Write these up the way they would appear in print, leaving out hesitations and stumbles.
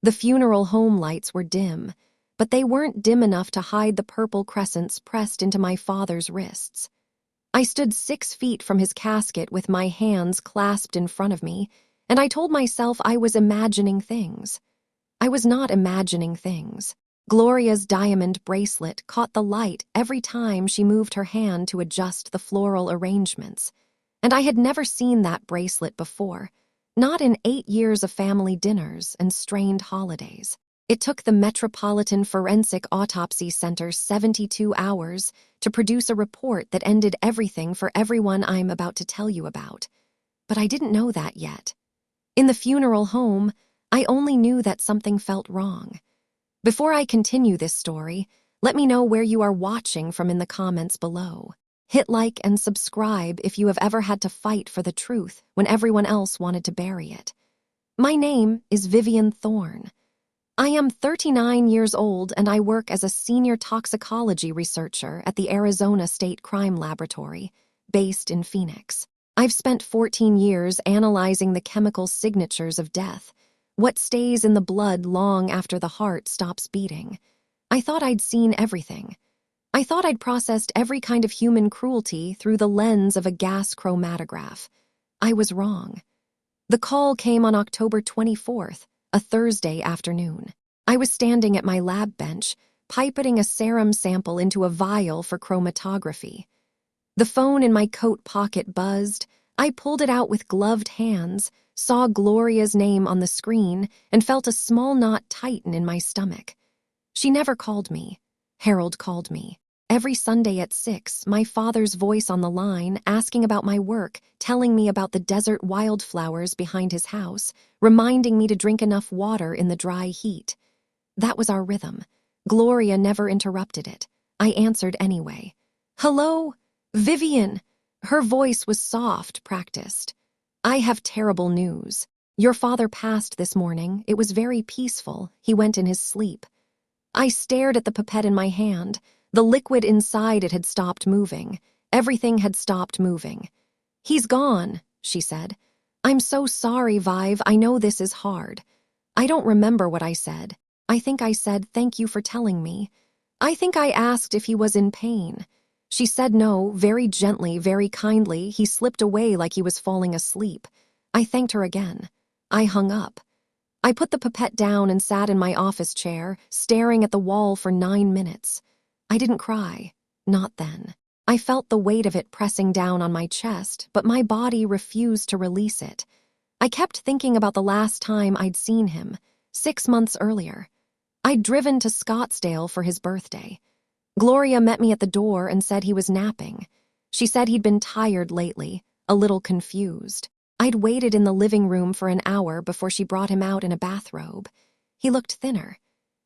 The funeral home lights were dim, but they weren't dim enough to hide the purple crescents pressed into my father's wrists. I stood 6 feet from his casket with my hands clasped in front of me, and I told myself I was imagining things. I was not imagining things. Gloria's diamond bracelet caught the light every time she moved her hand to adjust the floral arrangements, and I had never seen that bracelet before, not in 8 years of family dinners and strained holidays. It took the Metropolitan Forensic Autopsy Center 72 hours to produce a report that ended everything for everyone I'm about to tell you about. But I didn't know that yet. In the funeral home, I only knew that something felt wrong. Before I continue this story, let me know where you are watching from in the comments below. Hit like and subscribe if you have ever had to fight for the truth when everyone else wanted to bury it. My name is Vivian Thorne. I am 39 years old and I work as a senior toxicology researcher at the Arizona State Crime Laboratory, based in Phoenix. I've spent 14 years analyzing the chemical signatures of death, what stays in the blood long after the heart stops beating. I thought I'd seen everything. I thought I'd processed every kind of human cruelty through the lens of a gas chromatograph. I was wrong. The call came on October 24th, a Thursday afternoon. I was standing at my lab bench, pipetting a serum sample into a vial for chromatography. The phone in my coat pocket buzzed. I pulled it out with gloved hands, saw Gloria's name on the screen, and felt a small knot tighten in my stomach. She never called me. Harold called me. Every Sunday at 6, my father's voice on the line, asking about my work, telling me about the desert wildflowers behind his house, reminding me to drink enough water in the dry heat. That was our rhythm. Gloria never interrupted it. I answered anyway. "Hello, Vivian." Her voice was soft, practiced. "I have terrible news. Your father passed this morning. It was very peaceful. He went in his sleep." I stared at the pipette in my hand. The liquid inside it had stopped moving. Everything had stopped moving. "He's gone," she said. "I'm so sorry, Vive. I know this is hard." I don't remember what I said. I think I said, "Thank you for telling me." I think I asked if he was in pain. She said no, very gently, very kindly. He slipped away like he was falling asleep. I thanked her again. I hung up. I put the pipette down and sat in my office chair, staring at the wall for 9 minutes. I didn't cry. Not then. I felt the weight of it pressing down on my chest, but my body refused to release it. I kept thinking about the last time I'd seen him, 6 months earlier. I'd driven to Scottsdale for his birthday. Gloria met me at the door and said he was napping. She said he'd been tired lately, a little confused. I'd waited in the living room for an hour before she brought him out in a bathrobe. He looked thinner.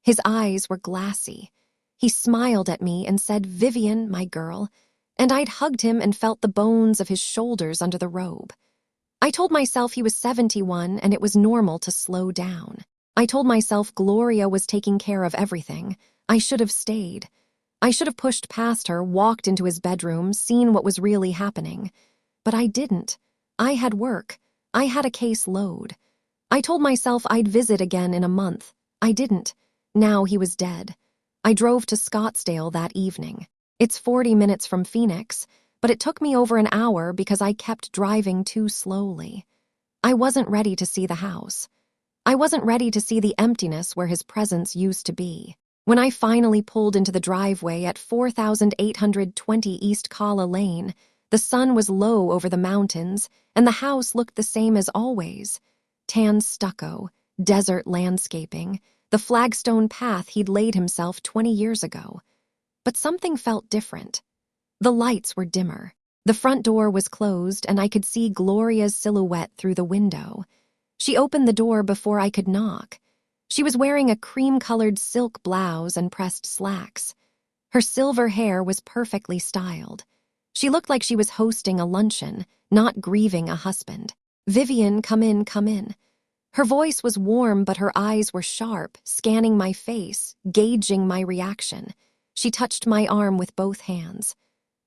His eyes were glassy. He smiled at me and said, "Vivian, my girl," and I'd hugged him and felt the bones of his shoulders under the robe. I told myself he was 71 and it was normal to slow down. I told myself Gloria was taking care of everything. I should have stayed. I should have pushed past her, walked into his bedroom, seen what was really happening. But I didn't. I had work. I had a case load. I told myself I'd visit again in a month. I didn't. Now he was dead. I drove to Scottsdale that evening. It's 40 minutes from Phoenix, but it took me over an hour because I kept driving too slowly. I wasn't ready to see the house. I wasn't ready to see the emptiness where his presence used to be. When I finally pulled into the driveway at 4820 East Calla Lane, the sun was low over the mountains, and the house looked the same as always. Tan stucco, desert landscaping, the flagstone path he'd laid himself 20 years ago. But something felt different. The lights were dimmer. The front door was closed, and I could see Gloria's silhouette through the window. She opened the door before I could knock. She was wearing a cream-colored silk blouse and pressed slacks. Her silver hair was perfectly styled. She looked like she was hosting a luncheon, not grieving a husband. "Vivian, come in, come in." Her voice was warm, but her eyes were sharp, scanning my face, gauging my reaction. She touched my arm with both hands.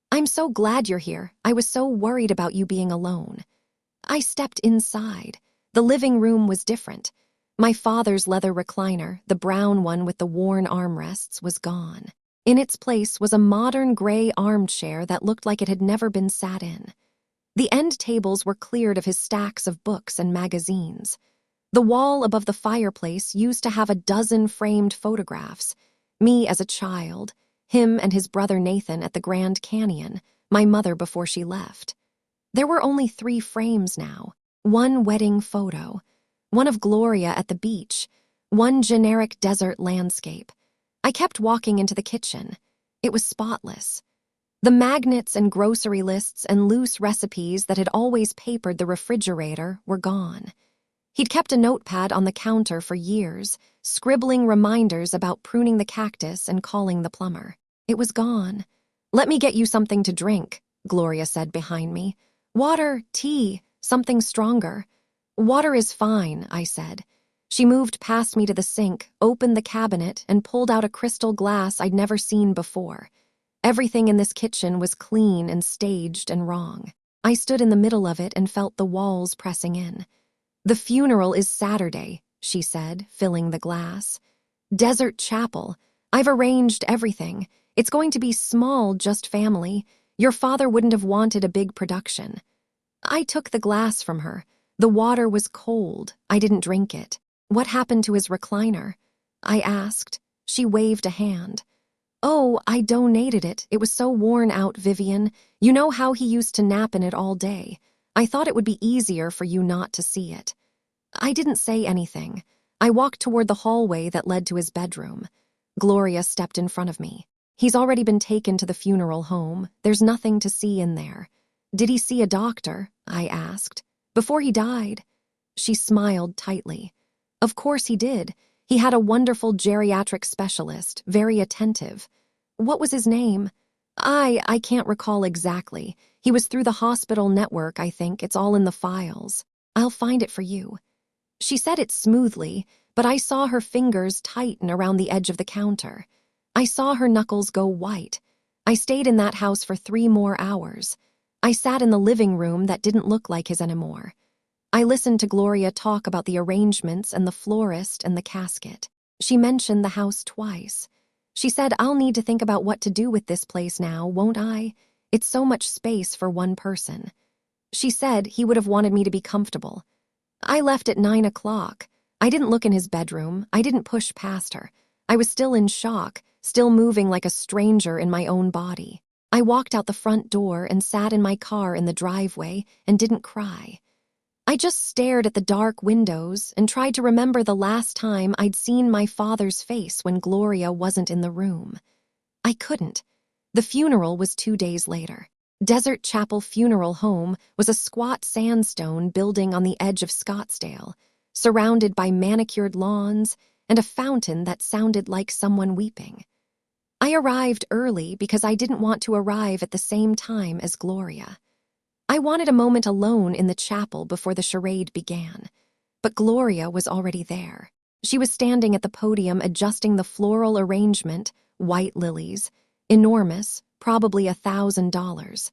"I'm so glad you're here. I was so worried about you being alone." I stepped inside. The living room was different. My father's leather recliner, the brown one with the worn armrests, was gone. In its place was a modern gray armchair that looked like it had never been sat in. The end tables were cleared of his stacks of books and magazines. The wall above the fireplace used to have a dozen framed photographs. Me as a child, him and his brother Nathan at the Grand Canyon, my mother before she left. There were only 3 frames now. One wedding photo, one of Gloria at the beach, one generic desert landscape. I kept walking into the kitchen. It was spotless. The magnets and grocery lists and loose recipes that had always papered the refrigerator were gone. He'd kept a notepad on the counter for years, scribbling reminders about pruning the cactus and calling the plumber. It was gone. "Let me get you something to drink," Gloria said behind me. "Water, tea, something stronger." "Water is fine," I said. She moved past me to the sink, opened the cabinet, and pulled out a crystal glass I'd never seen before. Everything in this kitchen was clean and staged and wrong. I stood in the middle of it and felt the walls pressing in. "The funeral is Saturday," she said, filling the glass. "Desert Chapel. I've arranged everything. It's going to be small, just family. Your father wouldn't have wanted a big production." I took the glass from her. The water was cold. I didn't drink it. "What happened to his recliner?" I asked. She waved a hand. "Oh, I donated it. It was so worn out, Vivian. You know how he used to nap in it all day. I thought it would be easier for you not to see it." I didn't say anything. I walked toward the hallway that led to his bedroom. Gloria stepped in front of me. "He's already been taken to the funeral home. There's nothing to see in there." "Did he see a doctor?" I asked. "Before he died?" She smiled tightly. "Of course he did. He had a wonderful geriatric specialist, very attentive." "What was his name?" I can't recall exactly. He was through the hospital network, I think. It's all in the files. I'll find it for you." She said it smoothly, but I saw her fingers tighten around the edge of the counter. I saw her knuckles go white. I stayed in that house for 3 more hours. I sat in the living room that didn't look like his anymore. I listened to Gloria talk about the arrangements and the florist and the casket. She mentioned the house twice. She said, "I'll need to think about what to do with this place now, won't I? It's so much space for one person." She said he would have wanted me to be comfortable. I left at 9 o'clock. I didn't look in his bedroom. I didn't push past her. I was still in shock, still moving like a stranger in my own body. I walked out the front door and sat in my car in the driveway and didn't cry. I just stared at the dark windows and tried to remember the last time I'd seen my father's face when Gloria wasn't in the room. I couldn't. The funeral was 2 days later. Desert Chapel Funeral Home was a squat sandstone building on the edge of Scottsdale, surrounded by manicured lawns and a fountain that sounded like someone weeping. I arrived early because I didn't want to arrive at the same time as Gloria. I wanted a moment alone in the chapel before the charade began, but Gloria was already there. She was standing at the podium adjusting the floral arrangement, white lilies, enormous, probably $1,000.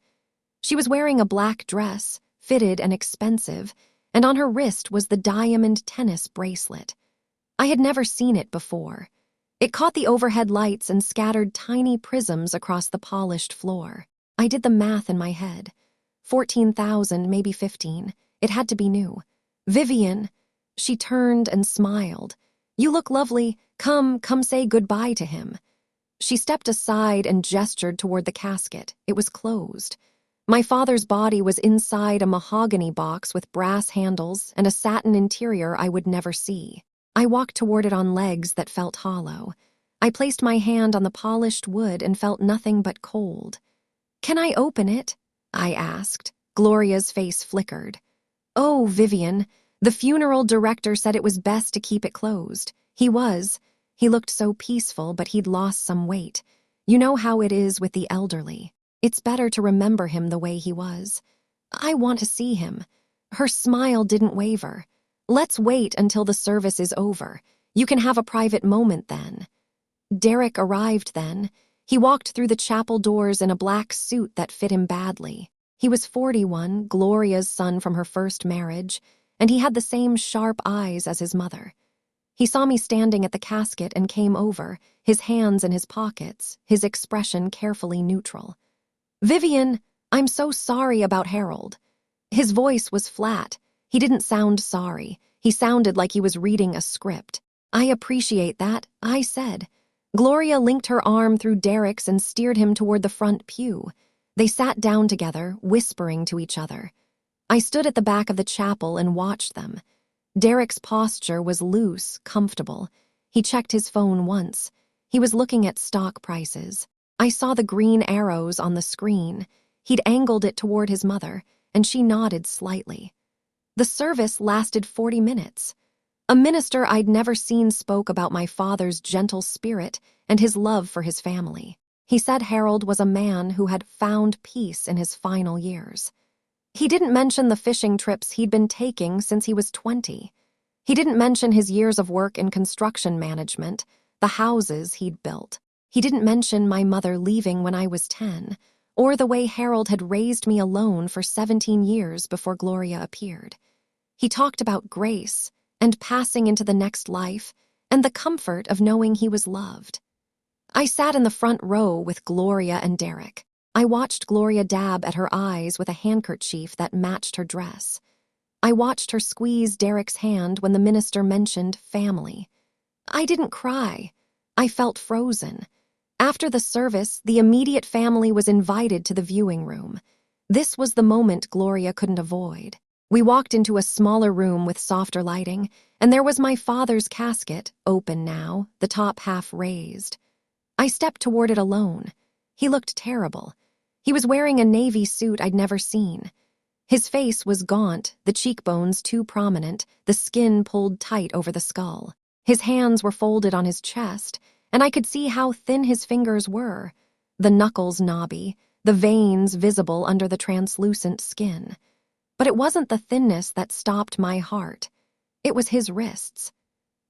She was wearing a black dress, fitted and expensive, and on her wrist was the diamond tennis bracelet. I had never seen it before. It caught the overhead lights and scattered tiny prisms across the polished floor. I did the math in my head. 14,000, maybe 15. It had to be new. "Vivian." She turned and smiled. "You look lovely. Come say goodbye to him." She stepped aside and gestured toward the casket. It was closed. My father's body was inside a mahogany box with brass handles and a satin interior I would never see. I walked toward it on legs that felt hollow. I placed my hand on the polished wood and felt nothing but cold. "Can I open it?" I asked. Gloria's face flickered. "Oh, Vivian, the funeral director said it was best to keep it closed. He was. He looked so peaceful, but he'd lost some weight. You know how it is with the elderly. It's better to remember him the way he was. I want to see him." Her smile didn't waver. "Let's wait until the service is over. You can have a private moment then." Derek arrived then. He walked through the chapel doors in a black suit that fit him badly. He was 41, Gloria's son from her first marriage, and he had the same sharp eyes as his mother. He saw me standing at the casket and came over, his hands in his pockets, his expression carefully neutral. "Vivian, I'm so sorry about Harold." His voice was flat. He didn't sound sorry. He sounded like he was reading a script. "I appreciate that," I said. Gloria linked her arm through Derek's and steered him toward the front pew. They sat down together, whispering to each other. I stood at the back of the chapel and watched them. Derek's posture was loose, comfortable. He checked his phone once. He was looking at stock prices. I saw the green arrows on the screen. He'd angled it toward his mother, and she nodded slightly. The service lasted 40 minutes. A minister I'd never seen spoke about my father's gentle spirit and his love for his family. He said Harold was a man who had found peace in his final years. He didn't mention the fishing trips he'd been taking since he was 20. He didn't mention his years of work in construction management, the houses he'd built. He didn't mention my mother leaving when I was 10, or the way Harold had raised me alone for 17 years before Gloria appeared. He talked about grace and passing into the next life and the comfort of knowing he was loved. I sat in the front row with Gloria and Derek. I watched Gloria dab at her eyes with a handkerchief that matched her dress. I watched her squeeze Derek's hand when the minister mentioned family. I didn't cry. I felt frozen. After the service, the immediate family was invited to the viewing room. This was the moment Gloria couldn't avoid. We walked into a smaller room with softer lighting, and there was my father's casket, open now, the top half raised. I stepped toward it alone. He looked terrible. He was wearing a navy suit I'd never seen. His face was gaunt, the cheekbones too prominent, the skin pulled tight over the skull. His hands were folded on his chest, and I could see how thin his fingers were, the knuckles knobby, the veins visible under the translucent skin. But it wasn't the thinness that stopped my heart. It was his wrists.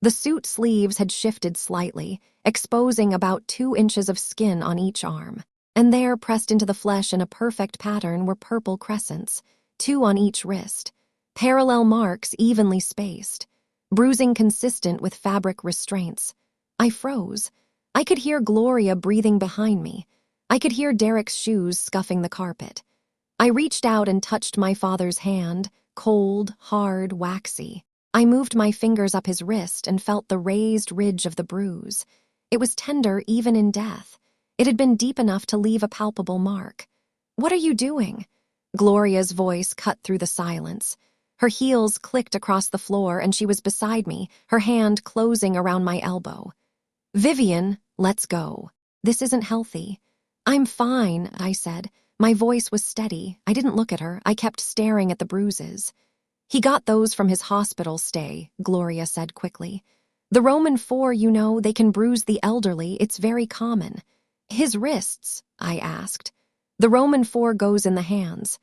The suit sleeves had shifted slightly, exposing about 2 inches of skin on each arm. And there, pressed into the flesh in a perfect pattern, were purple crescents, 2 on each wrist, parallel marks evenly spaced, bruising consistent with fabric restraints. I froze. I could hear Gloria breathing behind me. I could hear Derek's shoes scuffing the carpet. I reached out and touched my father's hand, cold, hard, waxy. I moved my fingers up his wrist and felt the raised ridge of the bruise. It was tender even in death. It had been deep enough to leave a palpable mark. "What are you doing?" Gloria's voice cut through the silence. Her heels clicked across the floor and she was beside me, her hand closing around my elbow. "Vivian, let's go. This isn't healthy." "I'm fine," I said. My voice was steady. I didn't look at her. I kept staring at the bruises. "He got those from his hospital stay," Gloria said quickly. "The Roman IV, you know, they can bruise the elderly. It's very common." "His wrists?" I asked. "The Roman IV goes in the hands."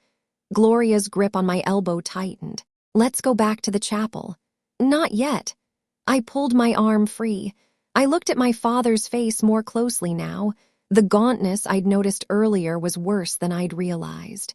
Gloria's grip on my elbow tightened. "Let's go back to the chapel." "Not yet." I pulled my arm free. I looked at my father's face more closely now. The gauntness I'd noticed earlier was worse than I'd realized.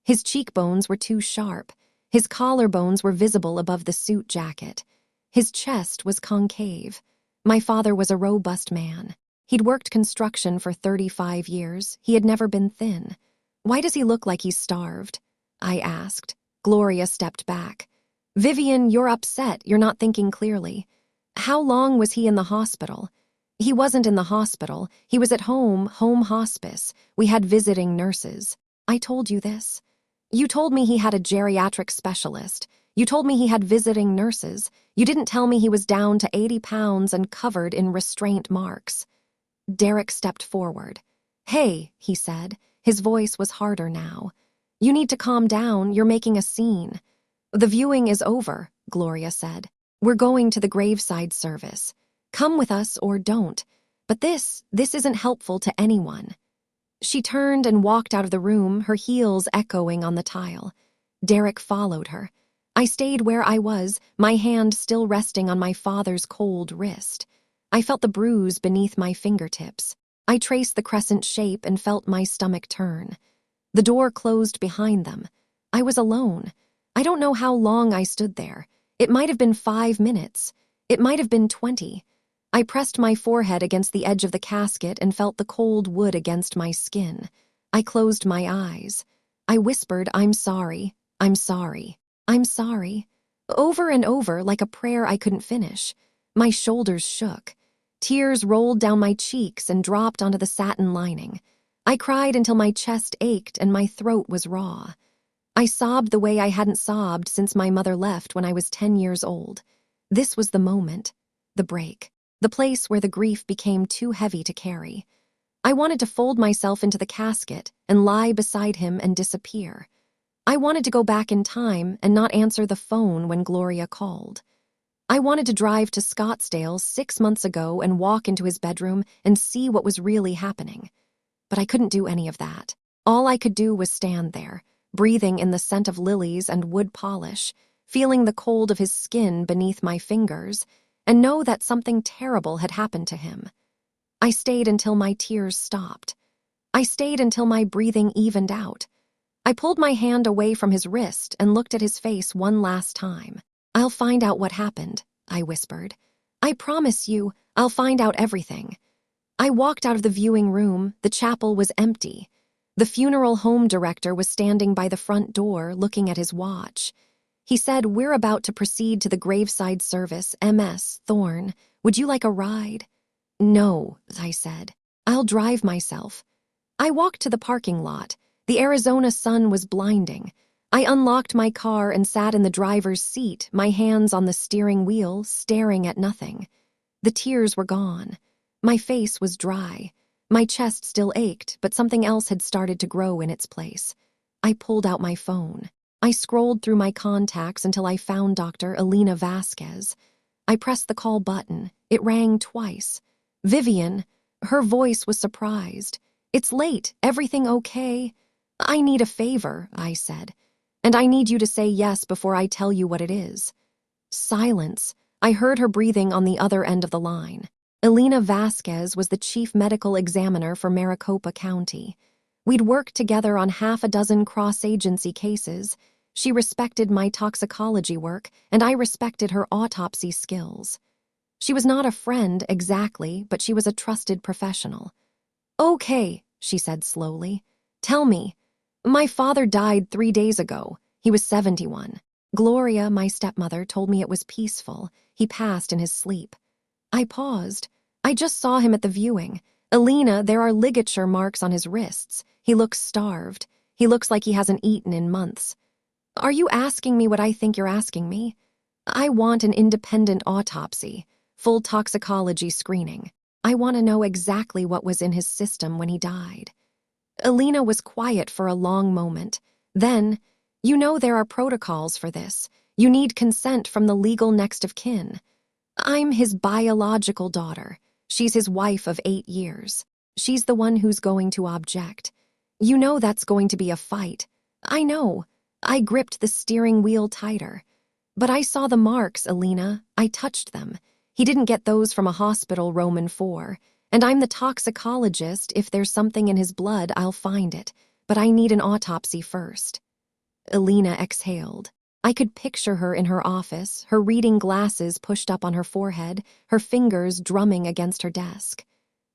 His cheekbones were too sharp. His collarbones were visible above the suit jacket. His chest was concave. My father was a robust man. He'd worked construction for 35 years. He had never been thin. "Why does he look like he's starved?" I asked. Gloria stepped back. "Vivian, you're upset. You're not thinking clearly. How long was he in the hospital?" "He wasn't in the hospital. He was at home hospice. We had visiting nurses." "I told you this." "You told me he had a geriatric specialist. You told me he had visiting nurses. You didn't tell me he was down to 80 pounds and covered in restraint marks." Derek stepped forward. "Hey," he said. His voice was harder now. "You need to calm down. You're making a scene." "The viewing is over," Gloria said. "We're going to the graveside service. Come with us or don't. But this isn't helpful to anyone." She turned and walked out of the room, her heels echoing on the tile. Derek followed her. I stayed where I was, my hand still resting on my father's cold wrist. I felt the bruise beneath my fingertips. I traced the crescent shape and felt my stomach turn. The door closed behind them. I was alone. I don't know how long I stood there. It might have been 5 minutes. It might have been 20. I pressed my forehead against the edge of the casket and felt the cold wood against my skin. I closed my eyes. I whispered, "I'm sorry, I'm sorry, I'm sorry," over and over like a prayer I couldn't finish. My shoulders shook. Tears rolled down my cheeks and dropped onto the satin lining. I cried until my chest ached and my throat was raw. I sobbed the way I hadn't sobbed since my mother left when I was 10 years old. This was the moment, the break, the place where the grief became too heavy to carry. I wanted to fold myself into the casket and lie beside him and disappear. I wanted to go back in time and not answer the phone when Gloria called. I wanted to drive to Scottsdale 6 months ago and walk into his bedroom and see what was really happening. But I couldn't do any of that. All I could do was stand there, breathing in the scent of lilies and wood polish, feeling the cold of his skin beneath my fingers, and know that something terrible had happened to him. I stayed until my tears stopped. I stayed until my breathing evened out. I pulled my hand away from his wrist and looked at his face one last time. "I'll find out what happened," I whispered. "I promise you, I'll find out everything." I walked out of the viewing room. The chapel was empty. The funeral home director was standing by the front door looking at his watch. He said, "We're about to proceed to the graveside service, MS Thorne. Would you like a ride?" "No," I said. "I'll drive myself." I walked to the parking lot. The Arizona sun was blinding. I unlocked my car and sat in the driver's seat, my hands on the steering wheel, staring at nothing. The tears were gone. My face was dry. My chest still ached, but something else had started to grow in its place. I pulled out my phone. I scrolled through my contacts until I found Dr. Elena Vasquez. I pressed the call button. It rang twice. "Vivian." Her voice was surprised. "It's late. Everything okay?" "I need a favor," I said. "And I need you to say yes before I tell you what it is." Silence. I heard her breathing on the other end of the line. Elena Vasquez was the chief medical examiner for Maricopa County. We'd worked together on half a dozen cross-agency cases. She respected my toxicology work, and I respected her autopsy skills. She was not a friend exactly, but she was a trusted professional. "Okay," she said slowly. "Tell me. My father died 3 days ago. He was 71. Gloria, my stepmother, told me it was peaceful. He passed in his sleep." I paused. "I just saw him at the viewing. Elena, there are ligature marks on his wrists. He looks starved. He looks like he hasn't eaten in months." "Are you asking me what I think you're asking me?" "I want an independent autopsy, full toxicology screening. I want to know exactly what was in his system when he died." Elena was quiet for a long moment. Then, "You know there are protocols for this. You need consent from the legal next of kin. I'm his biological daughter. She's his wife of 8 years. She's the one who's going to object. You know that's going to be a fight." "I know." I gripped the steering wheel tighter. "But I saw the marks, Elena. I touched them. He didn't get those from a hospital, Roman 4. And I'm the toxicologist. If there's something in his blood, I'll find it. But I need an autopsy first." Elena exhaled. I could picture her in her office, her reading glasses pushed up on her forehead, her fingers drumming against her desk.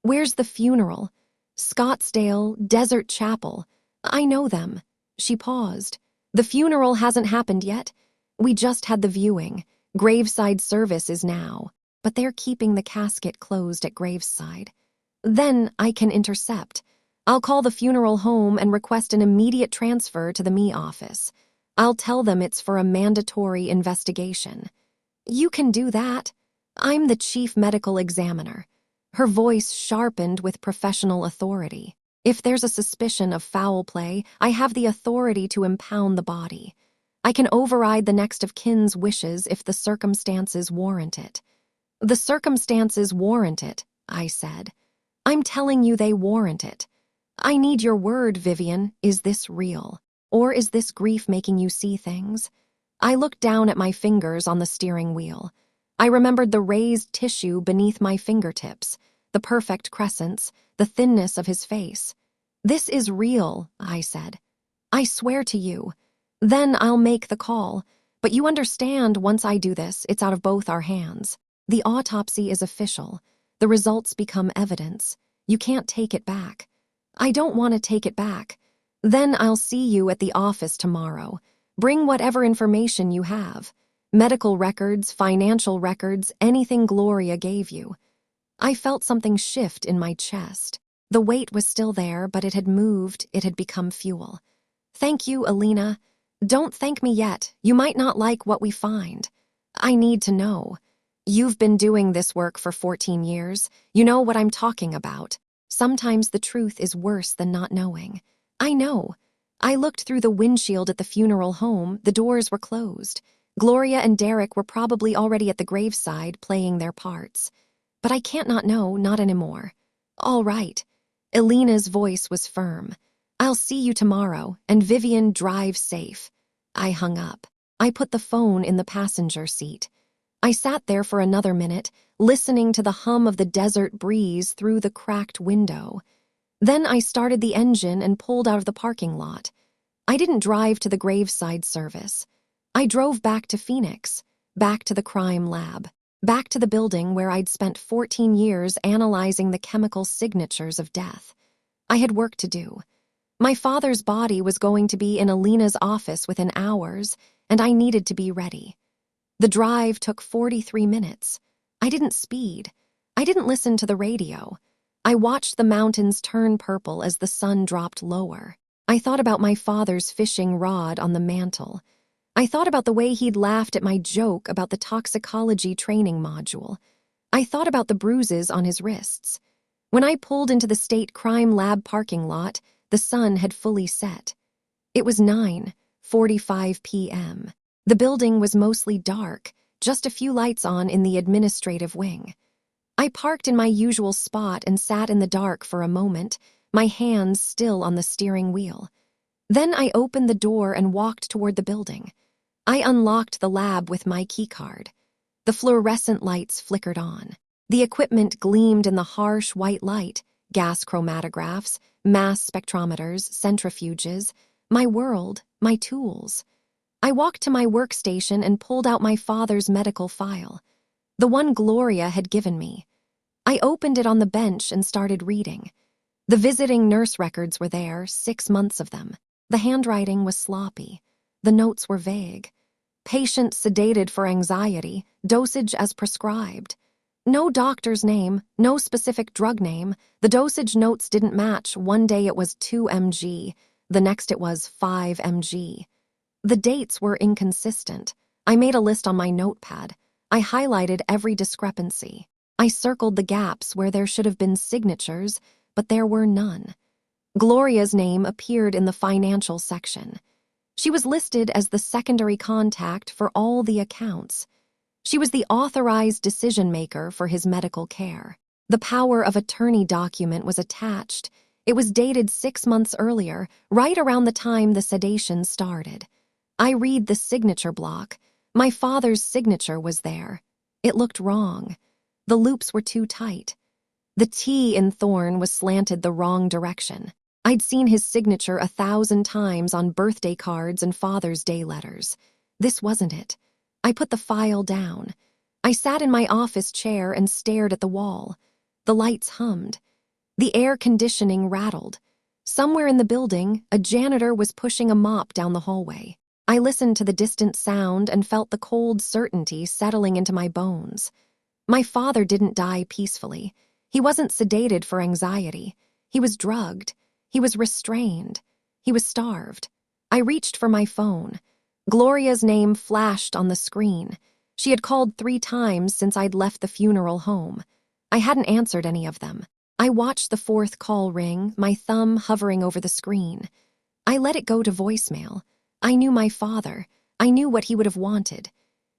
"Where's the funeral?" "Scottsdale, Desert Chapel. I know them." She paused. "The funeral hasn't happened yet. We just had the viewing. Graveside service is now. But they're keeping the casket closed at graveside. Then I can intercept. I'll call the funeral home and request an immediate transfer to the me office. I'll tell them it's for a mandatory investigation." "You can do that. I'm the chief medical examiner." Her voice sharpened with professional authority. "If there's a suspicion of foul play, I have the authority to impound the body. I can override the next of kin's wishes if the circumstances warrant it." "The circumstances warrant it," I said. "I'm telling you they warrant it. I need your word, Vivian. Is this real? Or is this grief making you see things?" I looked down at my fingers on the steering wheel. I remembered the raised tissue beneath my fingertips, the perfect crescents, the thinness of his face. "This is real," I said. "I swear to you. Then I'll make the call. But you understand, once I do this, it's out of both our hands." The autopsy is official. The results become evidence. You can't take it back. I don't want to take it back. Then I'll see you at the office tomorrow. Bring whatever information you have. Medical records, financial records, anything Gloria gave you. I felt something shift in my chest. The weight was still there, but it had moved, it had become fuel. Thank you, Alina. Don't thank me yet. You might not like what we find. I need to know. You've been doing this work for 14 years. You know what I'm talking about. Sometimes the truth is worse than not knowing. I know. I looked through the windshield at the funeral home. The doors were closed. Gloria and Derek were probably already at the graveside playing their parts. But I can't not know, not anymore. All right. Alina's voice was firm. I'll see you tomorrow, and Vivian, drive safe. I hung up. I put the phone in the passenger seat. I sat there for another minute, listening to the hum of the desert breeze through the cracked window. Then I started the engine and pulled out of the parking lot. I didn't drive to the graveside service. I drove back to Phoenix, back to the crime lab, back to the building where I'd spent 14 years analyzing the chemical signatures of death. I had work to do. My father's body was going to be in Alina's office within hours, and I needed to be ready. The drive took 43 minutes. I didn't speed. I didn't listen to the radio. I watched the mountains turn purple as the sun dropped lower. I thought about my father's fishing rod on the mantel. I thought about the way he'd laughed at my joke about the toxicology training module. I thought about the bruises on his wrists. When I pulled into the state crime lab parking lot, the sun had fully set. It was 9:45 p.m. The building was mostly dark, just a few lights on in the administrative wing. I parked in my usual spot and sat in the dark for a moment, my hands still on the steering wheel. Then I opened the door and walked toward the building. I unlocked the lab with my keycard. The fluorescent lights flickered on. The equipment gleamed in the harsh white light, gas chromatographs, mass spectrometers, centrifuges, my world, my tools. I walked to my workstation and pulled out my father's medical file, the one Gloria had given me. I opened it on the bench and started reading. The visiting nurse records were there, 6 months of them. The handwriting was sloppy. The notes were vague. Patient sedated for anxiety, dosage as prescribed. No doctor's name, no specific drug name. The dosage notes didn't match. One day it was 2 mg, the next it was 5 mg. The dates were inconsistent. I made a list on my notepad. I highlighted every discrepancy. I circled the gaps where there should have been signatures, but there were none. Gloria's name appeared in the financial section. She was listed as the secondary contact for all the accounts. She was the authorized decision-maker for his medical care. The power of attorney document was attached. It was dated 6 months earlier, right around the time the sedation started. I read the signature block. My father's signature was there. It looked wrong. The loops were too tight. The T in Thorn was slanted the wrong direction. I'd seen his signature 1,000 times on birthday cards and Father's Day letters. This wasn't it. I put the file down. I sat in my office chair and stared at the wall. The lights hummed. The air conditioning rattled. Somewhere in the building, a janitor was pushing a mop down the hallway. I listened to the distant sound and felt the cold certainty settling into my bones. My father didn't die peacefully. He wasn't sedated for anxiety. He was drugged. He was restrained. He was starved. I reached for my phone. Gloria's name flashed on the screen. She had called 3 times since I'd left the funeral home. I hadn't answered any of them. I watched the 4th call ring, my thumb hovering over the screen. I let it go to voicemail. I knew my father. I knew what he would have wanted.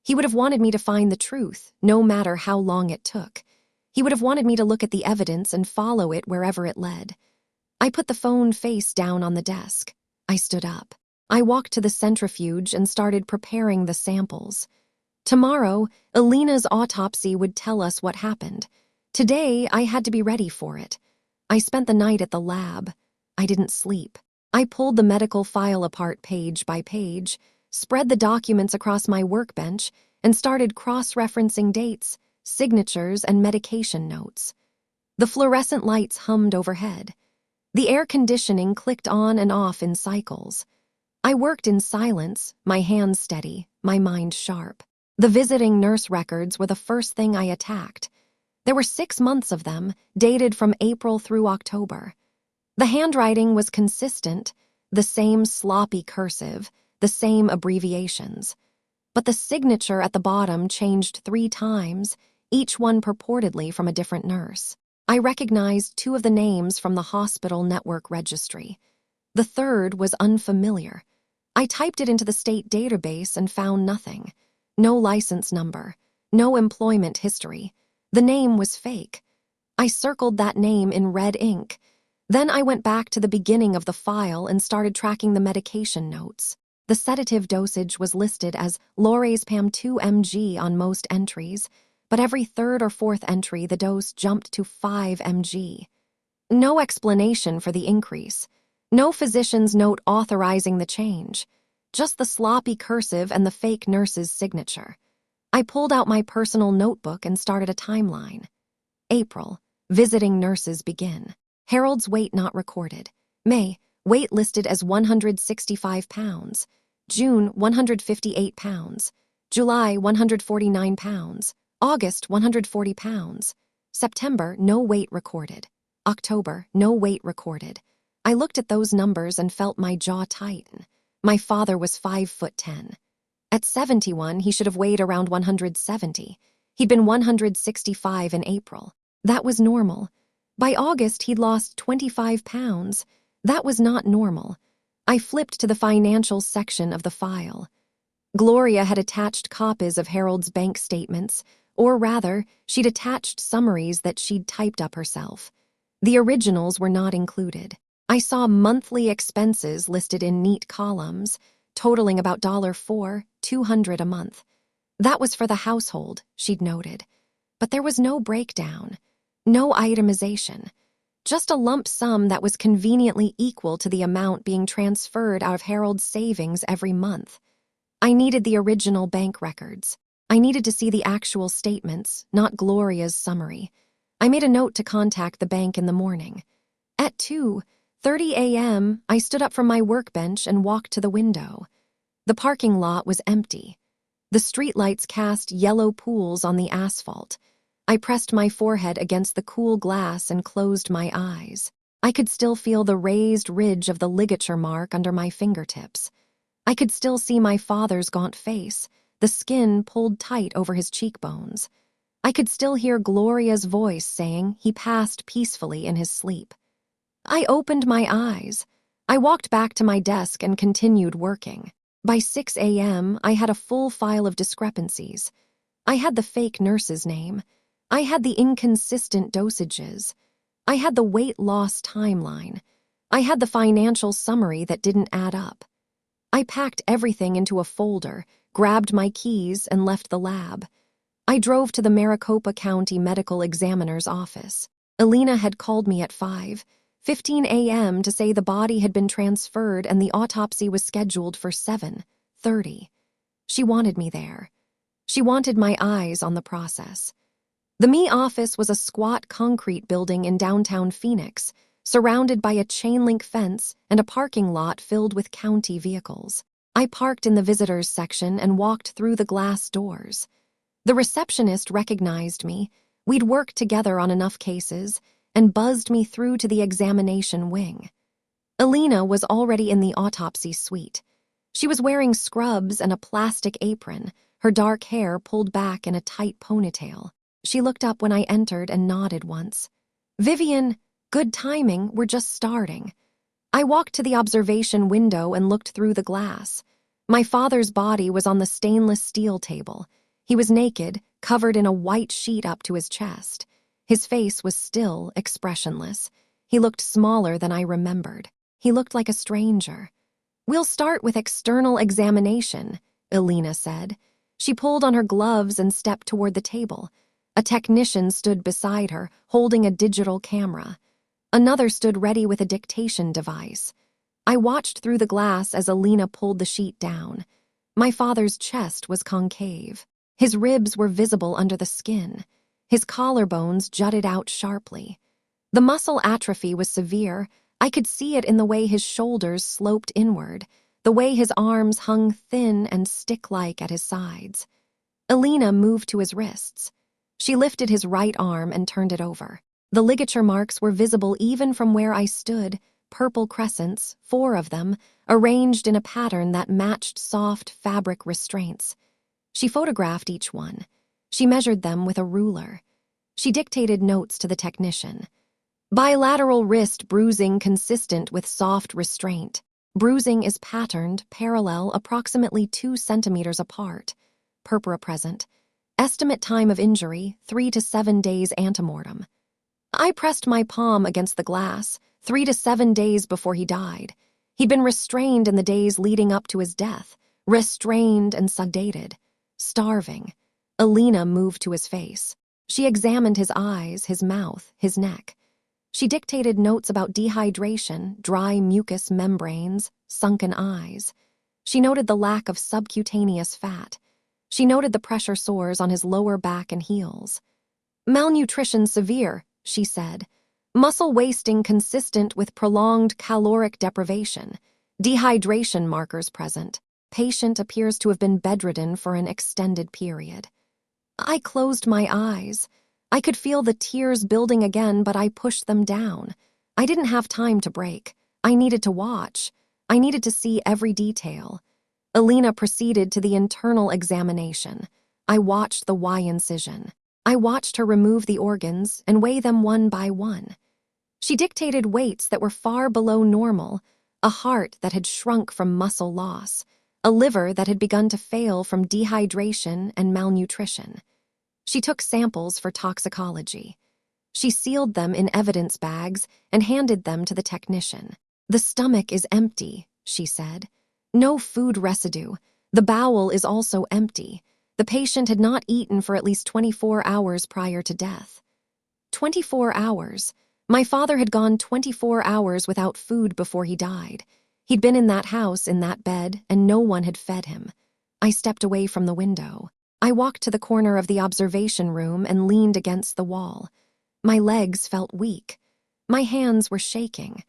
He would have wanted me to find the truth, no matter how long it took. He would have wanted me to look at the evidence and follow it wherever it led. I put the phone face down on the desk. I stood up. I walked to the centrifuge and started preparing the samples. Tomorrow, Alina's autopsy would tell us what happened. Today, I had to be ready for it. I spent the night at the lab. I didn't sleep. I pulled the medical file apart page by page, spread the documents across my workbench, and started cross-referencing dates, signatures, and medication notes. The fluorescent lights hummed overhead. The air conditioning clicked on and off in cycles. I worked in silence, my hands steady, my mind sharp. The visiting nurse records were the first thing I attacked. There were 6 months of them, dated from April through October. The handwriting was consistent, the same sloppy cursive, the same abbreviations. But the signature at the bottom changed 3 times, each one purportedly from a different nurse. I recognized 2 of the names from the hospital network registry. The third was unfamiliar. I typed it into the state database and found nothing. No license number, no employment history. The name was fake. I circled that name in red ink. Then I went back to the beginning of the file and started tracking the medication notes. The sedative dosage was listed as lorazepam 2 mg on most entries, but every 3rd or 4th entry the dose jumped to 5 mg. No explanation for the increase. No physician's note authorizing the change. Just the sloppy cursive and the fake nurse's signature. I pulled out my personal notebook and started a timeline. April, visiting nurses begin. Harold's weight not recorded. May, weight listed as 165 pounds. June, 158 pounds. July, 149 pounds. August, 140 pounds. September, no weight recorded. October, no weight recorded. I looked at those numbers and felt my jaw tighten. My father was 5'10". At 71, he should have weighed around 170. He'd been 165 in April. That was normal. By August, he'd lost 25 pounds. That was not normal. I flipped to the financial section of the file. Gloria had attached copies of Harold's bank statements, or rather, she'd attached summaries that she'd typed up herself. The originals were not included. I saw monthly expenses listed in neat columns, totaling about $4,200 a month. That was for the household, she'd noted. But there was no breakdown, no itemization, just a lump sum that was conveniently equal to the amount being transferred out of Harold's savings every month. I needed the original bank records. I needed to see the actual statements, not Gloria's summary. I made a note to contact the bank in the morning. At 2:30 a.m., I stood up from my workbench and walked to the window. The parking lot was empty. The streetlights cast yellow pools on the asphalt. I pressed my forehead against the cool glass and closed my eyes. I could still feel the raised ridge of the ligature mark under my fingertips. I could still see my father's gaunt face, the skin pulled tight over his cheekbones. I could still hear Gloria's voice saying he passed peacefully in his sleep. I opened my eyes. I walked back to my desk and continued working. By 6 a.m., I had a full file of discrepancies. I had the fake nurse's name. I had the inconsistent dosages. I had the weight loss timeline. I had the financial summary that didn't add up. I packed everything into a folder, grabbed my keys, and left the lab. I drove to the Maricopa County Medical Examiner's office. Alina had called me at 5:15 a.m. to say the body had been transferred and the autopsy was scheduled for 7:30. She wanted me there. She wanted my eyes on the process. The Me office was a squat concrete building in downtown Phoenix, surrounded by a chain-link fence and a parking lot filled with county vehicles. I parked in the visitors section and walked through the glass doors. The receptionist recognized me. We'd worked together on enough cases and buzzed me through to the examination wing. Alina was already in the autopsy suite. She was wearing scrubs and a plastic apron, her dark hair pulled back in a tight ponytail. She looked up when I entered and nodded once. "Vivian, good timing, we're just starting." I walked to the observation window and looked through the glass. My father's body was on the stainless steel table. He was naked, covered in a white sheet up to his chest. His face was still, expressionless. He looked smaller than I remembered. He looked like a stranger. "We'll start with external examination," Alina said. She pulled on her gloves and stepped toward the table. A technician stood beside her, holding a digital camera. Another stood ready with a dictation device. I watched through the glass as Alina pulled the sheet down. My father's chest was concave. His ribs were visible under the skin. His collarbones jutted out sharply. The muscle atrophy was severe. I could see it in the way his shoulders sloped inward, the way his arms hung thin and stick-like at his sides. Alina moved to his wrists. She lifted his right arm and turned it over. The ligature marks were visible even from where I stood, purple crescents, 4 of them, arranged in a pattern that matched soft fabric restraints. She photographed each one. She measured them with a ruler. She dictated notes to the technician. Bilateral wrist bruising consistent with soft restraint. Bruising is patterned, parallel, approximately 2 centimeters apart. Purpura present. Estimate time of injury, 3 to 7 days antemortem. I pressed my palm against the glass, 3 to 7 days before he died. He'd been restrained in the days leading up to his death, restrained and sedated, starving. Alina moved to his face. She examined his eyes, his mouth, his neck. She dictated notes about dehydration, dry mucous membranes, sunken eyes. She noted the lack of subcutaneous fat. She noted the pressure sores on his lower back and heels. Malnutrition severe, she said. Muscle wasting consistent with prolonged caloric deprivation. Dehydration markers present. Patient appears to have been bedridden for an extended period. I closed my eyes. I could feel the tears building again, but I pushed them down. I didn't have time to break. I needed to watch. I needed to see every detail. Alina proceeded to the internal examination. I watched the Y incision. I watched her remove the organs and weigh them one by one. She dictated weights that were far below normal, a heart that had shrunk from muscle loss, a liver that had begun to fail from dehydration and malnutrition. She took samples for toxicology. She sealed them in evidence bags and handed them to the technician. The stomach is empty, she said. No food residue. The bowel is also empty. The patient had not eaten for at least 24 hours prior to death. 24 hours. My father had gone 24 hours without food before he died. He'd been in that house, in that bed, and no one had fed him. I stepped away from the window. I walked to the corner of the observation room and leaned against the wall. My legs felt weak. My hands were shaking.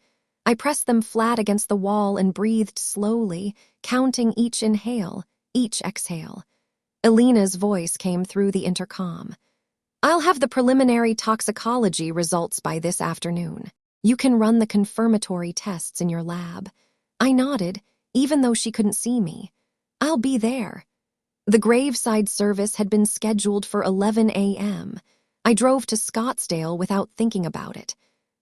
I pressed them flat against the wall and breathed slowly, counting each inhale, each exhale. Alina's voice came through the intercom. I'll have the preliminary toxicology results by this afternoon. You can run the confirmatory tests in your lab. I nodded, even though she couldn't see me. I'll be there. The graveside service had been scheduled for 11 a.m. I drove to Scottsdale without thinking about it.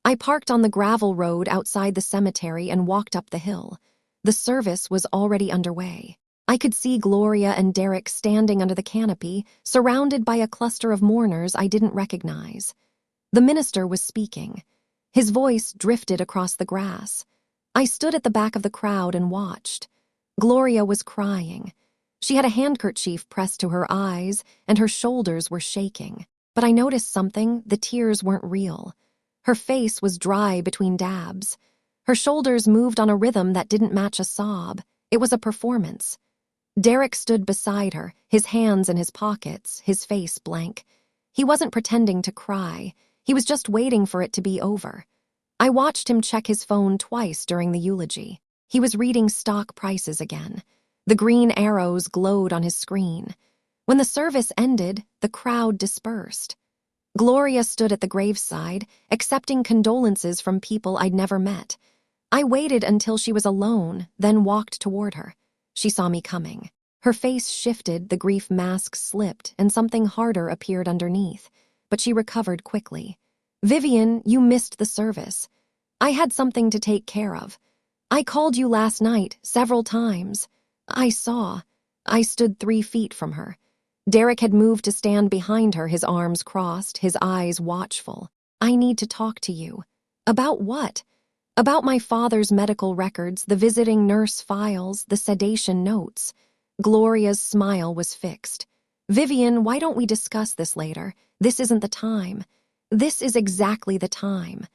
I parked on the gravel road outside the cemetery and walked up the hill. The service was already underway. I could see Gloria and Derek standing under the canopy, surrounded by a cluster of mourners I didn't recognize. The minister was speaking. His voice drifted across the grass. I stood at the back of the crowd and watched. Gloria was crying. She had a handkerchief pressed to her eyes, and her shoulders were shaking. But I noticed something: the tears weren't real. Her face was dry between dabs. Her shoulders moved on a rhythm that didn't match a sob. It was a performance. Derek stood beside her, his hands in his pockets, his face blank. He wasn't pretending to cry. He was just waiting for it to be over. I watched him check his phone twice during the eulogy. He was reading stock prices again. The green arrows glowed on his screen. When the service ended, the crowd dispersed. Gloria stood at the graveside, accepting condolences from people I'd never met. I waited until she was alone, then walked toward her. She saw me coming. Her face shifted, the grief mask slipped, and something harder appeared underneath. But she recovered quickly. "Vivian, you missed the service. I had something to take care of. I called you last night, several times. I saw." I stood 3 feet from her. Derek had moved to stand behind her, his arms crossed, his eyes watchful. "I need to talk to you." "About what?" "About my father's medical records, the visiting nurse files, the sedation notes." Gloria's smile was fixed. "Vivian, why don't we discuss this later? This isn't the time." "This is exactly the time."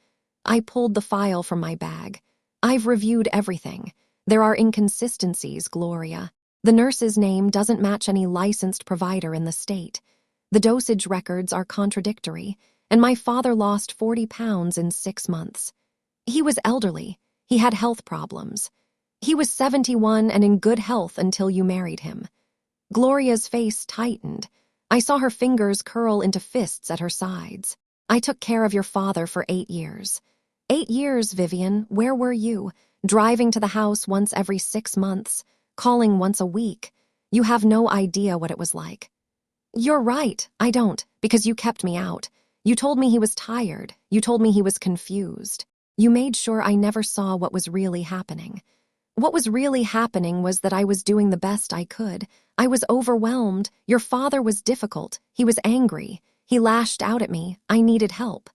I pulled the file from my bag. "I've reviewed everything. There are inconsistencies, Gloria. The nurse's name doesn't match any licensed provider in the state. The dosage records are contradictory, and my father lost 40 pounds in 6 months. He was elderly. He had health problems. He was 71 and in good health until you married him. Gloria's face tightened. I saw her fingers curl into fists at her sides. I took care of your father for 8 years. 8 years, Vivian. Where were you? Driving to the house once every 6 months, calling once a week. You have no idea what it was like. You're right, I don't, because you kept me out. You told me he was tired. You told me he was confused. You made sure I never saw what was really happening. What was really happening was that I was doing the best I could. I was overwhelmed. Your father was difficult. He was angry. He lashed out at me. I needed help.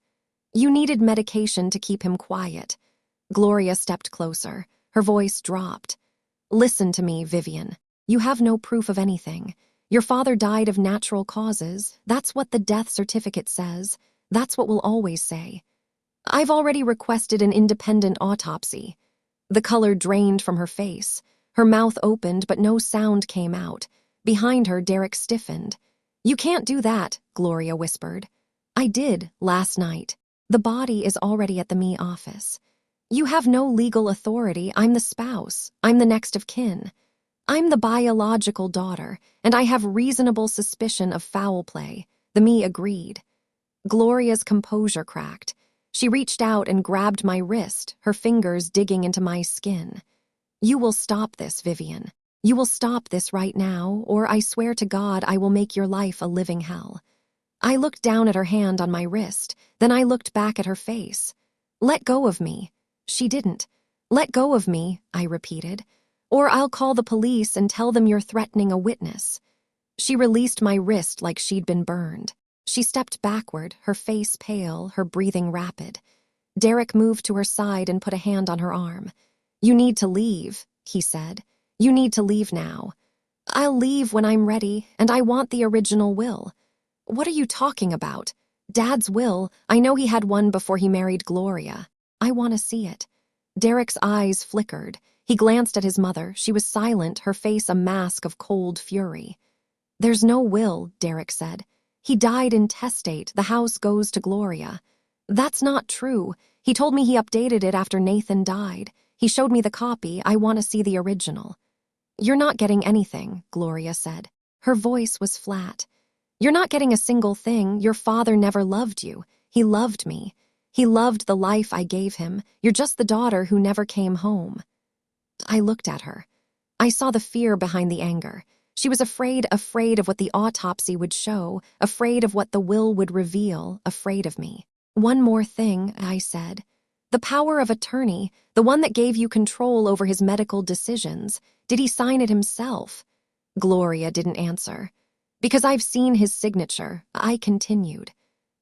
You needed medication to keep him quiet. Gloria stepped closer. Her voice dropped. Listen to me, Vivian. You have no proof of anything. Your father died of natural causes. That's what the death certificate says. That's what we'll always say. I've already requested an independent autopsy. The color drained from her face. Her mouth opened, but no sound came out. Behind her, Derek stiffened. You can't do that, Gloria whispered. I did, last night. The body is already at the me office. You have no legal authority. I'm the spouse. I'm the next of kin. I'm the biological daughter, and I have reasonable suspicion of foul play. The me agreed. Gloria's composure cracked. She reached out and grabbed my wrist, her fingers digging into my skin. You will stop this, Vivian. You will stop this right now, or I swear to God I will make your life a living hell. I looked down at her hand on my wrist, then I looked back at her face. Let go of me. She didn't. Let go of me, I repeated. Or I'll call the police and tell them you're threatening a witness. She released my wrist like she'd been burned. She stepped backward, her face pale, her breathing rapid. Derek moved to her side and put a hand on her arm. You need to leave, he said. You need to leave now. I'll leave when I'm ready, and I want the original will. What are you talking about? Dad's will. I know he had one before he married Gloria. I want to see it. Derek's eyes flickered. He glanced at his mother. She was silent, her face a mask of cold fury. There's no will, Derek said. He died intestate. The house goes to Gloria. That's not true. He told me he updated it after Nathan died. He showed me the copy. I want to see the original. You're not getting anything, Gloria said. Her voice was flat. You're not getting a single thing. Your father never loved you. He loved me. He loved the life I gave him. You're just the daughter who never came home. I looked at her. I saw the fear behind the anger. She was afraid of what the autopsy would show, afraid of what the will would reveal, afraid of me. One more thing, I said. The power of attorney, the one that gave you control over his medical decisions, did he sign it himself? Gloria didn't answer. Because I've seen his signature, I continued.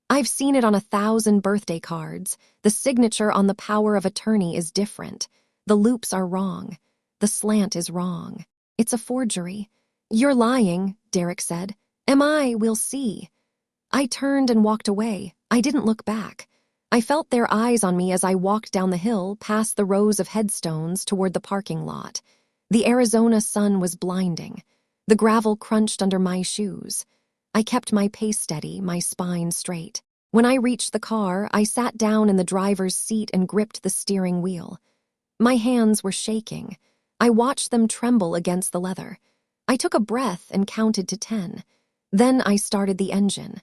I've seen it on 1,000 birthday cards. The signature on the power of attorney is different. The loops are wrong. The slant is wrong. It's a forgery. You're lying, Derek said. Am I? We'll see. I turned and walked away. I didn't look back. I felt their eyes on me as I walked down the hill, past the rows of headstones toward the parking lot. The Arizona sun was blinding. The gravel crunched under my shoes. I kept my pace steady, my spine straight. When I reached the car, I sat down in the driver's seat and gripped the steering wheel. My hands were shaking. I watched them tremble against the leather. I took a breath and counted to 10. Then I started the engine.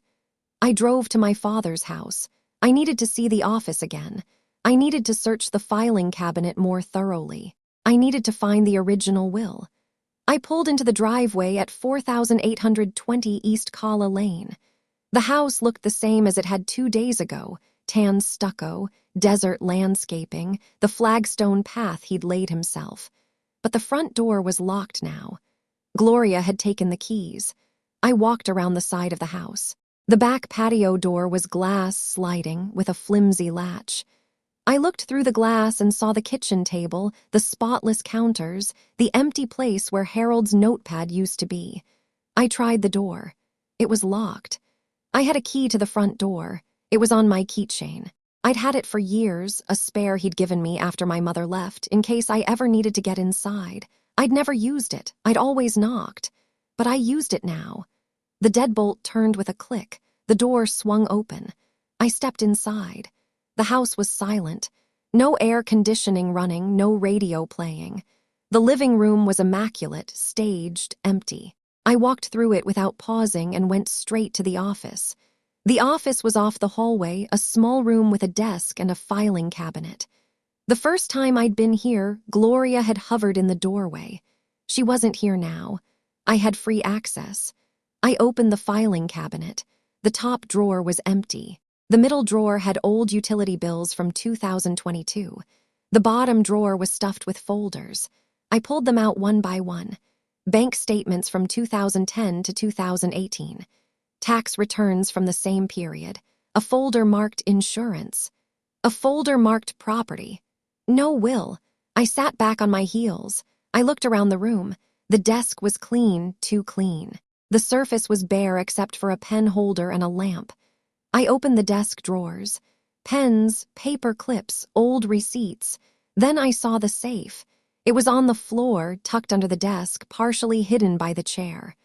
I drove to my father's house. I needed to see the office again. I needed to search the filing cabinet more thoroughly. I needed to find the original will. I pulled into the driveway at 4820 East Kala Lane. The house looked the same as it had 2 days ago, tan stucco, desert landscaping, the flagstone path he'd laid himself. But the front door was locked now. Gloria had taken the keys. I walked around the side of the house. The back patio door was glass sliding with a flimsy latch. I looked through the glass and saw the kitchen table, the spotless counters, the empty place where Harold's notepad used to be. I tried the door. It was locked. I had a key to the front door. It was on my keychain. I'd had it for years, a spare he'd given me after my mother left, in case I ever needed to get inside. I'd never used it. I'd always knocked. But I used it now. The deadbolt turned with a click. The door swung open. I stepped inside. The house was silent. No air conditioning running, no radio playing. The living room was immaculate, staged, empty. I walked through it without pausing and went straight to the office. The office was off the hallway, a small room with a desk and a filing cabinet. The first time I'd been here, Gloria had hovered in the doorway. She wasn't here now. I had free access. I opened the filing cabinet. The top drawer was empty. The middle drawer had old utility bills from 2022. The bottom drawer was stuffed with folders. I pulled them out one by one. Bank statements from 2010 to 2018. Tax returns from the same period. A folder marked insurance. A folder marked property. No will. I sat back on my heels. I looked around the room. The desk was clean, too clean. The surface was bare except for a pen holder and a lamp. I opened the desk drawers. Pens, paper clips, old receipts. Then I saw the safe. It was on the floor, tucked under the desk, partially hidden by the chair.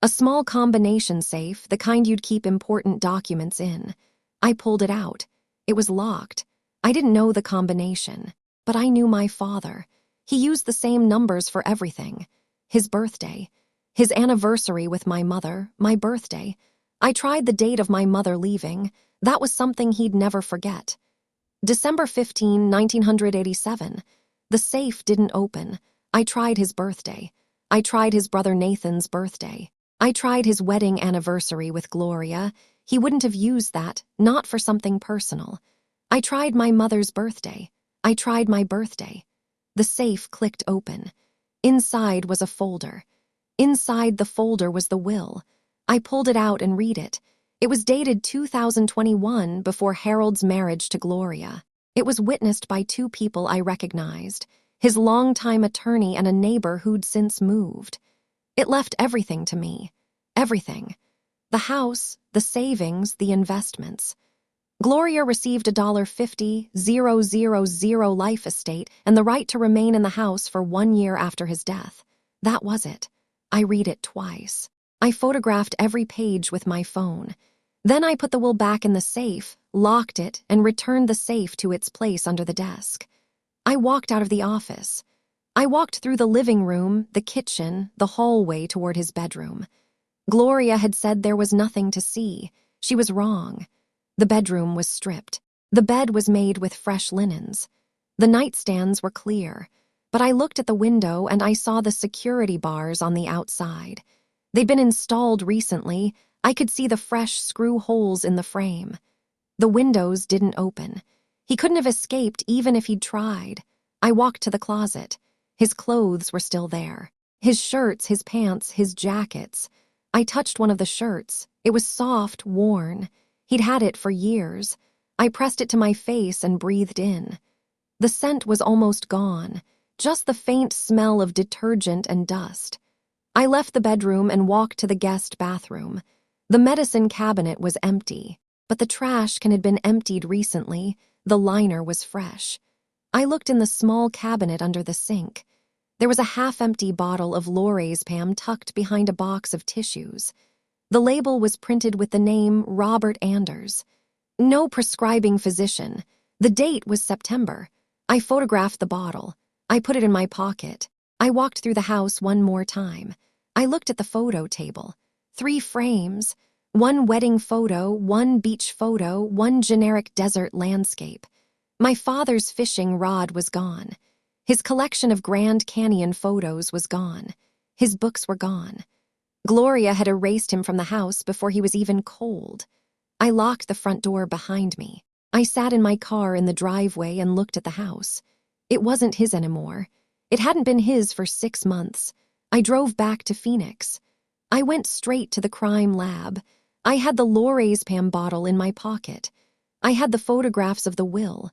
A small combination safe, the kind you'd keep important documents in. I pulled it out. It was locked. I didn't know the combination, but I knew my father. He used the same numbers for everything. His birthday. His anniversary with my mother, my birthday. I tried the date of my mother leaving. That was something he'd never forget. December 15, 1987. The safe didn't open. I tried his birthday. I tried his brother Nathan's birthday. I tried his wedding anniversary with Gloria. He wouldn't have used that, not for something personal. I tried my mother's birthday. I tried my birthday. The safe clicked open. Inside was a folder. Inside the folder was the will. I pulled it out and read it. It was dated 2021, before Harold's marriage to Gloria. It was witnessed by two people I recognized, his longtime attorney and a neighbor who'd since moved. It left everything to me. Everything. The house, the savings, the investments. Gloria received $50,000 life estate and the right to remain in the house for 1 year after his death. That was it. I read it twice. I photographed every page with my phone. Then I put the will back in the safe, locked it, and returned the safe to its place under the desk. I walked out of the office. I walked through the living room, the kitchen, the hallway toward his bedroom. Gloria had said there was nothing to see. She was wrong. The bedroom was stripped. The bed was made with fresh linens. The nightstands were clear, but I looked at the window and I saw the security bars on the outside. They'd been installed recently. I could see the fresh screw holes in the frame. The windows didn't open. He couldn't have escaped even if he'd tried. I walked to the closet. His clothes were still there. His shirts, his pants, his jackets. I touched one of the shirts. It was soft, worn. He'd had it for years. I pressed it to my face and breathed in. The scent was almost gone, just the faint smell of detergent and dust. I left the bedroom and walked to the guest bathroom. The medicine cabinet was empty, but the trash can had been emptied recently. The liner was fresh. I looked in the small cabinet under the sink. There was a half-empty bottle of lorazepam tucked behind a box of tissues. The label was printed with the name Robert Anders. No prescribing physician. The date was September. I photographed the bottle. I put it in my pocket. I walked through the house one more time. I looked at the photo table. 3 frames. 1 wedding photo, 1 beach photo, 1 generic desert landscape. My father's fishing rod was gone. His collection of Grand Canyon photos was gone. His books were gone. Gloria had erased him from the house before he was even cold. I locked the front door behind me. I sat in my car in the driveway and looked at the house. It wasn't his anymore. It hadn't been his for 6 months. I drove back to Phoenix. I went straight to the crime lab. I had the lorazepam bottle in my pocket. I had the photographs of the will.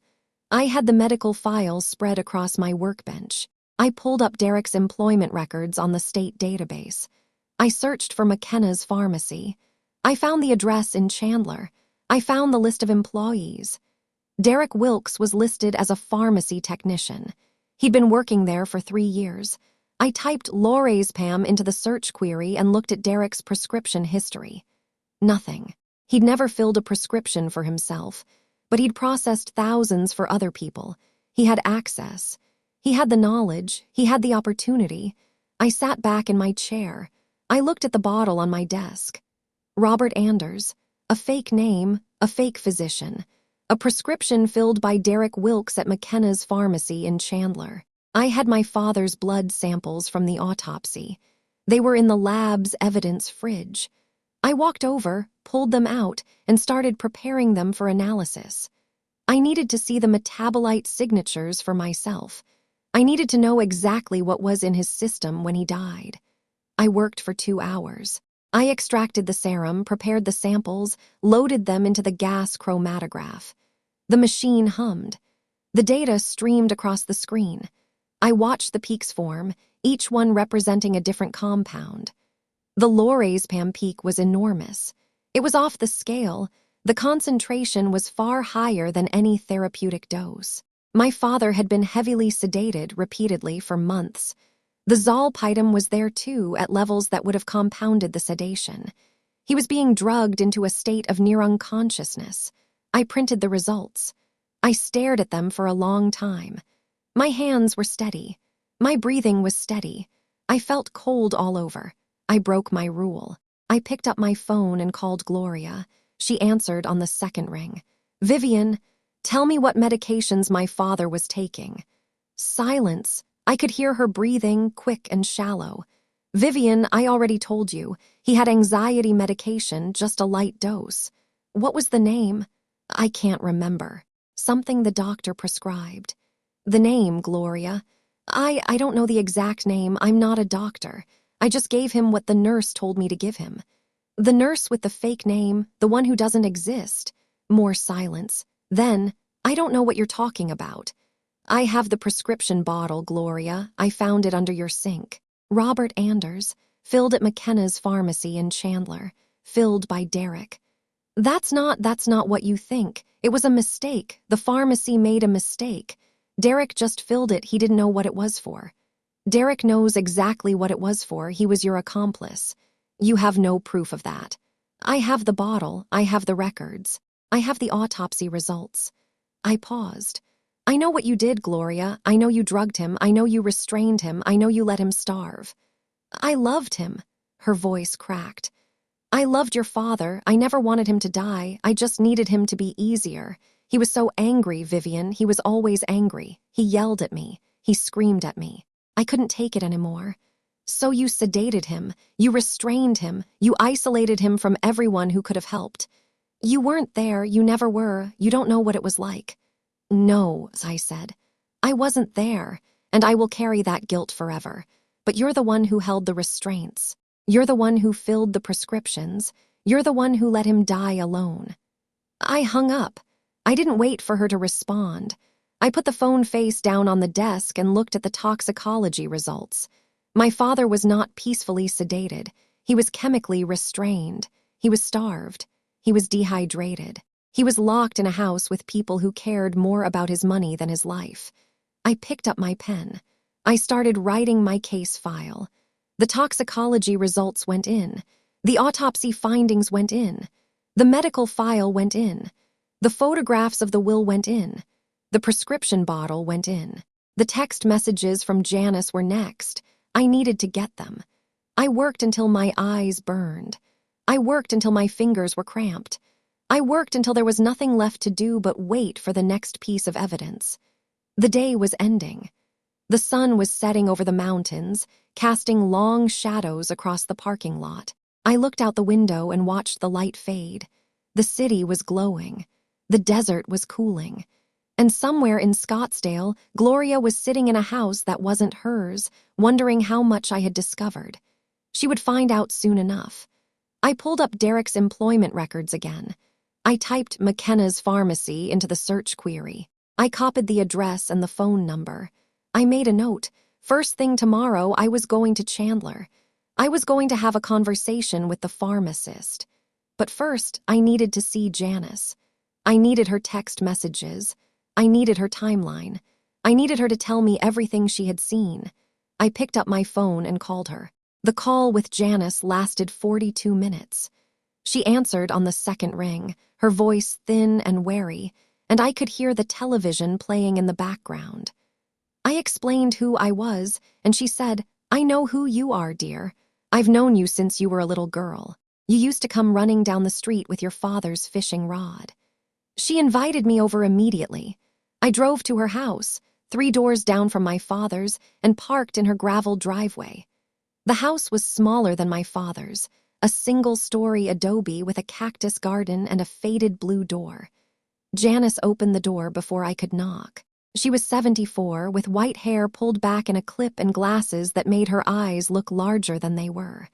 I had the medical files spread across my workbench. I pulled up Derek's employment records on the state database. I searched for McKenna's pharmacy. I found the address in Chandler. I found the list of employees. Derek Wilkes was listed as a pharmacy technician. He'd been working there for 3 years. I typed lorazepam into the search query and looked at Derek's prescription history. Nothing. He'd never filled a prescription for himself, but he'd processed thousands for other people. He had access. He had the knowledge. He had the opportunity. I sat back in my chair. I looked at the bottle on my desk. Robert Anders, a fake name, a fake physician, a prescription filled by Derek Wilkes at McKenna's pharmacy in Chandler. I had my father's blood samples from the autopsy. They were in the lab's evidence fridge. I walked over, pulled them out, and started preparing them for analysis. I needed to see the metabolite signatures for myself. I needed to know exactly what was in his system when he died. I worked for 2 hours. I extracted the serum, prepared the samples, loaded them into the gas chromatograph. The machine hummed. The data streamed across the screen. I watched the peaks form, each one representing a different compound. The lorazepam peak was enormous. It was off the scale. The concentration was far higher than any therapeutic dose. My father had been heavily sedated repeatedly for months. The zolpidem was there too, at levels that would have compounded the sedation. He was being drugged into a state of near unconsciousness. I printed the results. I stared at them for a long time. My hands were steady. My breathing was steady. I felt cold all over. I broke my rule. I picked up my phone and called Gloria. She answered on the second ring. "Vivian, tell me what medications my father was taking." Silence. I could hear her breathing, quick and shallow. "Vivian, I already told you. He had anxiety medication, just a light dose." "What was the name?" "I can't remember. Something the doctor prescribed." "The name, Gloria?" I don't know the exact name. I'm not a doctor. I just gave him what the nurse told me to give him." "The nurse with the fake name, the one who doesn't exist." More silence. Then, "I don't know what you're talking about." "I have the prescription bottle, Gloria. I found it under your sink." Robert Anders, filled at McKenna's pharmacy in Chandler, filled by Derek. That's not what you think. It was a mistake. The pharmacy made a mistake. Derek just filled it. He didn't know what it was for." "Derek knows exactly what it was for. He was your accomplice." "You have no proof of that." "I have the bottle. I have the records. I have the autopsy results." I paused. "I know what you did, Gloria. I know you drugged him. I know you restrained him. I know you let him starve." "I loved him." Her voice cracked. "I loved your father. I never wanted him to die. I just needed him to be easier. He was so angry, Vivian. He was always angry. He yelled at me. He screamed at me. I couldn't take it anymore. So you sedated him. You restrained him. You isolated him from everyone who could have helped. You weren't there. You never were. You don't know what it was like." "No," I said. "I wasn't there, and I will carry that guilt forever. But you're the one who held the restraints. You're the one who filled the prescriptions. You're the one who let him die alone." I hung up. I didn't wait for her to respond. I put the phone face down on the desk and looked at the toxicology results. My father was not peacefully sedated. He was chemically restrained. He was starved. He was dehydrated. He was locked in a house with people who cared more about his money than his life. I picked up my pen. I started writing my case file. The toxicology results went in. The autopsy findings went in. The medical file went in. The photographs of the will went in. The prescription bottle went in. The text messages from Janice were next. I needed to get them. I worked until my eyes burned. I worked until my fingers were cramped. I worked until there was nothing left to do but wait for the next piece of evidence. The day was ending. The sun was setting over the mountains, casting long shadows across the parking lot. I looked out the window and watched the light fade. The city was glowing. The desert was cooling. And somewhere in Scottsdale, Gloria was sitting in a house that wasn't hers, wondering how much I had discovered. She would find out soon enough. I pulled up Derek's employment records again. I typed McKenna's pharmacy into the search query. I copied the address and the phone number. I made a note. First thing tomorrow, I was going to Chandler. I was going to have a conversation with the pharmacist. But first, I needed to see Janice. I needed her text messages. I needed her timeline. I needed her to tell me everything she had seen. I picked up my phone and called her. The call with Janice lasted 42 minutes. She answered on the second ring, her voice thin and wary, and I could hear the television playing in the background. I explained who I was, and she said, "I know who you are, dear. I've known you since you were a little girl. You used to come running down the street with your father's fishing rod." She invited me over immediately. I drove to her house, 3 doors down from my father's, and parked in her gravel driveway. The house was smaller than my father's, a single-story adobe with a cactus garden and a faded blue door. Janice opened the door before I could knock. She was 74, with white hair pulled back in a clip and glasses that made her eyes look larger than they were.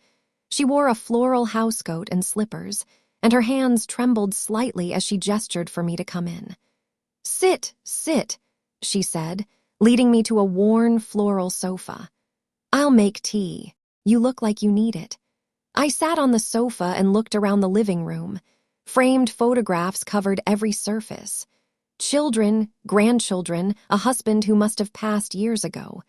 She wore a floral housecoat and slippers, and her hands trembled slightly as she gestured for me to come in. "Sit, sit," she said, leading me to a worn floral sofa. "I'll make tea. You look like you need it." I sat on the sofa and looked around the living room. Framed photographs covered every surface. Children, grandchildren, a husband who must have passed years ago.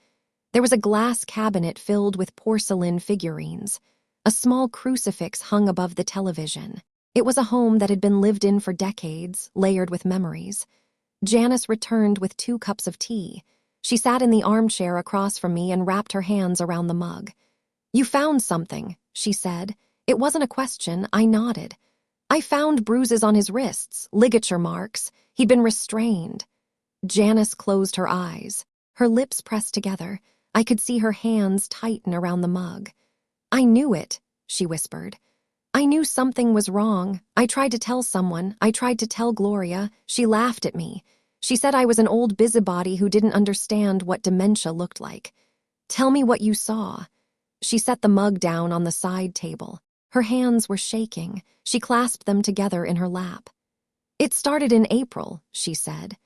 There was a glass cabinet filled with porcelain figurines. A small crucifix hung above the television. It was a home that had been lived in for decades, layered with memories. Janice returned with 2 cups of tea. She sat in the armchair across from me and wrapped her hands around the mug. "You found something," she said. It wasn't a question. I nodded. "I found bruises on his wrists, ligature marks. He'd been restrained." Janice closed her eyes. Her lips pressed together. I could see her hands tighten around the mug. "I knew it," she whispered. "I knew something was wrong. I tried to tell someone. I tried to tell Gloria. She laughed at me. She said I was an old busybody who didn't understand what dementia looked like. Tell me what you saw." She set the mug down on the side table. Her hands were shaking. She clasped them together in her lap. "It started in April," she said.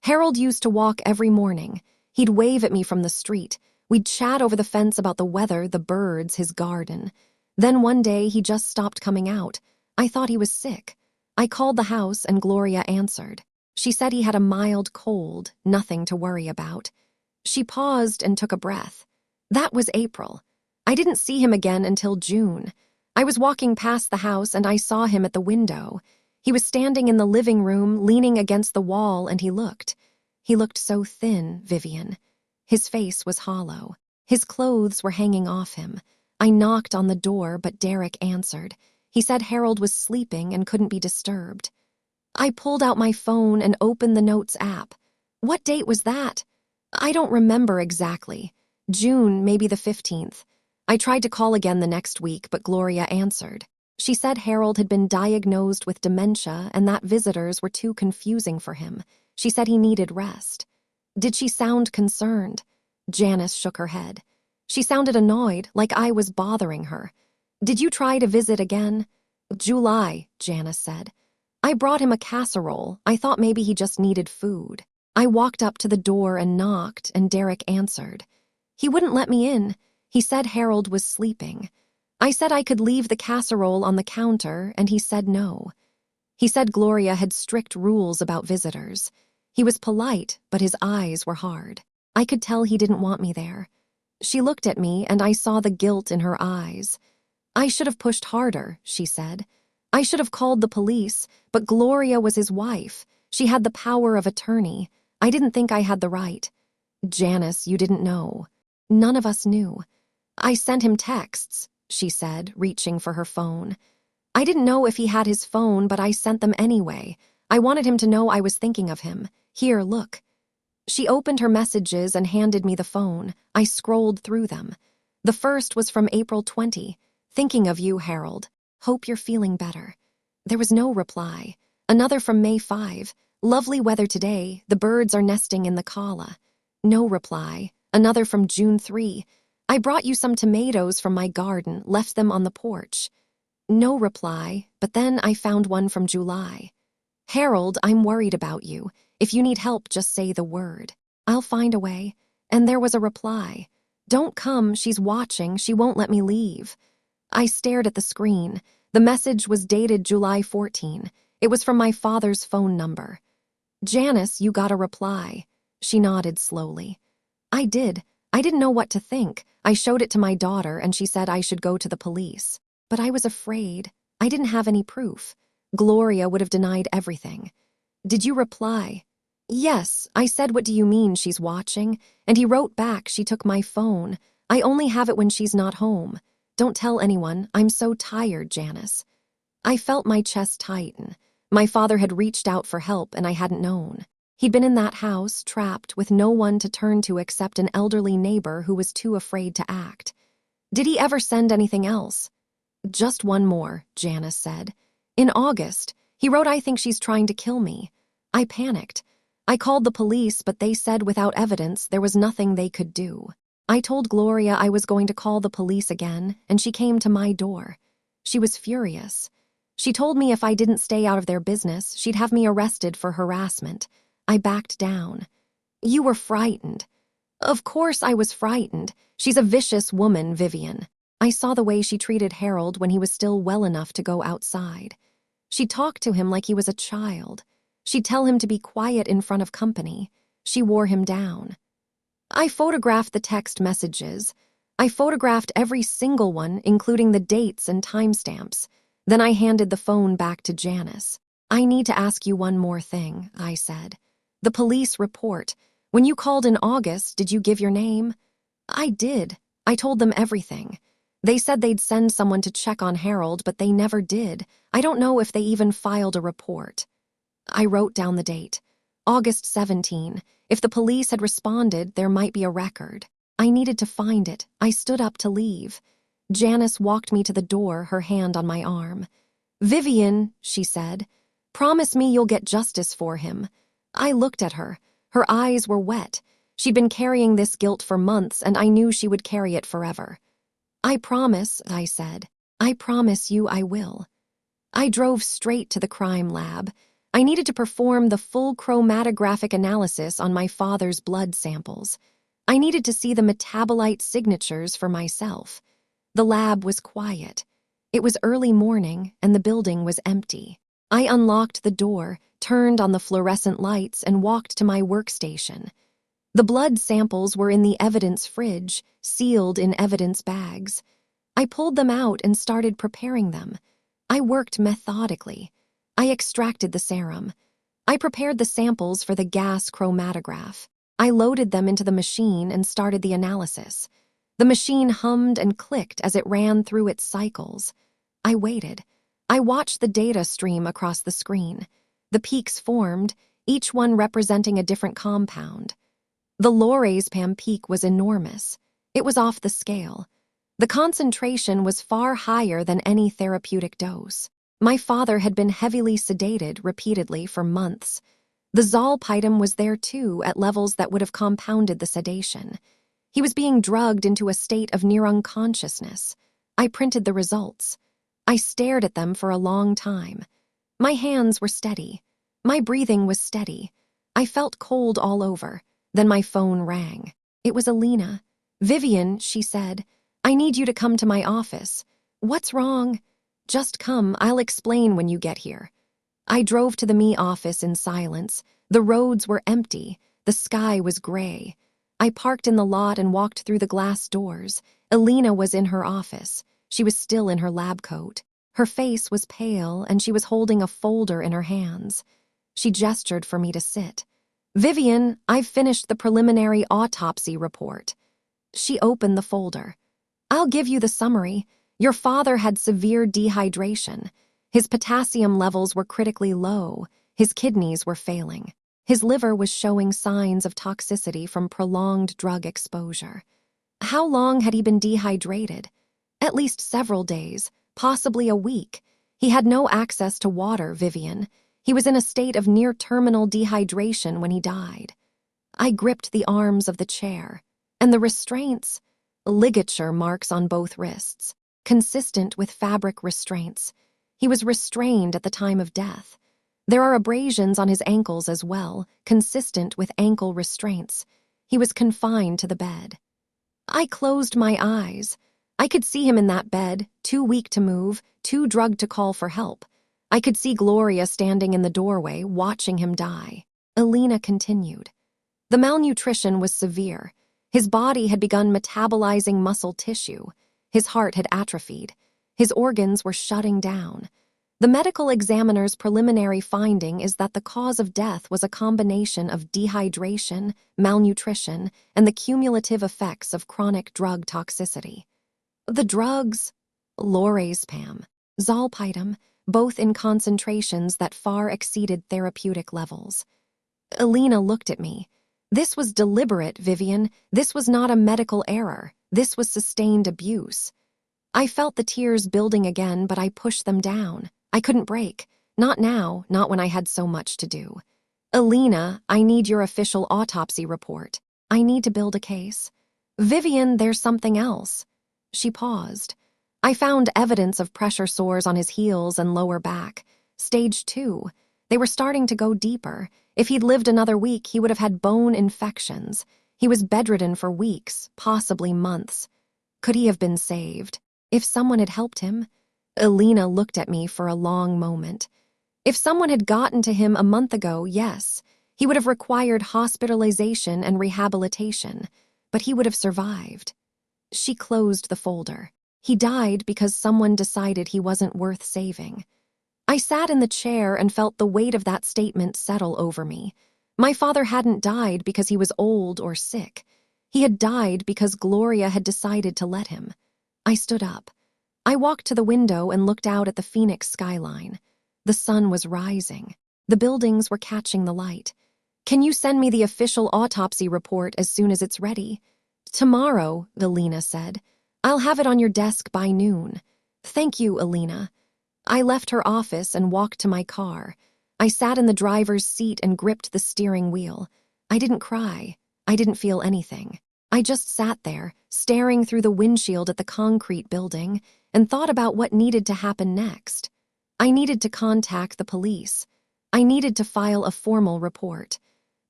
"Harold used to walk every morning. He'd wave at me from the street. We'd chat over the fence about the weather, the birds, his garden. Then one day he just stopped coming out. I thought he was sick. I called the house and Gloria answered. She said he had a mild cold, nothing to worry about." She paused and took a breath. "That was April. I didn't see him again until June. I was walking past the house and I saw him at the window. He was standing in the living room, leaning against the wall, and he looked. He looked so thin, Vivian. His face was hollow. His clothes were hanging off him. I knocked on the door, but Derek answered. He said Harold was sleeping and couldn't be disturbed." I pulled out my phone and opened the Notes app. "What date was that?" "I don't remember exactly. June, maybe the 15th. I tried to call again the next week, but Gloria answered. She said Harold had been diagnosed with dementia and that visitors were too confusing for him. She said he needed rest." "Did she sound concerned?" Janice shook her head. "She sounded annoyed, like I was bothering her." "Did you try to visit again?" "July," Janice said. "I brought him a casserole. I thought maybe he just needed food." I walked up to the door and knocked, and Derek answered. He wouldn't let me in. He said Harold was sleeping. I said I could leave the casserole on the counter, and he said no. He said Gloria had strict rules about visitors. He was polite, but his eyes were hard. I could tell he didn't want me there. She looked at me, and I saw the guilt in her eyes. "I should have pushed harder," she said. "I should have called the police, but Gloria was his wife. She had the power of attorney. I didn't think I had the right." "Janice, you didn't know." "None of us knew. I sent him texts," she said, reaching for her phone. "I didn't know if he had his phone, but I sent them anyway. I wanted him to know I was thinking of him. Here, look." She opened her messages and handed me the phone. I scrolled through them. The first was from April 20. "Thinking of you, Harold. Hope you're feeling better." There was no reply. Another from May 5. "Lovely weather today. The birds are nesting in the cala." No reply. Another from June 3. "I brought you some tomatoes from my garden, left them on the porch." No reply, but then I found one from July. "Harold, I'm worried about you. If you need help, just say the word. I'll find a way." And there was a reply. "Don't come, she's watching, she won't let me leave." I stared at the screen. The message was dated July 14. It was from my father's phone number. "Janice, you got a reply." She nodded slowly. "I did. I didn't know what to think. I showed it to my daughter and she said I should go to the police. But I was afraid. I didn't have any proof. Gloria would have denied everything. Did you reply? Yes, I said, what do you mean she's watching? And he wrote back, she took my phone. I only have it when she's not home. Don't tell anyone, I'm so tired, Janice. I felt my chest tighten. My father had reached out for help and I hadn't known. He'd been in that house, trapped, with no one to turn to except an elderly neighbor who was too afraid to act. Did he ever send anything else? Just one more, Janice said. In August, he wrote, I think she's trying to kill me. I panicked. I called the police, but they said without evidence there was nothing they could do. I told Gloria I was going to call the police again, and she came to my door. She was furious. She told me if I didn't stay out of their business, she'd have me arrested for harassment. I backed down. You were frightened. Of course I was frightened. She's a vicious woman, Vivian. I saw the way she treated Harold when he was still well enough to go outside. She talked to him like he was a child. She'd tell him to be quiet in front of company. She wore him down. I photographed the text messages. I photographed every single one, including the dates and timestamps. Then I handed the phone back to Janice. I need to ask you one more thing, I said. The police report. When you called in August, did you give your name? I did. I told them everything. They said they'd send someone to check on Harold, but they never did. I don't know if they even filed a report. I wrote down the date. August 17. If the police had responded, there might be a record. I needed to find it. I stood up to leave. Janice walked me to the door, her hand on my arm. Vivian, she said, promise me you'll get justice for him. I looked at her. Her eyes were wet. She'd been carrying this guilt for months, and I knew she would carry it forever. I promise, I said. I promise you I will. I drove straight to the crime lab. I needed to perform the full chromatographic analysis on my father's blood samples. I needed to see the metabolite signatures for myself. The lab was quiet. It was early morning, and the building was empty. I unlocked the door, turned on the fluorescent lights, and walked to my workstation. The blood samples were in the evidence fridge, sealed in evidence bags. I pulled them out and started preparing them. I worked methodically. I extracted the serum. I prepared the samples for the gas chromatograph. I loaded them into the machine and started the analysis. The machine hummed and clicked as it ran through its cycles. I waited. I watched the data stream across the screen. The peaks formed, each one representing a different compound. The lorazepam peak was enormous. It was off the scale. The concentration was far higher than any therapeutic dose. My father had been heavily sedated repeatedly for months. The zolpidem was there too, at levels that would have compounded the sedation. He was being drugged into a state of near unconsciousness. I printed the results. I stared at them for a long time. My hands were steady. My breathing was steady. I felt cold all over. Then my phone rang. It was Alina. Vivian, she said, I need you to come to my office. What's wrong? Just come, I'll explain when you get here. I drove to the me office in silence. The roads were empty. The sky was gray. I parked in the lot and walked through the glass doors. Alina was in her office. She was still in her lab coat. Her face was pale, and she was holding a folder in her hands. She gestured for me to sit. Vivian, I've finished the preliminary autopsy report. She opened the folder. I'll give you the summary. Your father had severe dehydration. His potassium levels were critically low. His kidneys were failing. His liver was showing signs of toxicity from prolonged drug exposure. How long had he been dehydrated? At least several days, possibly a week. He had no access to water, Vivian. He was in a state of near-terminal dehydration when he died. I gripped the arms of the chair. And the restraints? Ligature marks on both wrists, consistent with fabric restraints. He was restrained at the time of death. There are abrasions on his ankles as well, consistent with ankle restraints. He was confined to the bed. I closed my eyes. I could see him in that bed, too weak to move, too drugged to call for help. I could see Gloria standing in the doorway, watching him die. Alina continued. The malnutrition was severe. His body had begun metabolizing muscle tissue. His heart had atrophied. His organs were shutting down. The medical examiner's preliminary finding is that the cause of death was a combination of dehydration, malnutrition, and the cumulative effects of chronic drug toxicity. The drugs? Lorazepam, zolpidem, both in concentrations that far exceeded therapeutic levels. Alina looked at me. This was deliberate, Vivian. This was not a medical error. This was sustained abuse. I felt the tears building again, but I pushed them down. I couldn't break. Not now, not when I had so much to do. Alina, I need your official autopsy report. I need to build a case. Vivian, there's something else. She paused. I found evidence of pressure sores on his heels and lower back. Stage 2. They were starting to go deeper. If he'd lived another week, he would have had bone infections. He was bedridden for weeks, possibly months. Could he have been saved? If someone had helped him? Alina looked at me for a long moment. If someone had gotten to him a month ago, yes. He would have required hospitalization and rehabilitation, but he would have survived. She closed the folder. He died because someone decided he wasn't worth saving. I sat in the chair and felt the weight of that statement settle over me. My father hadn't died because he was old or sick. He had died because Gloria had decided to let him. I stood up. I walked to the window and looked out at the Phoenix skyline. The sun was rising. The buildings were catching the light. Can you send me the official autopsy report as soon as it's ready? Tomorrow, Alina said. I'll have it on your desk by noon. Thank you, Alina. I left her office and walked to my car. I sat in the driver's seat and gripped the steering wheel. I didn't cry. I didn't feel anything. I just sat there, staring through the windshield at the concrete building, and thought about what needed to happen next. I needed to contact the police. I needed to file a formal report.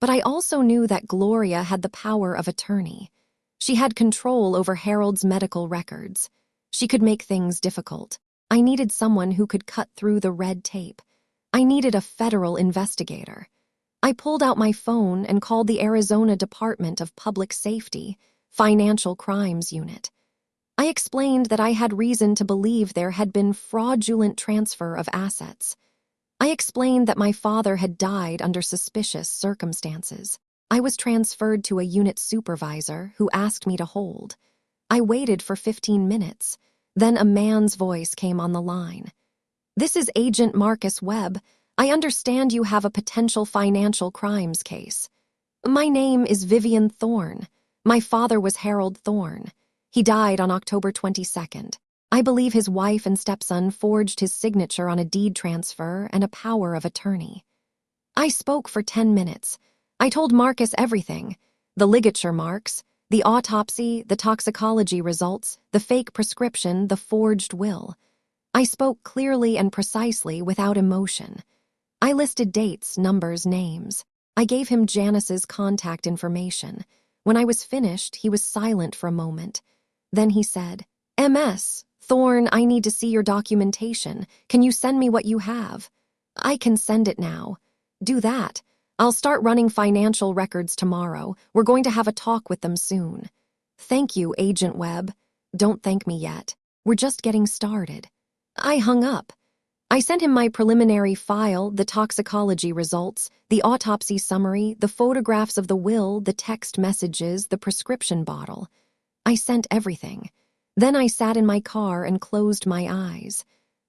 But I also knew that Gloria had the power of attorney. She had control over Harold's medical records. She could make things difficult. I needed someone who could cut through the red tape. I needed a federal investigator. I pulled out my phone and called the Arizona Department of Public Safety, Financial Crimes Unit. I explained that I had reason to believe there had been fraudulent transfer of assets. I explained that my father had died under suspicious circumstances. I was transferred to a unit supervisor who asked me to hold. I waited for 15 minutes. Then a man's voice came on the line. This is Agent Marcus Webb. I understand you have a potential financial crimes case. My name is Vivian Thorne. My father was Harold Thorne. He died on October 22nd. I believe his wife and stepson forged his signature on a deed transfer and a power of attorney. I spoke for 10 minutes. I told Marcus everything. The ligature marks, the autopsy, the toxicology results, the fake prescription, the forged will. I spoke clearly and precisely without emotion. I listed dates, numbers, names. I gave him Janice's contact information. When I was finished, he was silent for a moment. Then he said, MS, Thorne, I need to see your documentation. Can you send me what you have? I can send it now. Do that. I'll start running financial records tomorrow. We're going to have a talk with them soon. Thank you, Agent Webb. Don't thank me yet. We're just getting started. I hung up. I sent him my preliminary file, the toxicology results, the autopsy summary, the photographs of the will, the text messages, the prescription bottle. I sent everything. Then I sat in my car and closed my eyes.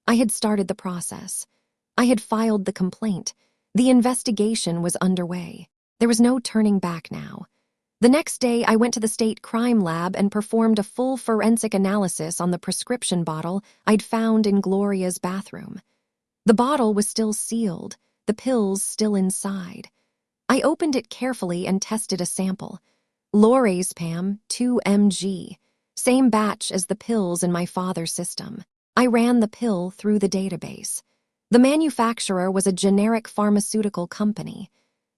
I had started the process. I had filed the complaint. The investigation was underway. There was no turning back now. The next day, I went to the state crime lab and performed a full forensic analysis on the prescription bottle I'd found in Gloria's bathroom. The bottle was still sealed, the pills still inside. I opened it carefully and tested a sample. Lorazepam, 2 mg, same batch as the pills in my father's system. I ran the pill through the database. The manufacturer was a generic pharmaceutical company.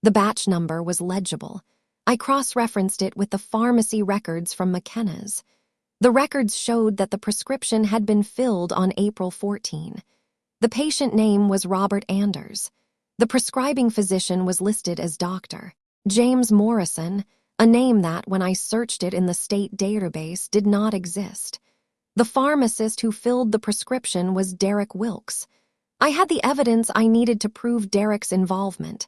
The batch number was legible. I cross-referenced it with the pharmacy records from McKenna's. The records showed that the prescription had been filled on April 14. The patient name was Robert Anders. The prescribing physician was listed as Dr. James Morrison, a name that, when I searched it in the state database, did not exist. The pharmacist who filled the prescription was Derek Wilkes. I had the evidence I needed to prove Derek's involvement.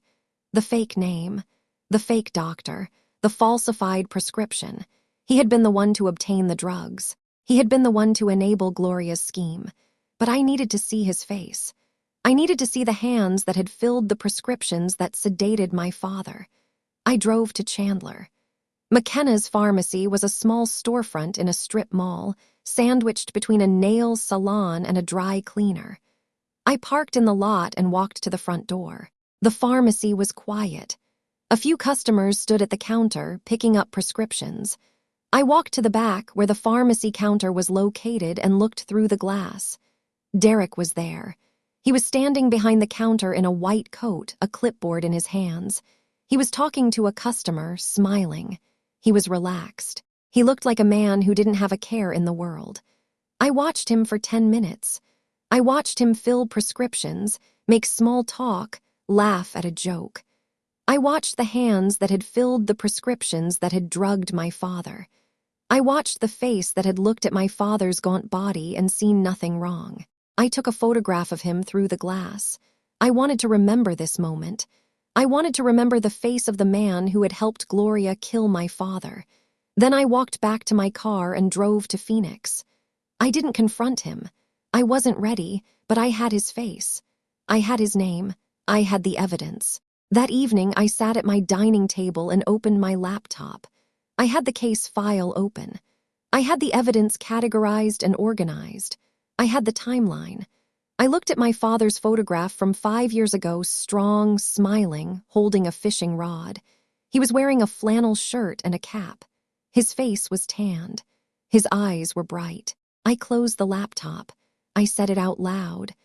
The fake name, the fake doctor, the falsified prescription. He had been the one to obtain the drugs. He had been the one to enable Gloria's scheme. But I needed to see his face. I needed to see the hands that had filled the prescriptions that sedated my father. I drove to Chandler. McKenna's pharmacy was a small storefront in a strip mall, sandwiched between a nail salon and a dry cleaner. I parked in the lot and walked to the front door. The pharmacy was quiet. A few customers stood at the counter, picking up prescriptions. I walked to the back where the pharmacy counter was located and looked through the glass. Derek was there. He was standing behind the counter in a white coat, a clipboard in his hands. He was talking to a customer, smiling. He was relaxed. He looked like a man who didn't have a care in the world. I watched him for 10 minutes. I watched him fill prescriptions, make small talk, laugh at a joke. I watched the hands that had filled the prescriptions that had drugged my father. I watched the face that had looked at my father's gaunt body and seen nothing wrong. I took a photograph of him through the glass. I wanted to remember this moment. I wanted to remember the face of the man who had helped Gloria kill my father. Then I walked back to my car and drove to Phoenix. I didn't confront him. I wasn't ready, but I had his face. I had his name. I had the evidence. That evening, I sat at my dining table and opened my laptop. I had the case file open. I had the evidence categorized and organized. I had the timeline. I looked at my father's photograph from 5 years ago, strong, smiling, holding a fishing rod. He was wearing a flannel shirt and a cap. His face was tanned. His eyes were bright. I closed the laptop. I said it out loud.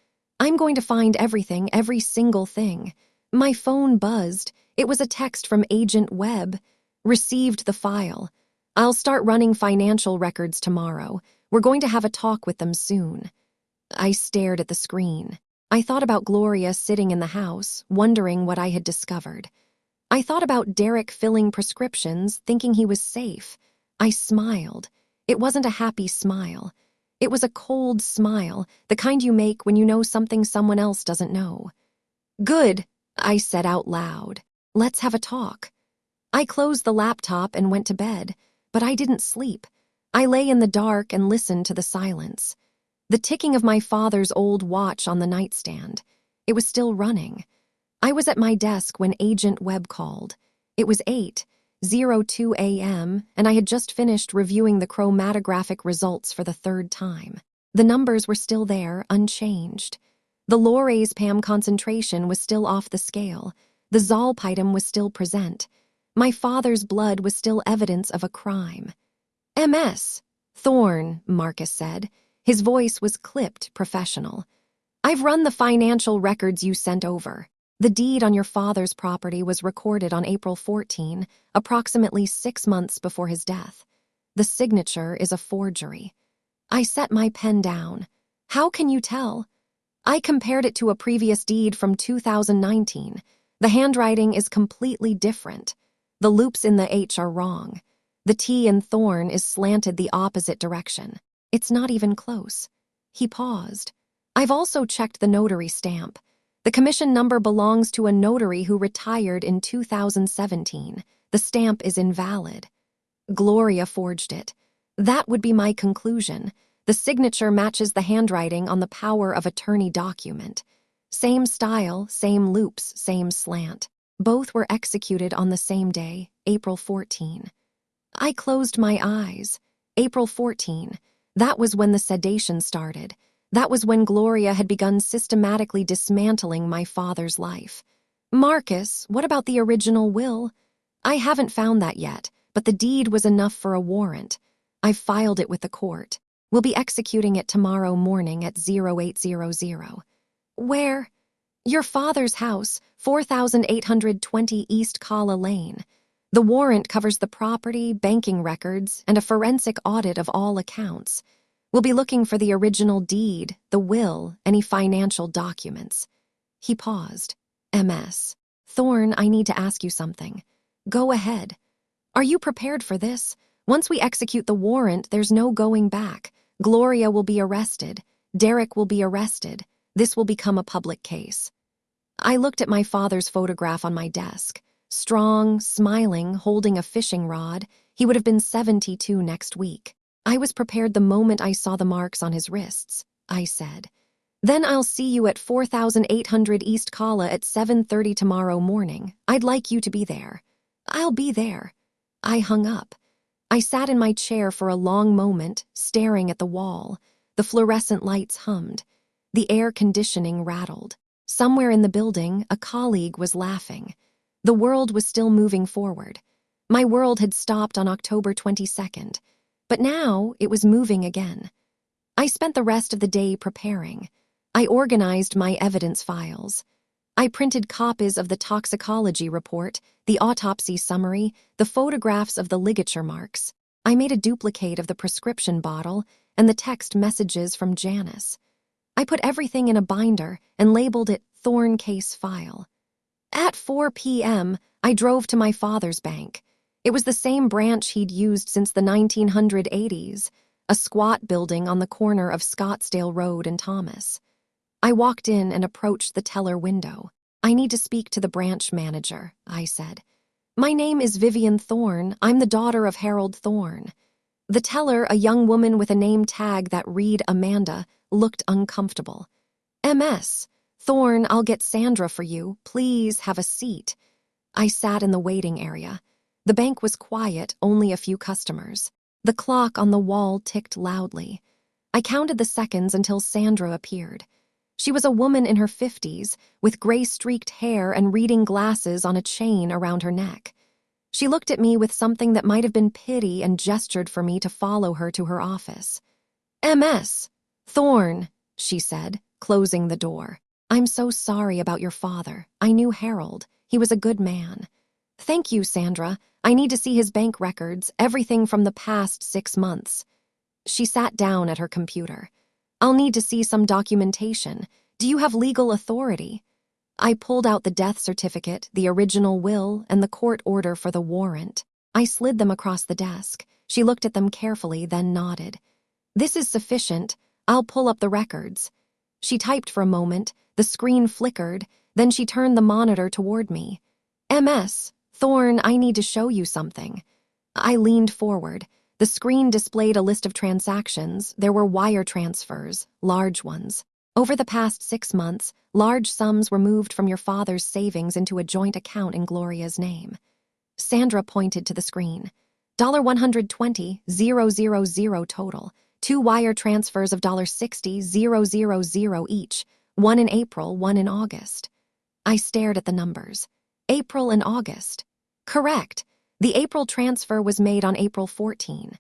I'm going to find everything, every single thing. My phone buzzed. It was a text from Agent Webb. Received the file. I'll start running financial records tomorrow. We're going to have a talk with them soon. I stared at the screen. I thought about Gloria sitting in the house, wondering what I had discovered. I thought about Derek filling prescriptions, thinking he was safe. I smiled. It wasn't a happy smile. It was a cold smile, the kind you make when you know something someone else doesn't know. Good, I said out loud. Let's have a talk. I closed the laptop and went to bed, but I didn't sleep. I lay in the dark and listened to the silence. The ticking of my father's old watch on the nightstand. It was still running. I was at my desk when Agent Webb called. It was 8:02 a.m., and I had just finished reviewing the chromatographic results for the third time. The numbers were still there, unchanged. The lorazepam concentration was still off the scale. The zolpidem was still present. My father's blood was still evidence of a crime. MS. Thorne, Marcus said. His voice was clipped, professional. I've run the financial records you sent over. The deed on your father's property was recorded on April 14, approximately 6 months before his death. The signature is a forgery. I set my pen down. How can you tell? I compared it to a previous deed from 2019. The handwriting is completely different. The loops in the H are wrong. The T in Thorne is slanted the opposite direction. It's not even close. He paused. I've also checked the notary stamp. The commission number belongs to a notary who retired in 2017. The stamp is invalid. Gloria forged it. That would be my conclusion. The signature matches the handwriting on the power of attorney document. Same style, same loops, same slant. Both were executed on the same day, April 14. I closed my eyes. April 14. That was when the sedation started. That was when Gloria had begun systematically dismantling my father's life. Marcus, what about the original will? I haven't found that yet, but the deed was enough for a warrant. I've filed it with the court. We'll be executing it tomorrow morning at 0800. Where? Your father's house, 4820 East Kala Lane. The warrant covers the property, banking records, and a forensic audit of all accounts. We'll be looking for the original deed, the will, any financial documents. He paused. MS. Thorne, I need to ask you something. Go ahead. Are you prepared for this? Once we execute the warrant, there's no going back. Gloria will be arrested. Derek will be arrested. This will become a public case. I looked at my father's photograph on my desk. Strong, smiling, holding a fishing rod. He would have been 72 next week. I was prepared the moment I saw the marks on his wrists. I said, "Then I'll see you at 4800 East Kala at 7:30 tomorrow morning. I'd like you to be there." "I'll be there." I hung up. I sat in my chair for a long moment, staring at the wall. The fluorescent lights hummed. The air conditioning rattled. Somewhere in the building, a colleague was laughing. The world was still moving forward. My world had stopped on October 22nd, but now it was moving again. I spent the rest of the day preparing. I organized my evidence files. I printed copies of the toxicology report, the autopsy summary, the photographs of the ligature marks. I made a duplicate of the prescription bottle and the text messages from Janice. I put everything in a binder and labeled it Thorn Case File. At 4 p.m., I drove to my father's bank. It was the same branch he'd used since the 1980s, a squat building on the corner of Scottsdale Road and Thomas. I walked in and approached the teller window. "I need to speak to the branch manager," I said. "My name is Vivian Thorne. I'm the daughter of Harold Thorne." The teller, a young woman with a name tag that read Amanda, looked uncomfortable. "MS. Thorne, I'll get Sandra for you. Please have a seat." I sat in the waiting area. The bank was quiet, only a few customers. The clock on the wall ticked loudly. I counted the seconds until Sandra appeared. She was a woman in her 50s, with gray-streaked hair and reading glasses on a chain around her neck. She looked at me with something that might have been pity and gestured for me to follow her to her office. "MS. Thorne," she said, closing the door. "I'm so sorry about your father. I knew Harold. He was a good man." "Thank you, Sandra. I need to see his bank records, everything from the past 6 months." She sat down at her computer. "I'll need to see some documentation. Do you have legal authority?" I pulled out the death certificate, the original will, and the court order for the warrant. I slid them across the desk. She looked at them carefully, then nodded. "This is sufficient. I'll pull up the records." She typed for a moment. The screen flickered. Then she turned the monitor toward me. "MS. Thorne, I need to show you something." I leaned forward. The screen displayed a list of transactions. There were wire transfers, large ones. Over the past 6 months, large sums were moved from your father's savings into a joint account in Gloria's name. Sandra pointed to the screen. $120,000 total. 2 wire transfers of $60,000 each, one in April, one in August. I stared at the numbers. April and August. Correct. The April transfer was made on April 14.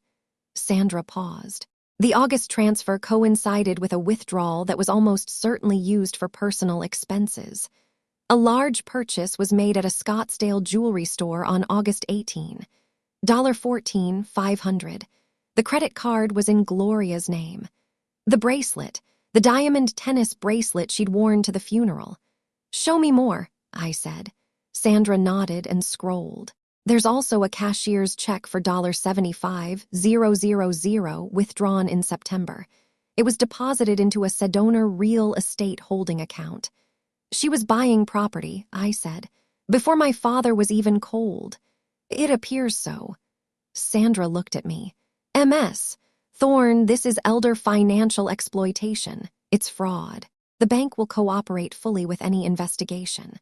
Sandra paused. The August transfer coincided with a withdrawal that was almost certainly used for personal expenses. A large purchase was made at a Scottsdale jewelry store on August 18. $14,500. The credit card was in Gloria's name. The bracelet, the diamond tennis bracelet she'd worn to the funeral. "Show me more," I said. Sandra nodded and scrolled. "There's also a cashier's check for $75,000 withdrawn in September. It was deposited into a Sedona real estate holding account." "She was buying property," I said, "before my father was even cold." "It appears so." Sandra looked at me. "MS. Thorne, this is elder financial exploitation. It's fraud. The bank will cooperate fully with any investigation."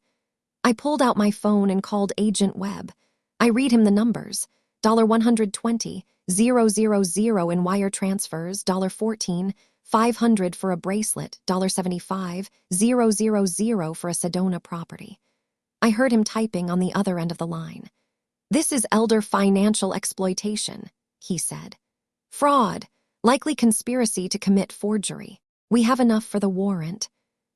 I pulled out my phone and called Agent Webb. I read him the numbers. $120,000 in wire transfers, $14,500 for a bracelet, $75,000 for a Sedona property. I heard him typing on the other end of the line. "This is elder financial exploitation," he said. "Fraud, likely conspiracy to commit forgery. We have enough for the warrant."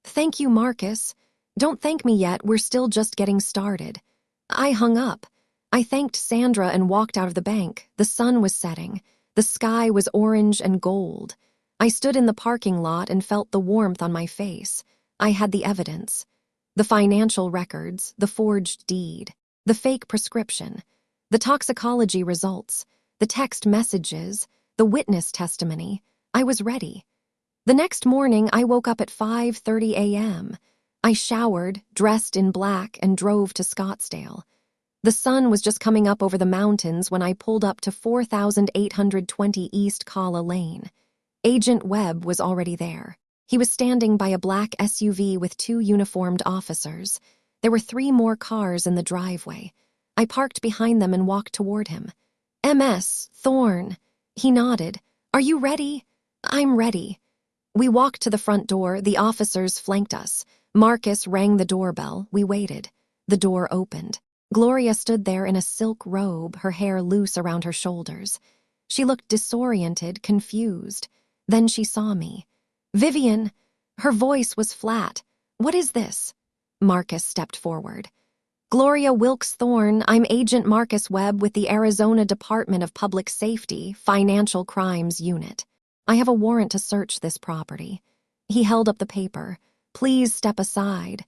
"Thank you, Marcus." "Don't thank me yet, we're still just getting started." I hung up. I thanked Sandra and walked out of the bank. The sun was setting. The sky was orange and gold. I stood in the parking lot and felt the warmth on my face. I had the evidence. The financial records, the forged deed, the fake prescription. The toxicology results, the text messages, the witness testimony. I was ready. The next morning, I woke up at 5:30 a.m. I showered, dressed in black, and drove to Scottsdale. The sun was just coming up over the mountains when I pulled up to 4820 East Kala Lane. Agent Webb was already there. He was standing by a black SUV with 2 uniformed officers. There were 3 more cars in the driveway. I parked behind them and walked toward him. "MS, Thorne." He nodded. "Are you ready?" "I'm ready." We walked to the front door. The officers flanked us. Marcus rang the doorbell. We waited. The door opened. Gloria stood there in a silk robe, her hair loose around her shoulders. She looked disoriented, confused. Then she saw me. "Vivian!" Her voice was flat. "What is this?" Marcus stepped forward. "Gloria Wilkes Thorne, I'm Agent Marcus Webb with the Arizona Department of Public Safety, Financial Crimes Unit. I have a warrant to search this property." He held up the paper. "Please step aside."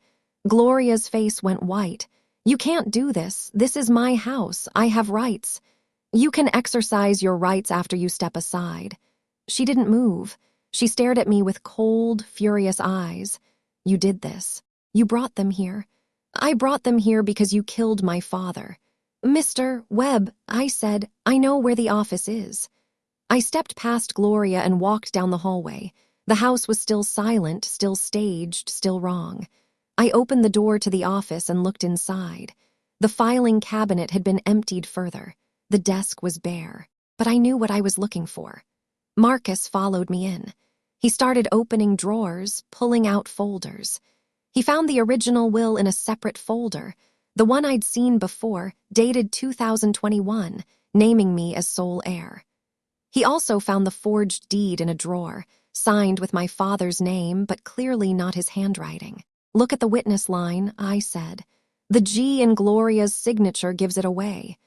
Gloria's face went white. "You can't do this. This is my house. I have rights." "You can exercise your rights after you step aside." She didn't move. She stared at me with cold, furious eyes. "You did this. You brought them here." "I brought them here because you killed my father." "Mr. Webb," I said, "I know where the office is." I stepped past Gloria and walked down the hallway. The house was still silent, still staged, still wrong. I opened the door to the office and looked inside. The filing cabinet had been emptied further. The desk was bare, but I knew what I was looking for. Marcus followed me in. He started opening drawers, pulling out folders. He found the original will in a separate folder, the one I'd seen before, dated 2021, naming me as sole heir. He also found the forged deed in a drawer, signed with my father's name, but clearly not his handwriting. "Look at the witness line," I said. "The G in Gloria's signature gives it away."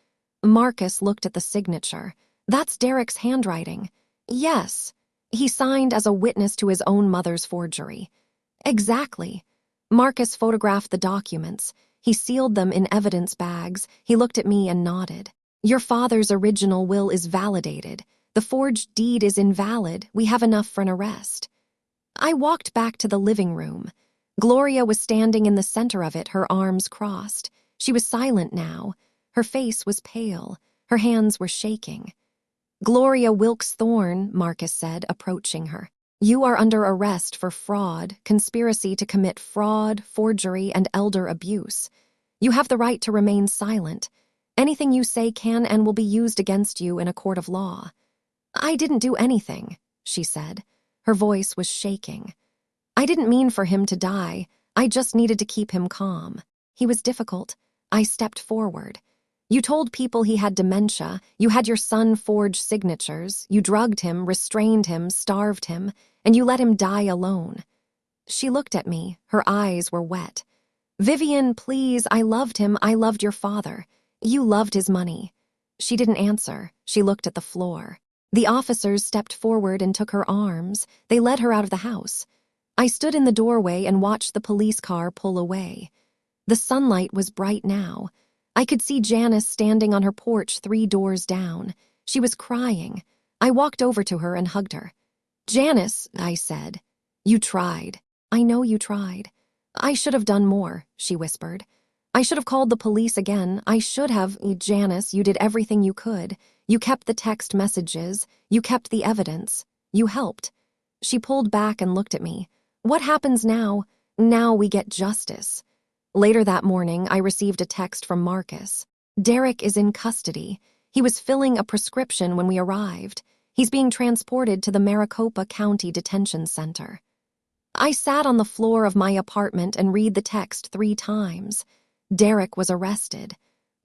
Marcus looked at the signature. "That's Derek's handwriting." "Yes." He signed as a witness to his own mother's forgery. "Exactly." Marcus photographed the documents. He sealed them in evidence bags. He looked at me and nodded. "Your father's original will is validated. The forged deed is invalid. We have enough for an arrest." I walked back to the living room. Gloria was standing in the center of it, her arms crossed. She was silent now. Her face was pale. Her hands were shaking. "Gloria Wilkes Thorne," Marcus said, approaching her. "You are under arrest for fraud, conspiracy to commit fraud, forgery, and elder abuse. You have the right to remain silent. Anything you say can and will be used against you in a court of law." "I didn't do anything," she said. Her voice was shaking. "I didn't mean for him to die. I just needed to keep him calm. He was difficult." I stepped forward. "You told people he had dementia. You had your son forge signatures. You drugged him, restrained him, starved him, and you let him die alone." She looked at me. Her eyes were wet. "Vivian, please, I loved him. I loved your father. You loved his money." She didn't answer. She looked at the floor. The officers stepped forward and took her arms. They led her out of the house. I stood in the doorway and watched the police car pull away. The sunlight was bright now. I could see Janice standing on her porch 3 doors down. She was crying. I walked over to her and hugged her. "Janice," I said, "you tried. I know you tried." "I should have done more," she whispered. "I should have called the police again. I should have. Janice, you did everything you could. You kept the text messages. You kept the evidence. You helped." She pulled back and looked at me. "What happens now?" "Now we get justice." Later that morning, I received a text from Marcus. "Derek is in custody. He was filling a prescription when we arrived. He's being transported to the Maricopa County Detention Center." I sat on the floor of my apartment and read the text 3 times. Derek was arrested.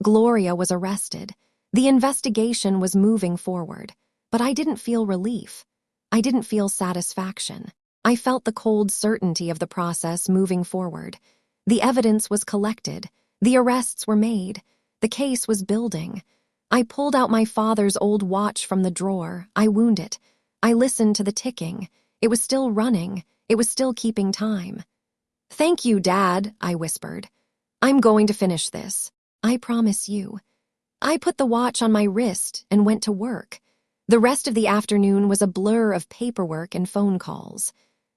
Gloria was arrested. The investigation was moving forward, but I didn't feel relief. I didn't feel satisfaction. I felt the cold certainty of the process moving forward. The evidence was collected. The arrests were made. The case was building. I pulled out my father's old watch from the drawer. I wound it. I listened to the ticking. It was still running. It was still keeping time. "Thank you, Dad," I whispered. "I'm going to finish this. I promise you." I put the watch on my wrist and went to work. The rest of the afternoon was a blur of paperwork and phone calls.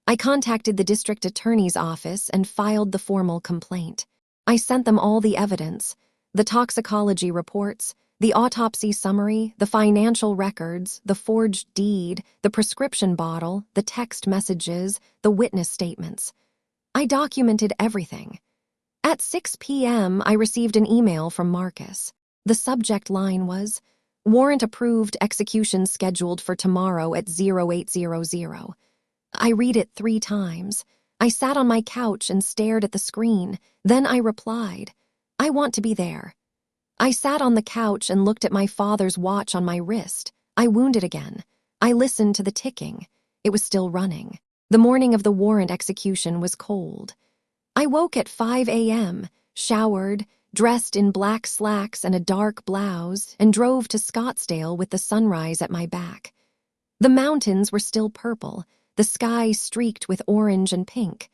I contacted the district attorney's office and filed the formal complaint. I sent them all the evidence, the toxicology reports, the autopsy summary, the financial records, the forged deed, the prescription bottle, the text messages, the witness statements. I documented everything. At 6 p.m., I received an email from Marcus. The subject line was, "Warrant approved, execution scheduled for tomorrow at 0800. I read it 3 times. I sat on my couch and stared at the screen. Then I replied, "I want to be there." I sat on the couch and looked at my father's watch on my wrist. I wound it again. I listened to the ticking. It was still running. The morning of the warrant execution was cold. I woke at 5 a.m., showered, dressed in black slacks and a dark blouse, and drove to Scottsdale with the sunrise at my back. The mountains were still purple, the sky streaked with orange and pink.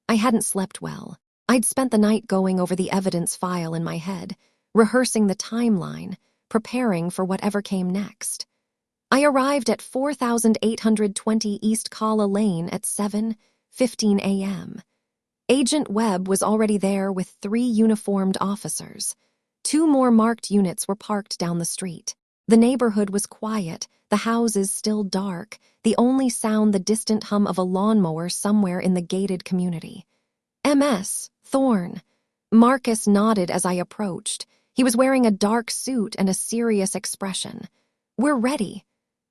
I hadn't slept well. I'd spent the night going over the evidence file in my head, rehearsing the timeline, preparing for whatever came next. I arrived at 4820 East Calla Lane at 7:15 a.m. Agent Webb was already there with 3 uniformed officers. 2 more marked units were parked down the street. The neighborhood was quiet, the houses still dark, the only sound the distant hum of a lawnmower somewhere in the gated community. "MS, Thorne." Marcus nodded as I approached. He was wearing a dark suit and a serious expression. "We're ready."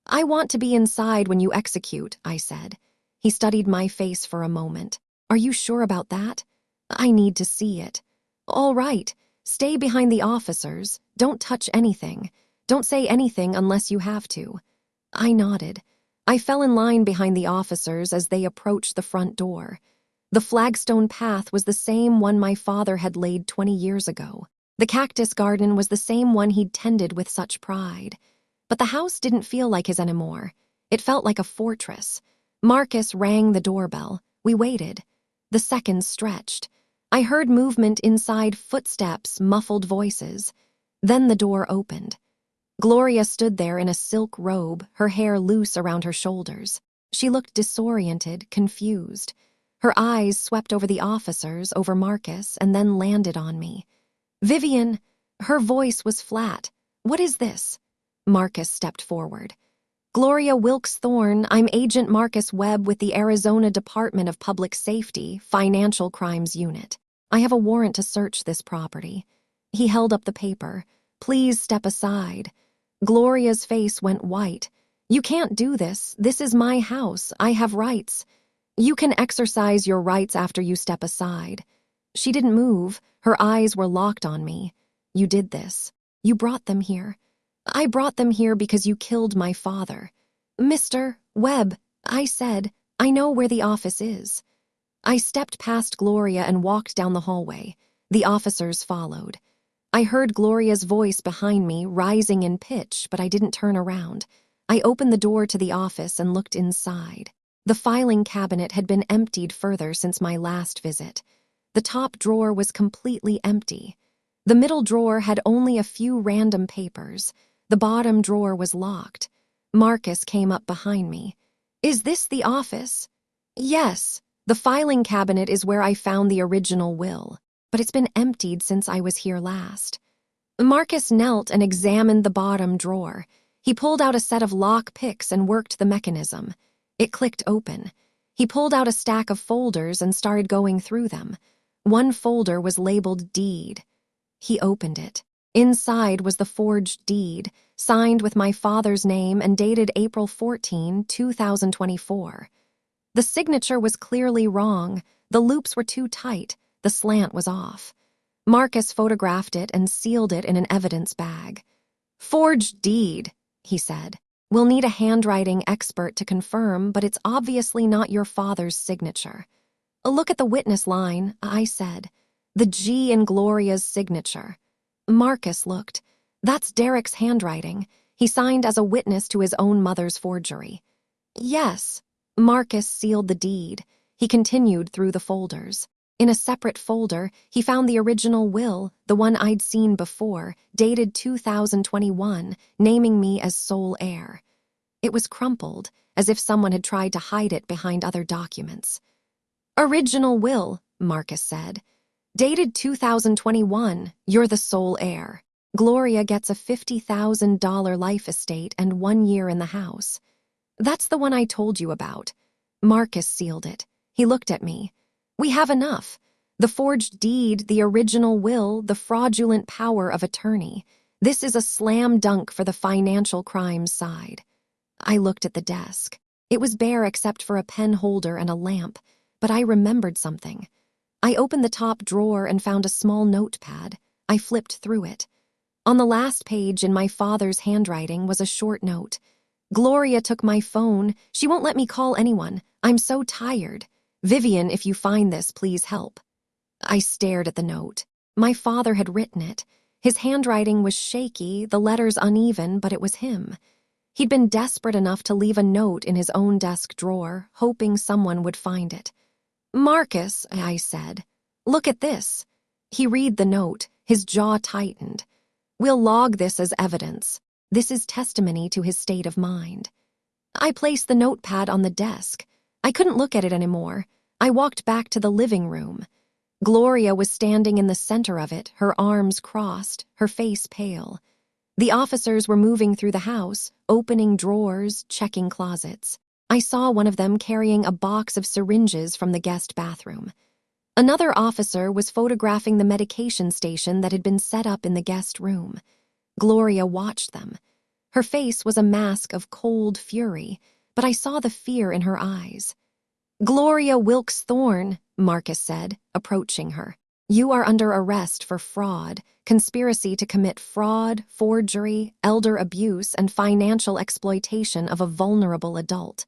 "I want to be inside when you execute," I said. He studied my face for a moment. "Are you sure about that?" "I need to see it." "All right. Stay behind the officers. Don't touch anything. Don't say anything unless you have to." I nodded. I fell in line behind the officers as they approached the front door. The flagstone path was the same one my father had laid 20 years ago. The cactus garden was the same one he'd tended with such pride. But the house didn't feel like his anymore. It felt like a fortress. Marcus rang the doorbell. We waited. The seconds stretched. I heard movement inside, footsteps, muffled voices. Then the door opened. Gloria stood there in a silk robe, her hair loose around her shoulders. She looked disoriented, confused. Her eyes swept over the officers, over Marcus, and then landed on me. "Vivian," her voice was flat. "What is this?" Marcus stepped forward. "Gloria Wilkes Thorne, I'm Agent Marcus Webb with the Arizona Department of Public Safety, Financial Crimes Unit. I have a warrant to search this property." He held up the paper. "Please step aside." Gloria's face went white. "You can't do this. This is my house. I have rights." "You can exercise your rights after you step aside." She didn't move. Her eyes were locked on me. "You did this. You brought them here." "I brought them here because you killed my father." "Mr. Webb," I said, "I know where the office is." I stepped past Gloria and walked down the hallway. The officers followed. I heard Gloria's voice behind me, rising in pitch, but I didn't turn around. I opened the door to the office and looked inside. The filing cabinet had been emptied further since my last visit. The top drawer was completely empty. The middle drawer had only a few random papers. The bottom drawer was locked. Marcus came up behind me. "Is this the office?" "Yes. The filing cabinet is where I found the original will, but it's been emptied since I was here last." Marcus knelt and examined the bottom drawer. He pulled out a set of lock picks and worked the mechanism. It clicked open. He pulled out a stack of folders and started going through them. One folder was labeled Deed. He opened it. Inside was the forged deed, signed with my father's name and dated April 14, 2024. The signature was clearly wrong. The loops were too tight. The slant was off. Marcus photographed it and sealed it in an evidence bag. "Forged deed," he said. "We'll need a handwriting expert to confirm, but it's obviously not your father's signature." "Look at the witness line," I said. "The G in Gloria's signature." Marcus looked. "That's Derek's handwriting. He signed as a witness to his own mother's forgery." "Yes." Marcus sealed the deed. He continued through the folders. In a separate folder, he found the original will, the one I'd seen before, dated 2021, naming me as sole heir. It was crumpled, as if someone had tried to hide it behind other documents. "Original will," Marcus said. "Dated 2021, you're the sole heir. Gloria gets a $50,000 life estate and 1 year in the house." "That's the one I told you about." Marcus sealed it. He looked at me. "We have enough. The forged deed, the original will, the fraudulent power of attorney. This is a slam dunk for the financial crimes side." I looked at the desk. It was bare except for a pen holder and a lamp, but I remembered something. I opened the top drawer and found a small notepad. I flipped through it. On the last page in my father's handwriting was a short note. "Gloria took my phone. She won't let me call anyone. I'm so tired. Vivian, if you find this, please help." I stared at the note. My father had written it. His handwriting was shaky, the letters uneven, but it was him. He'd been desperate enough to leave a note in his own desk drawer, hoping someone would find it. "Marcus," I said, "look at this." He read the note, his jaw tightened. "We'll log this as evidence. This is testimony to his state of mind." I placed the notepad on the desk. I couldn't look at it anymore. I walked back to the living room. Gloria was standing in the center of it, her arms crossed, her face pale. The officers were moving through the house, opening drawers, checking closets. I saw one of them carrying a box of syringes from the guest bathroom. Another officer was photographing the medication station that had been set up in the guest room. Gloria watched them. Her face was a mask of cold fury, but I saw the fear in her eyes. "Gloria Wilkes-Thorne," Marcus said, approaching her. "You are under arrest for fraud, conspiracy to commit fraud, forgery, elder abuse, and financial exploitation of a vulnerable adult.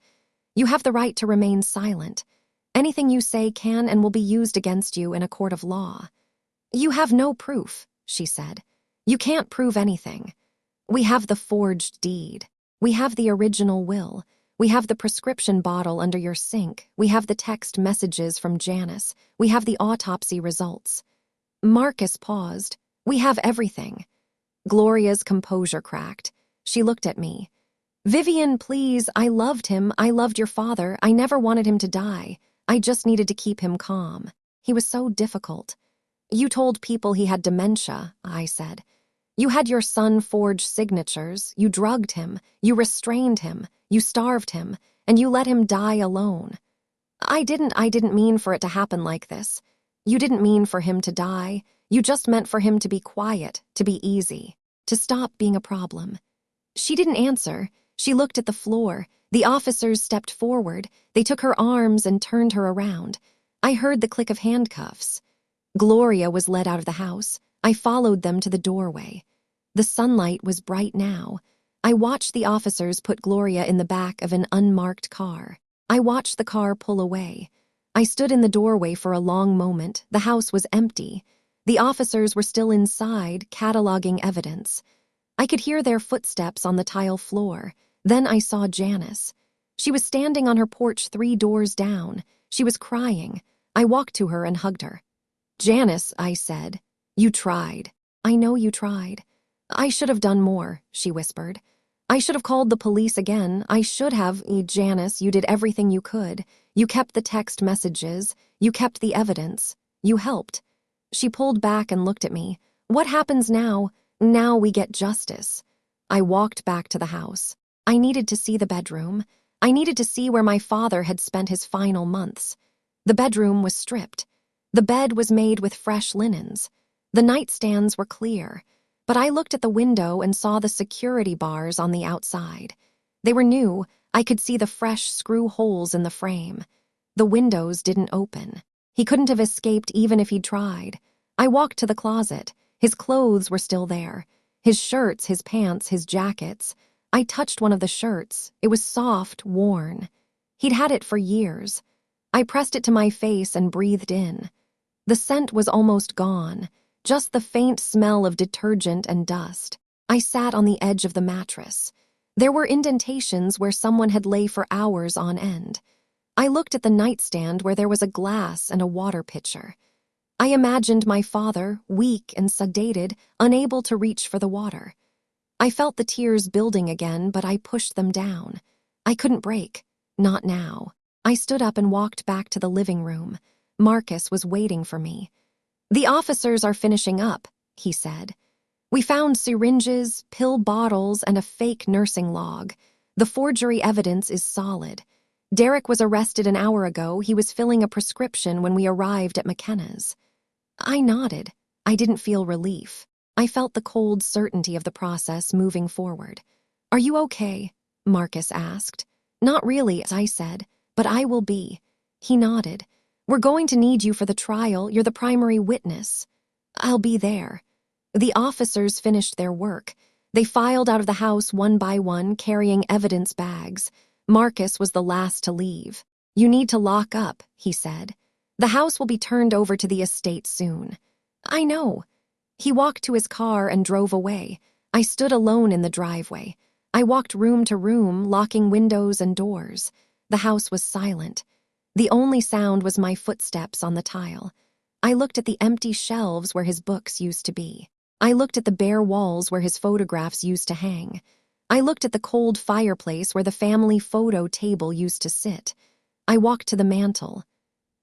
You have the right to remain silent. Anything you say can and will be used against you in a court of law." "You have no proof," she said. "You can't prove anything. We have the forged deed. We have the original will. We have the prescription bottle under your sink. We have the text messages from Janice. We have the autopsy results." Marcus paused. "We have everything." Gloria's composure cracked. She looked at me. "Vivian, please, I loved him. I loved your father. I never wanted him to die. I just needed to keep him calm. He was so difficult." "You told people he had dementia," I said. "You had your son forge signatures. You drugged him. You restrained him. You starved him. And you let him die alone." I didn't mean for it to happen like this. You didn't mean for him to die. You just meant for him to be quiet, to be easy, to stop being a problem." She didn't answer. She looked at the floor. The officers stepped forward. They took her arms and turned her around. I heard the click of handcuffs. Gloria was led out of the house. I followed them to the doorway. The sunlight was bright now. I watched the officers put Gloria in the back of an unmarked car. I watched the car pull away. I stood in the doorway for a long moment. The house was empty. The officers were still inside, cataloging evidence. I could hear their footsteps on the tile floor. Then I saw Janice. She was standing on her porch 3 doors down. She was crying. I walked to her and hugged her. "Janice," I said, "you tried. I know you tried." "I should have done more," she whispered. "I should have called the police again. I should have. Janice, you did everything you could. You kept the text messages. You kept the evidence. You helped." She pulled back and looked at me. "What happens now? Now we get justice." I walked back to the house. I needed to see the bedroom. I needed to see where my father had spent his final months. The bedroom was stripped. The bed was made with fresh linens. The nightstands were clear. But I looked at the window and saw the security bars on the outside. They were new. I could see the fresh screw holes in the frame. The windows didn't open. He couldn't have escaped even if he'd tried. I walked to the closet. His clothes were still there. His shirts, his pants, his jackets. I touched one of the shirts. It was soft, worn. He'd had it for years. I pressed it to my face and breathed in. The scent was almost gone. Just the faint smell of detergent and dust. I sat on the edge of the mattress. There were indentations where someone had lay for hours on end. I looked at the nightstand where there was a glass and a water pitcher. I imagined my father, weak and sedated, unable to reach for the water. I felt the tears building again, but I pushed them down. I couldn't break. Not now. I stood up and walked back to the living room. Marcus was waiting for me. "The officers are finishing up," he said. "We found syringes, pill bottles, and a fake nursing log. The forgery evidence is solid. Derek was arrested an hour ago. He was filling a prescription when we arrived at McKenna's." I nodded. I didn't feel relief. I felt the cold certainty of the process moving forward. "Are you okay?" Marcus asked. "Not really," I said, "but I will be." He nodded. "We're going to need you for the trial. You're the primary witness." "I'll be there." The officers finished their work. They filed out of the house one by one, carrying evidence bags. Marcus was the last to leave. "You need to lock up," he said. "The house will be turned over to the estate soon." "I know." He walked to his car and drove away. I stood alone in the driveway. I walked room to room, locking windows and doors. The house was silent. The only sound was my footsteps on the tile. I looked at the empty shelves where his books used to be. I looked at the bare walls where his photographs used to hang. I looked at the cold fireplace where the family photo table used to sit. I walked to the mantel.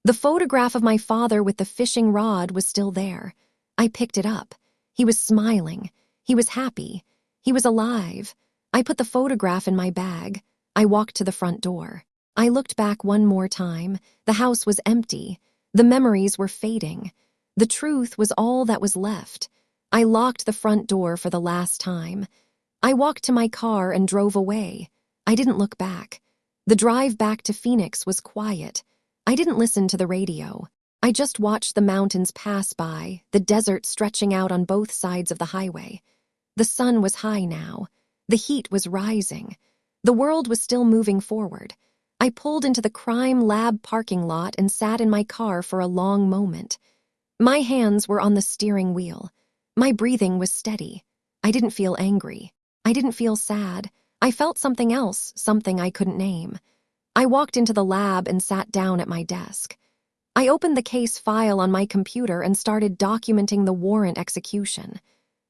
The photograph of my father with the fishing rod was still there. I picked it up. He was smiling. He was happy. He was alive. I put the photograph in my bag. I walked to the front door. I looked back one more time. The house was empty. The memories were fading. The truth was all that was left. I locked the front door for the last time. I walked to my car and drove away. I didn't look back. The drive back to Phoenix was quiet. I didn't listen to the radio. I just watched the mountains pass by, the desert stretching out on both sides of the highway. The sun was high now. The heat was rising. The world was still moving forward. I pulled into the crime lab parking lot and sat in my car for a long moment. My hands were on the steering wheel. My breathing was steady. I didn't feel angry. I didn't feel sad. I felt something else, something I couldn't name. I walked into the lab and sat down at my desk. I opened the case file on my computer and started documenting the warrant execution.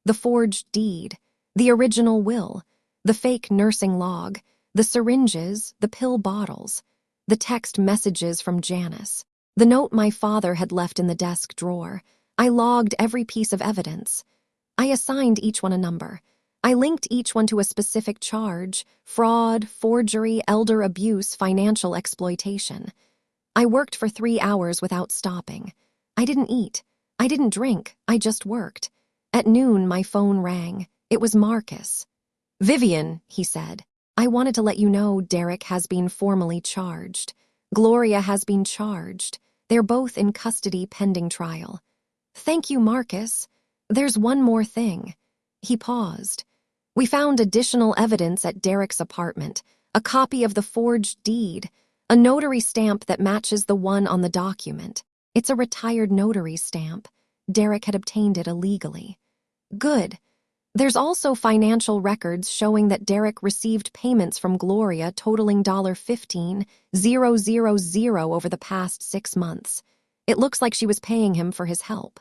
The forged deed, the original will, the fake nursing log, the syringes, the pill bottles, the text messages from Janice, the note my father had left in the desk drawer. I logged every piece of evidence. I assigned each one a number. I linked each one to a specific charge: fraud, forgery, elder abuse, financial exploitation. I worked for 3 hours without stopping. I didn't eat. I didn't drink. I just worked. At noon, my phone rang. It was Marcus. "Vivian," he said, "I wanted to let you know Derek has been formally charged. Gloria has been charged. They're both in custody pending trial." "Thank you, Marcus. There's one more thing." He paused. "We found additional evidence at Derek's apartment, a copy of the forged deed, a notary stamp that matches the one on the document. It's a retired notary stamp. Derek had obtained it illegally." "Good. There's also financial records showing that Derek received payments from Gloria totaling $15,000 over the past 6 months. It looks like she was paying him for his help."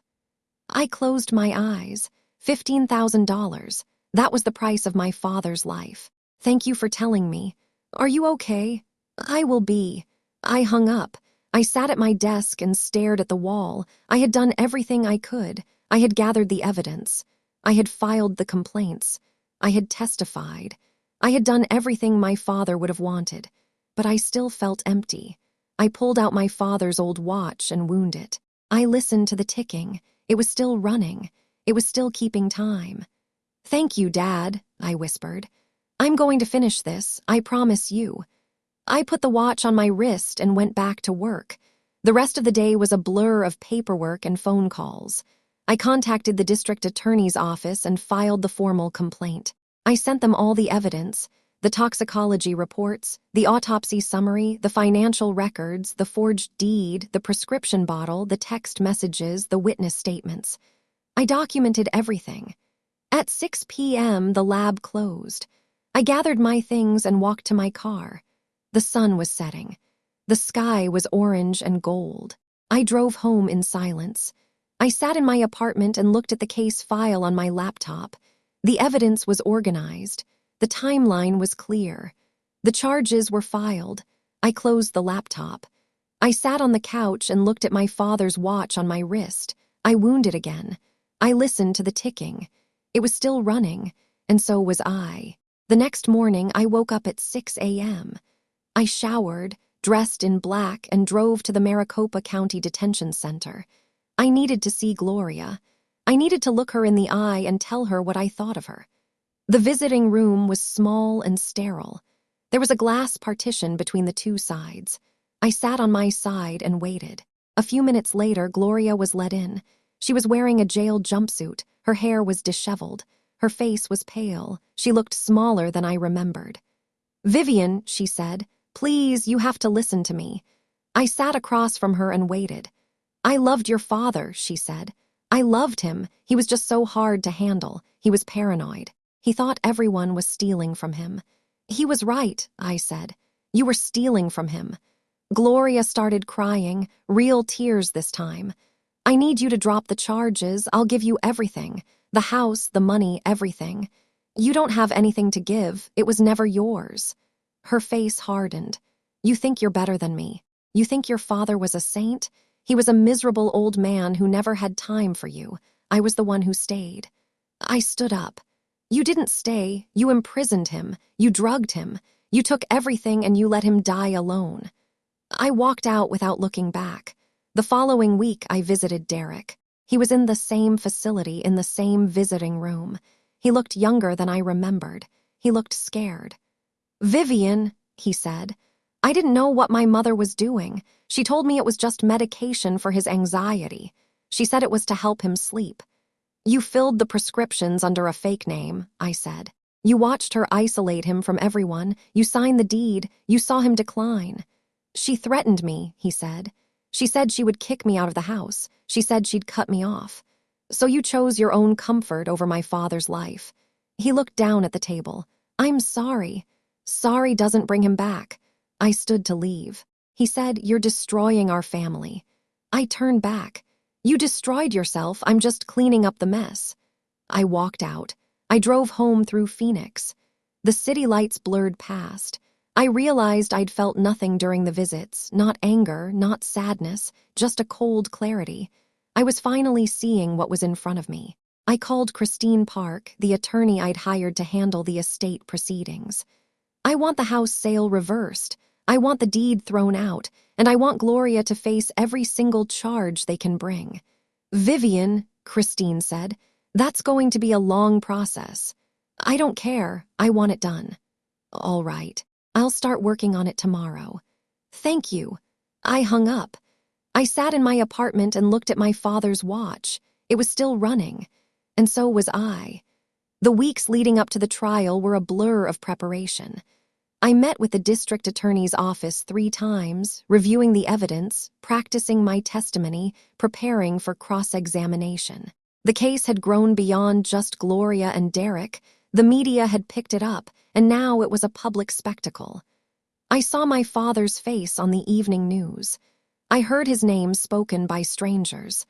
I closed my eyes. $15,000. That was the price of my father's life. "Thank you for telling me. Are you okay?" "I will be." I hung up. I sat at my desk and stared at the wall. I had done everything I could. I had gathered the evidence. I had filed the complaints. I had testified. I had done everything my father would have wanted. But I still felt empty. I pulled out my father's old watch and wound it. I listened to the ticking. It was still running. It was still keeping time. "Thank you, Dad," I whispered. "I'm going to finish this, I promise you." I put the watch on my wrist and went back to work. The rest of the day was a blur of paperwork and phone calls. I contacted the district attorney's office and filed the formal complaint. I sent them all the evidence: the toxicology reports, the autopsy summary, the financial records, the forged deed, the prescription bottle, the text messages, the witness statements. I documented everything. At 6 p.m., the lab closed. I gathered my things and walked to my car. The sun was setting. The sky was orange and gold. I drove home in silence. I sat in my apartment and looked at the case file on my laptop. The evidence was organized. The timeline was clear. The charges were filed. I closed the laptop. I sat on the couch and looked at my father's watch on my wrist. I wound it again. I listened to the ticking. It was still running, and so was I. The next morning, I woke up at 6 a.m. I showered, dressed in black, and drove to the Maricopa County Detention Center. I needed to see Gloria. I needed to look her in the eye and tell her what I thought of her. The visiting room was small and sterile. There was a glass partition between the two sides. I sat on my side and waited. A few minutes later, Gloria was let in. She was wearing a jail jumpsuit. Her hair was disheveled. Her face was pale. She looked smaller than I remembered. "Vivian," she said, "please, you have to listen to me." I sat across from her and waited. "I loved your father," she said. "I loved him. He was just so hard to handle. He was paranoid. He thought everyone was stealing from him." "He was right," I said. "You were stealing from him." Gloria started crying, real tears this time. "I need you to drop the charges. I'll give you everything. The house, the money, everything. You don't have anything to give. It was never yours." Her face hardened. "You think you're better than me. You think your father was a saint? He was a miserable old man who never had time for you. I was the one who stayed." I stood up. "You didn't stay. You imprisoned him. You drugged him. You took everything and you let him die alone." I walked out without looking back. The following week, I visited Derek. He was in the same facility, in the same visiting room. He looked younger than I remembered. He looked scared. "Vivian," he said, "I didn't know what my mother was doing. She told me it was just medication for his anxiety. She said it was to help him sleep." "You filled the prescriptions under a fake name," I said. "You watched her isolate him from everyone. You signed the deed. You saw him decline." "She threatened me," he said. "She said she would kick me out of the house. She said she'd cut me off. So you chose your own comfort over my father's life." He looked down at the table. "I'm sorry." "Sorry doesn't bring him back." I stood to leave. He said, "You're destroying our family." I turned back. "You destroyed yourself. I'm just cleaning up the mess." I walked out. I drove home through Phoenix. The city lights blurred past. I realized I'd felt nothing during the visits, not anger, not sadness, just a cold clarity. I was finally seeing what was in front of me. I called Christine Park, the attorney I'd hired to handle the estate proceedings. "I want the house sale reversed. I want the deed thrown out, and I want Gloria to face every single charge they can bring." "Vivian," Christine said, "that's going to be a long process." "I don't care. I want it done." "All right. I'll start working on it tomorrow." "Thank you." I hung up. I sat in my apartment and looked at my father's watch. It was still running, and so was I. The weeks leading up to the trial were a blur of preparation. I met with the district attorney's office 3 times, reviewing the evidence, practicing my testimony, preparing for cross-examination. The case had grown beyond just Gloria and Derek. The media had picked it up, and now it was a public spectacle. I saw my father's face on the evening news. I heard his name spoken by strangers.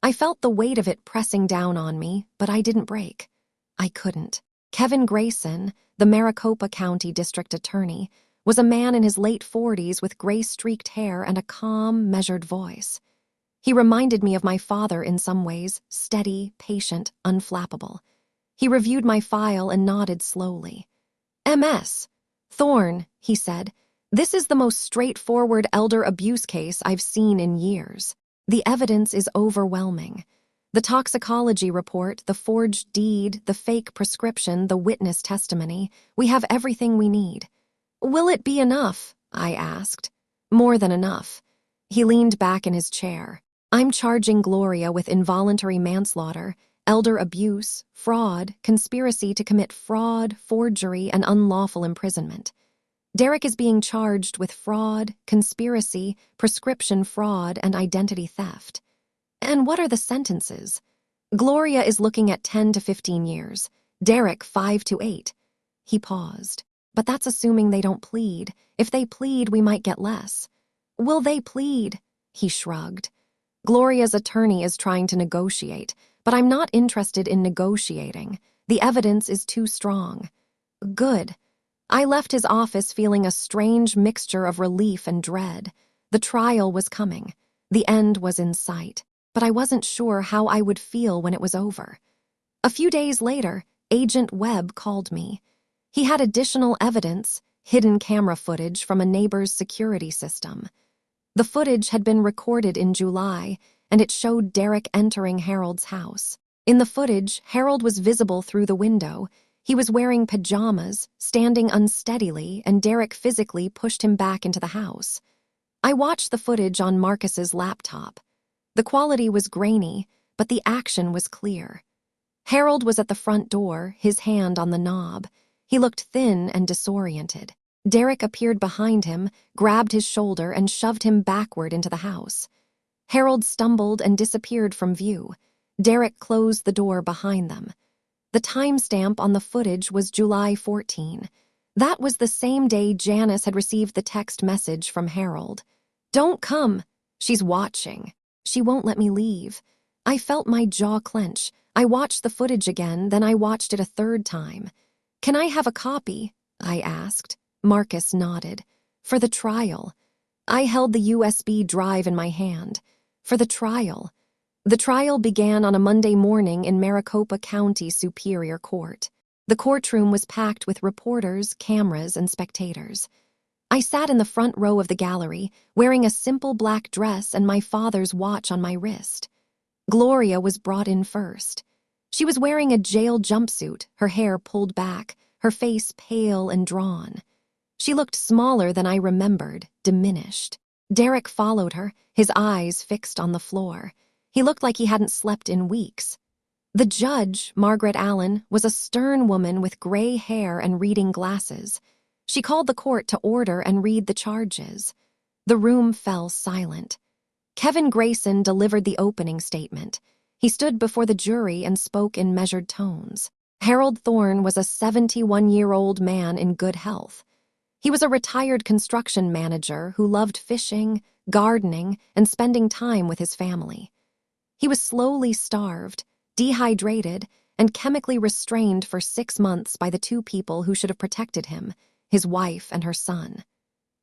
I felt the weight of it pressing down on me, but I didn't break. I couldn't. Kevin Grayson, the Maricopa County District Attorney, was a man in his late 40s with gray-streaked hair and a calm, measured voice. He reminded me of my father in some ways, steady, patient, unflappable. He reviewed my file and nodded slowly. "MS. Thorne," he said, "this is the most straightforward elder abuse case I've seen in years. The evidence is overwhelming. The toxicology report, the forged deed, the fake prescription, the witness testimony, we have everything we need." "Will it be enough?" I asked. "More than enough." He leaned back in his chair. "I'm charging Gloria with involuntary manslaughter, elder abuse, fraud, conspiracy to commit fraud, forgery, and unlawful imprisonment. Derek is being charged with fraud, conspiracy, prescription fraud, and identity theft." "And what are the sentences?" "Gloria is looking at 10 to 15 years. Derek, 5 to 8. He paused. "But that's assuming they don't plead. If they plead, we might get less." Will they plead? He shrugged. Gloria's attorney is trying to negotiate, but I'm not interested in negotiating. The evidence is too strong. Good. I left his office feeling a strange mixture of relief and dread. The trial was coming. The end was in sight, but I wasn't sure how I would feel when it was over. A few days later, Agent Webb called me. He had additional evidence, hidden camera footage from a neighbor's security system. The footage had been recorded in July, and it showed Derek entering Harold's house. In the footage, Harold was visible through the window. He was wearing pajamas, standing unsteadily, and Derek physically pushed him back into the house. I watched the footage on Marcus's laptop. The quality was grainy, but the action was clear. Harold was at the front door, his hand on the knob. He looked thin and disoriented. Derek appeared behind him, grabbed his shoulder, and shoved him backward into the house. Harold stumbled and disappeared from view. Derek closed the door behind them. The timestamp on the footage was July 14. That was the same day Janice had received the text message from Harold. "Don't come. She's watching. She won't let me leave." I felt my jaw clench. I watched the footage again, then I watched it a third time. "Can I have a copy?" I asked. Marcus nodded. "For the trial." I held the USB drive in my hand. For the trial. The trial began on a Monday morning in Maricopa County Superior Court. The courtroom was packed with reporters, cameras, and spectators. I sat in the front row of the gallery, wearing a simple black dress and my father's watch on my wrist. Gloria was brought in first. She was wearing a jail jumpsuit, her hair pulled back, her face pale and drawn. She looked smaller than I remembered, diminished. Derek followed her, his eyes fixed on the floor. He looked like he hadn't slept in weeks. The judge, Margaret Allen, was a stern woman with gray hair and reading glasses. She called the court to order and read the charges. The room fell silent. Kevin Grayson delivered the opening statement. He stood before the jury and spoke in measured tones. Harold Thorne was a 71-year-old man in good health. He was a retired construction manager who loved fishing, gardening, and spending time with his family. He was slowly starved, dehydrated, and chemically restrained for 6 months by the two people who should have protected him, his wife and her son.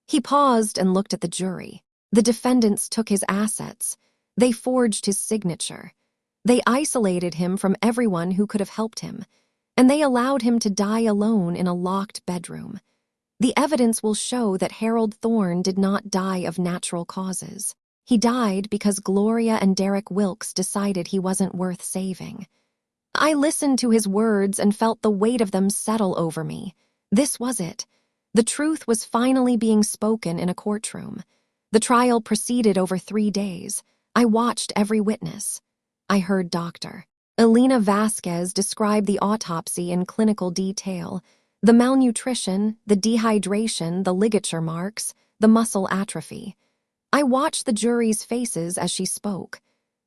He paused and looked at the jury. The defendants took his assets. They forged his signature. They isolated him from everyone who could have helped him, and they allowed him to die alone in a locked bedroom. The evidence will show that Harold Thorne did not die of natural causes. He died because Gloria and Derek Wilkes decided he wasn't worth saving. I listened to his words and felt the weight of them settle over me. This was it. The truth was finally being spoken in a courtroom. The trial proceeded over 3 days. I watched every witness. I heard Dr. Elena Vasquez describe the autopsy in clinical detail. The malnutrition, the dehydration, the ligature marks, the muscle atrophy. I watched the jury's faces as she spoke.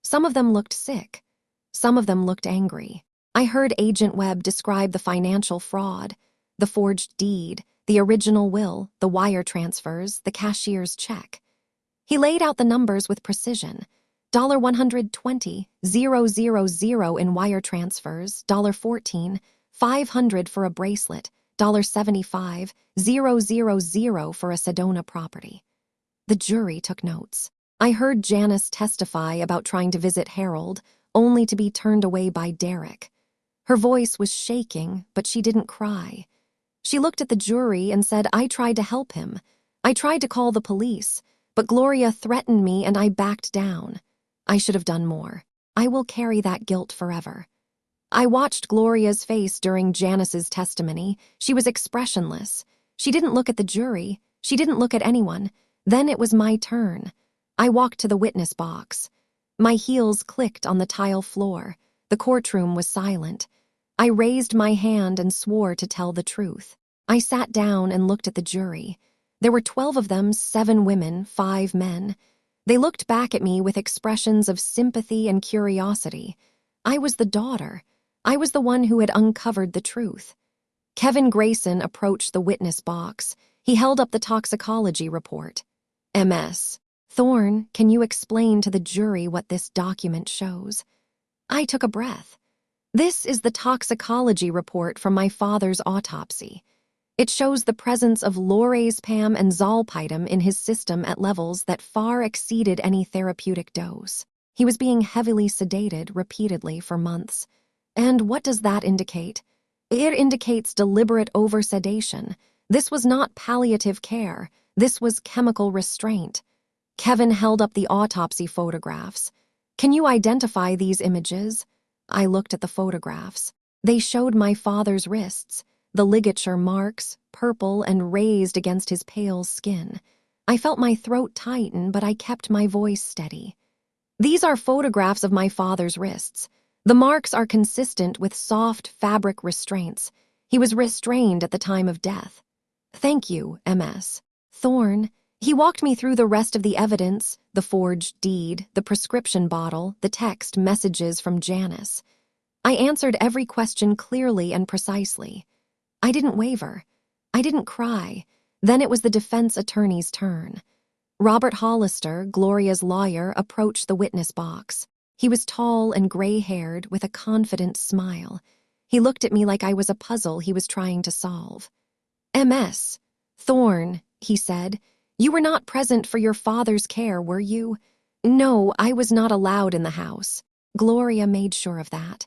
Some of them looked sick. Some of them looked angry. I heard Agent Webb describe the financial fraud, the forged deed, the original will, the wire transfers, the cashier's check. He laid out the numbers with precision. $120,000 in wire transfers, $14, $500 for a bracelet, $75,000 for a Sedona property. The jury took notes. I heard Janice testify about trying to visit Harold, only to be turned away by Derek. Her voice was shaking, but she didn't cry. She looked at the jury and said, "I tried to help him. I tried to call the police, but Gloria threatened me and I backed down. I should have done more. I will carry that guilt forever." I watched Gloria's face during Janice's testimony. She was expressionless. She didn't look at the jury. She didn't look at anyone. Then it was my turn. I walked to the witness box. My heels clicked on the tile floor. The courtroom was silent. I raised my hand and swore to tell the truth. I sat down and looked at the jury. There were 12 of them, 7 women, 5 men. They looked back at me with expressions of sympathy and curiosity. I was the daughter. I was the one who had uncovered the truth. Kevin Grayson approached the witness box. He held up the toxicology report. MS. Thorne, can you explain to the jury what this document shows? I took a breath. This is the toxicology report from my father's autopsy. It shows the presence of lorazepam and zolpidem in his system at levels that far exceeded any therapeutic dose. He was being heavily sedated repeatedly for months. And what does that indicate? It indicates deliberate oversedation. This was not palliative care. This was chemical restraint. Kevin held up the autopsy photographs. Can you identify these images? I looked at the photographs. They showed my father's wrists, the ligature marks, purple and raised against his pale skin. I felt my throat tighten, but I kept my voice steady. These are photographs of my father's wrists. The marks are consistent with soft fabric restraints. He was restrained at the time of death. Thank you, MS. Thorne. He walked me through the rest of the evidence, the forged deed, the prescription bottle, the text messages from Janice. I answered every question clearly and precisely. I didn't waver. I didn't cry. Then it was the defense attorney's turn. Robert Hollister, Gloria's lawyer, approached the witness box. He was tall and gray-haired with a confident smile. He looked at me like I was a puzzle he was trying to solve. MS. Thorne, he said. You were not present for your father's care, were you? No, I was not allowed in the house. Gloria made sure of that.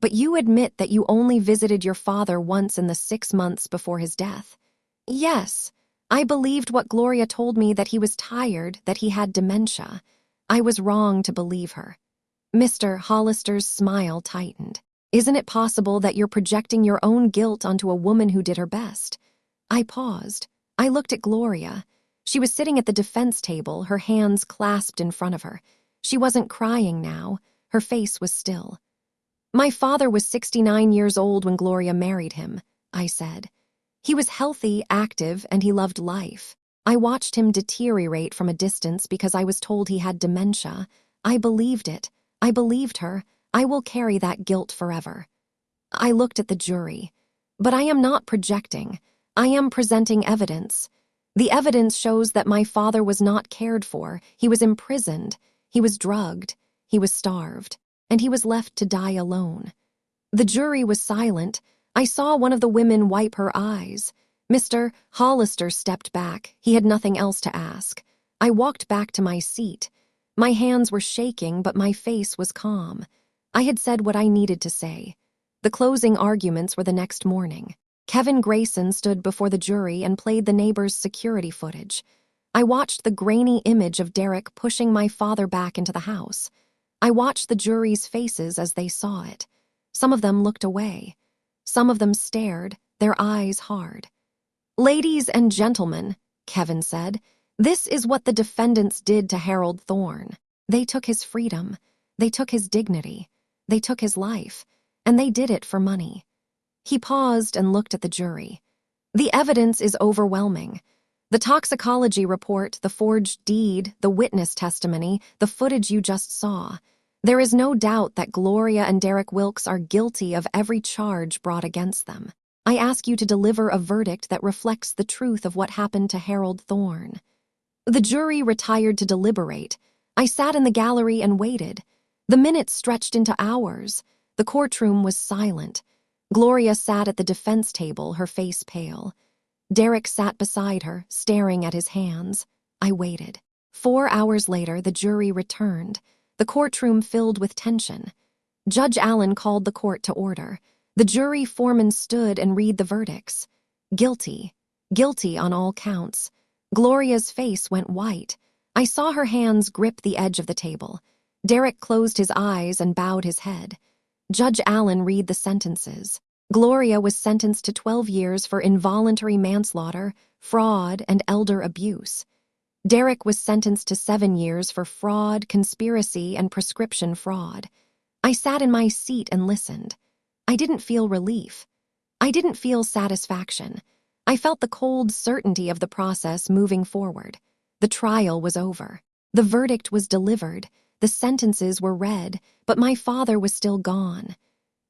But you admit that you only visited your father once in the 6 months before his death. Yes, I believed what Gloria told me, that he was tired, that he had dementia. I was wrong to believe her. Mr. Hollister's smile tightened. Isn't it possible that you're projecting your own guilt onto a woman who did her best? I paused. I looked at Gloria. She was sitting at the defense table, her hands clasped in front of her. She wasn't crying now. Her face was still. My father was 69 years old when Gloria married him, I said. He was healthy, active, and he loved life. I watched him deteriorate from a distance because I was told he had dementia. I believed it. I believed her. I will carry that guilt forever. I looked at the jury. But I am not projecting. I am presenting evidence. The evidence shows that my father was not cared for. He was imprisoned. He was drugged. He was starved. And he was left to die alone. The jury was silent. I saw one of the women wipe her eyes. Mr. Hollister stepped back. He had nothing else to ask. I walked back to my seat. My hands were shaking, but my face was calm. I had said what I needed to say. The closing arguments were the next morning. Kevin Grayson stood before the jury and played the neighbor's security footage. I watched the grainy image of Derek pushing my father back into the house. I watched the jury's faces as they saw it. Some of them looked away. Some of them stared, their eyes hard. Ladies and gentlemen, Kevin said, this is what the defendants did to Harold Thorne. They took his freedom. They took his dignity. They took his life. And they did it for money. He paused and looked at the jury. The evidence is overwhelming. The toxicology report, the forged deed, the witness testimony, the footage you just saw. There is no doubt that Gloria and Derek Wilkes are guilty of every charge brought against them. I ask you to deliver a verdict that reflects the truth of what happened to Harold Thorne. The jury retired to deliberate. I sat in the gallery and waited. The minutes stretched into hours. The courtroom was silent. Gloria sat at the defense table, her face pale. Derek sat beside her, staring at his hands. I waited. 4 hours later, the jury returned. The courtroom filled with tension. Judge Allen called the court to order. The jury foreman stood and read the verdicts. Guilty. Guilty on all counts. Gloria's face went white. I saw her hands grip the edge of the table. Derek closed his eyes and bowed his head. Judge Allen read the sentences. Gloria was sentenced to 12 years for involuntary manslaughter, fraud, and elder abuse. Derek was sentenced to 7 years for fraud, conspiracy, and prescription fraud. I sat in my seat and listened. I didn't feel relief. I didn't feel satisfaction. I felt the cold certainty of the process moving forward. The trial was over. The verdict was delivered. The sentences were read, but my father was still gone.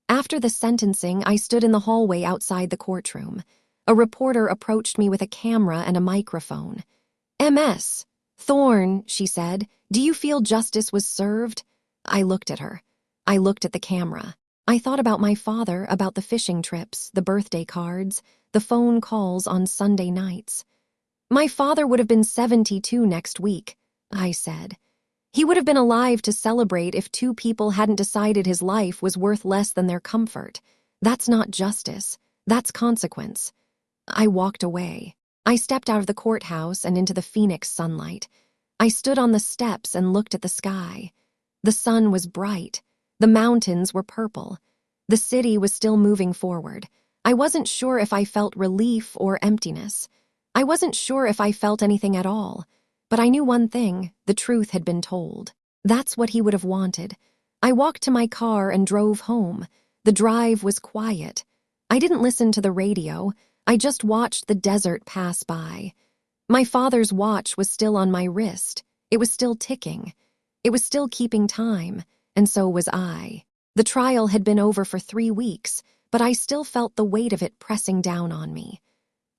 After the sentencing, I stood in the hallway outside the courtroom. A reporter approached me with a camera and a microphone. MS. "Thorne," she said, "do you feel justice was served?" I looked at her. I looked at the camera. I thought about my father, about the fishing trips, the birthday cards, the phone calls on Sunday nights. "My father would have been 72 next week," I said. "He would have been alive to celebrate if two people hadn't decided his life was worth less than their comfort. That's not justice. That's consequence." I walked away. I stepped out of the courthouse and into the Phoenix sunlight. I stood on the steps and looked at the sky. The sun was bright. The mountains were purple. The city was still moving forward. I wasn't sure if I felt relief or emptiness. I wasn't sure if I felt anything at all. But I knew one thing: the truth had been told. That's what he would have wanted. I walked to my car and drove home. The drive was quiet. I didn't listen to the radio. I just watched the desert pass by. My father's watch was still on my wrist. It was still ticking. It was still keeping time, and so was I. The trial had been over for 3 weeks, but I still felt the weight of it pressing down on me.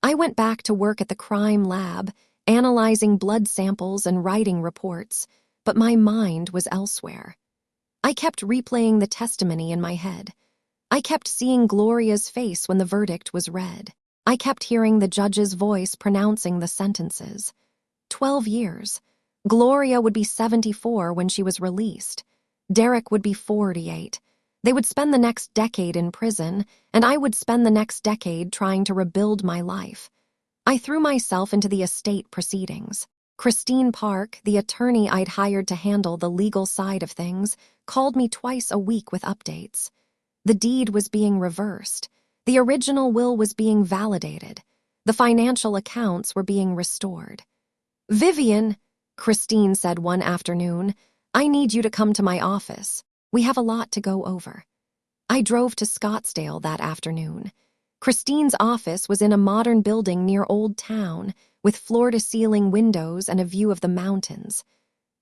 I went back to work at the crime lab, analyzing blood samples and writing reports, but my mind was elsewhere. I kept replaying the testimony in my head. I kept seeing Gloria's face when the verdict was read. I kept hearing the judge's voice pronouncing the sentences. 12 years. Gloria would be 74 when she was released. Derek would be 48. They would spend the next decade in prison, and I would spend the next decade trying to rebuild my life. I threw myself into the estate proceedings. Christine Park, the attorney I'd hired to handle the legal side of things, called me twice a week with updates. The deed was being reversed. The original will was being validated. The financial accounts were being restored. "Vivian," Christine said one afternoon, "I need you to come to my office. We have a lot to go over." I drove to Scottsdale that afternoon. Christine's office was in a modern building near Old Town, with floor-to-ceiling windows and a view of the mountains.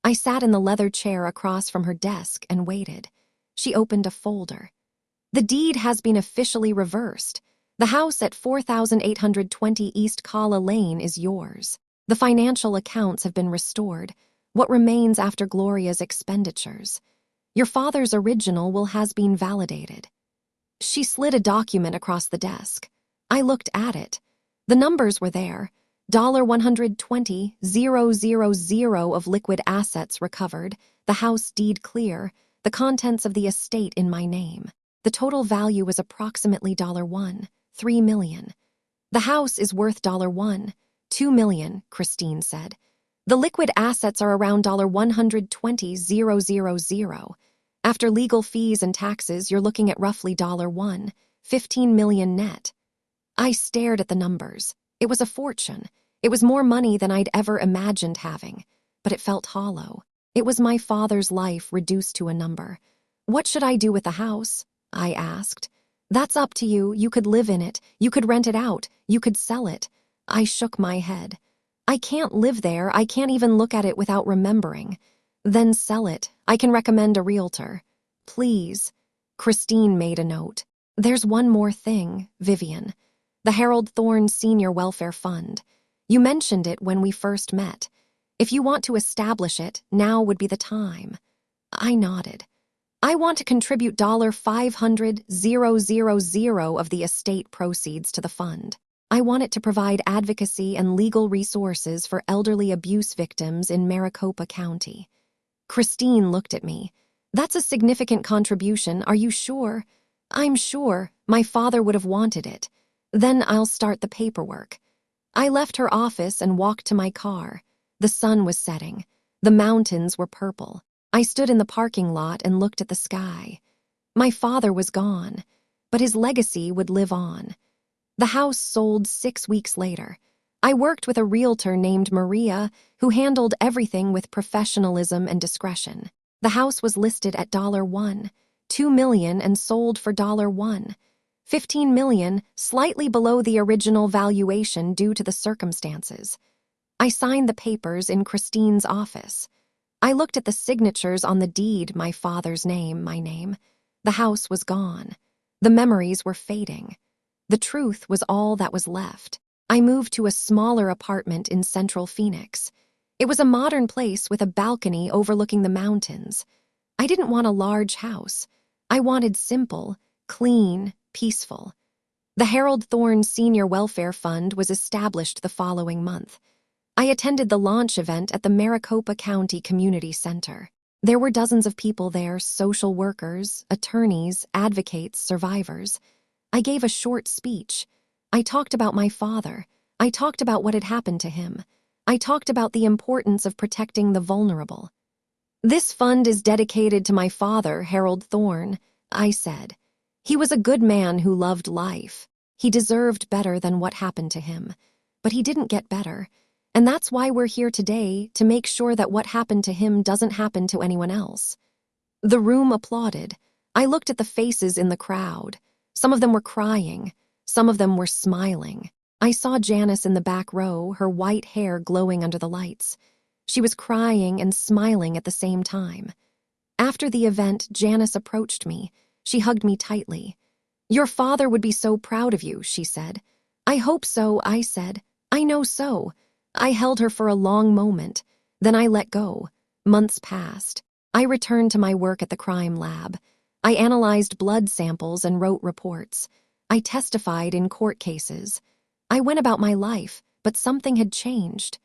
I sat in the leather chair across from her desk and waited. She opened a folder. "The deed has been officially reversed. The house at 4820 East Kala Lane is yours. The financial accounts have been restored. What remains after Gloria's expenditures? Your father's original will has been validated." She slid a document across the desk. I looked at it. The numbers were there. $120,000 of liquid assets recovered, the house deed clear, the contents of the estate in my name. The total value was approximately $3 million. "The house is worth $2 million, Christine said. "The liquid assets are around $120,000. After legal fees and taxes, you're looking at roughly $15 million net." I stared at the numbers. It was a fortune. It was more money than I'd ever imagined having, but it felt hollow. It was my father's life reduced to a number. "What should I do with the house?" I asked. "That's up to you. You could live in it. You could rent it out. You could sell it." I shook my head. "I can't live there. I can't even look at it without remembering." "Then sell it. I can recommend a realtor." "Please." Christine made a note. "There's one more thing, Vivian. The Harold Thorne Senior Welfare Fund. You mentioned it when we first met. If you want to establish it, now would be the time." I nodded. "I want to contribute $500,000 of the estate proceeds to the fund. I want it to provide advocacy and legal resources for elderly abuse victims in Maricopa County." Christine looked at me. "That's a significant contribution. Are you sure?" "I'm sure. My father would have wanted it. Then I'll start the paperwork." I left her office and walked to my car. The sun was setting. The mountains were purple. I stood in the parking lot and looked at the sky. My father was gone, but his legacy would live on. The house sold 6 weeks later. I worked with a realtor named Maria who handled everything with professionalism and discretion. The house was listed at $2 million and sold for $15 million, slightly below the original valuation due to the circumstances. I signed the papers in Christine's office. I looked at the signatures on the deed, my father's name, my name. The house was gone. The memories were fading. The truth was all that was left. I moved to a smaller apartment in central Phoenix. It was a modern place with a balcony overlooking the mountains. I didn't want a large house. I wanted simple, clean, peaceful. The Harold Thorne Senior Welfare Fund was established the following month. I attended the launch event at the Maricopa County Community Center. There were dozens of people there, social workers, attorneys, advocates, survivors. I gave a short speech. I talked about my father. I talked about what had happened to him. I talked about the importance of protecting the vulnerable. "This fund is dedicated to my father, Harold Thorne," I said. "He was a good man who loved life. He deserved better than what happened to him. But he didn't get better. And that's why we're here today, to make sure that what happened to him doesn't happen to anyone else." The room applauded. I looked at the faces in the crowd. Some of them were crying. Some of them were smiling. I saw Janice in the back row, her white hair glowing under the lights. She was crying and smiling at the same time. After the event, Janice approached me. She hugged me tightly. "Your father would be so proud of you," she said. "I hope so," I said. "I know so." I held her for a long moment. Then I let go. Months passed. I returned to my work at the crime lab. I analyzed blood samples and wrote reports. I testified in court cases. I went about my life, but something had changed.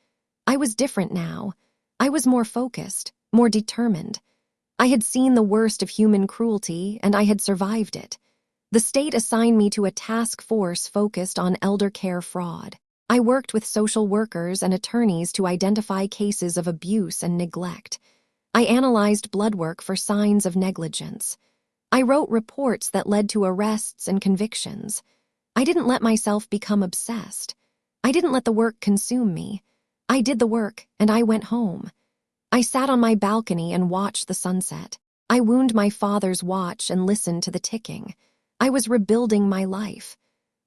I was different now. I was more focused, more determined. I had seen the worst of human cruelty, and I had survived it. The state assigned me to a task force focused on elder care fraud. I worked with social workers and attorneys to identify cases of abuse and neglect. I analyzed blood work for signs of negligence. I wrote reports that led to arrests and convictions. I didn't let myself become obsessed. I didn't let the work consume me. I did the work, and I went home. I sat on my balcony and watched the sunset. I wound my father's watch and listened to the ticking. I was rebuilding my life.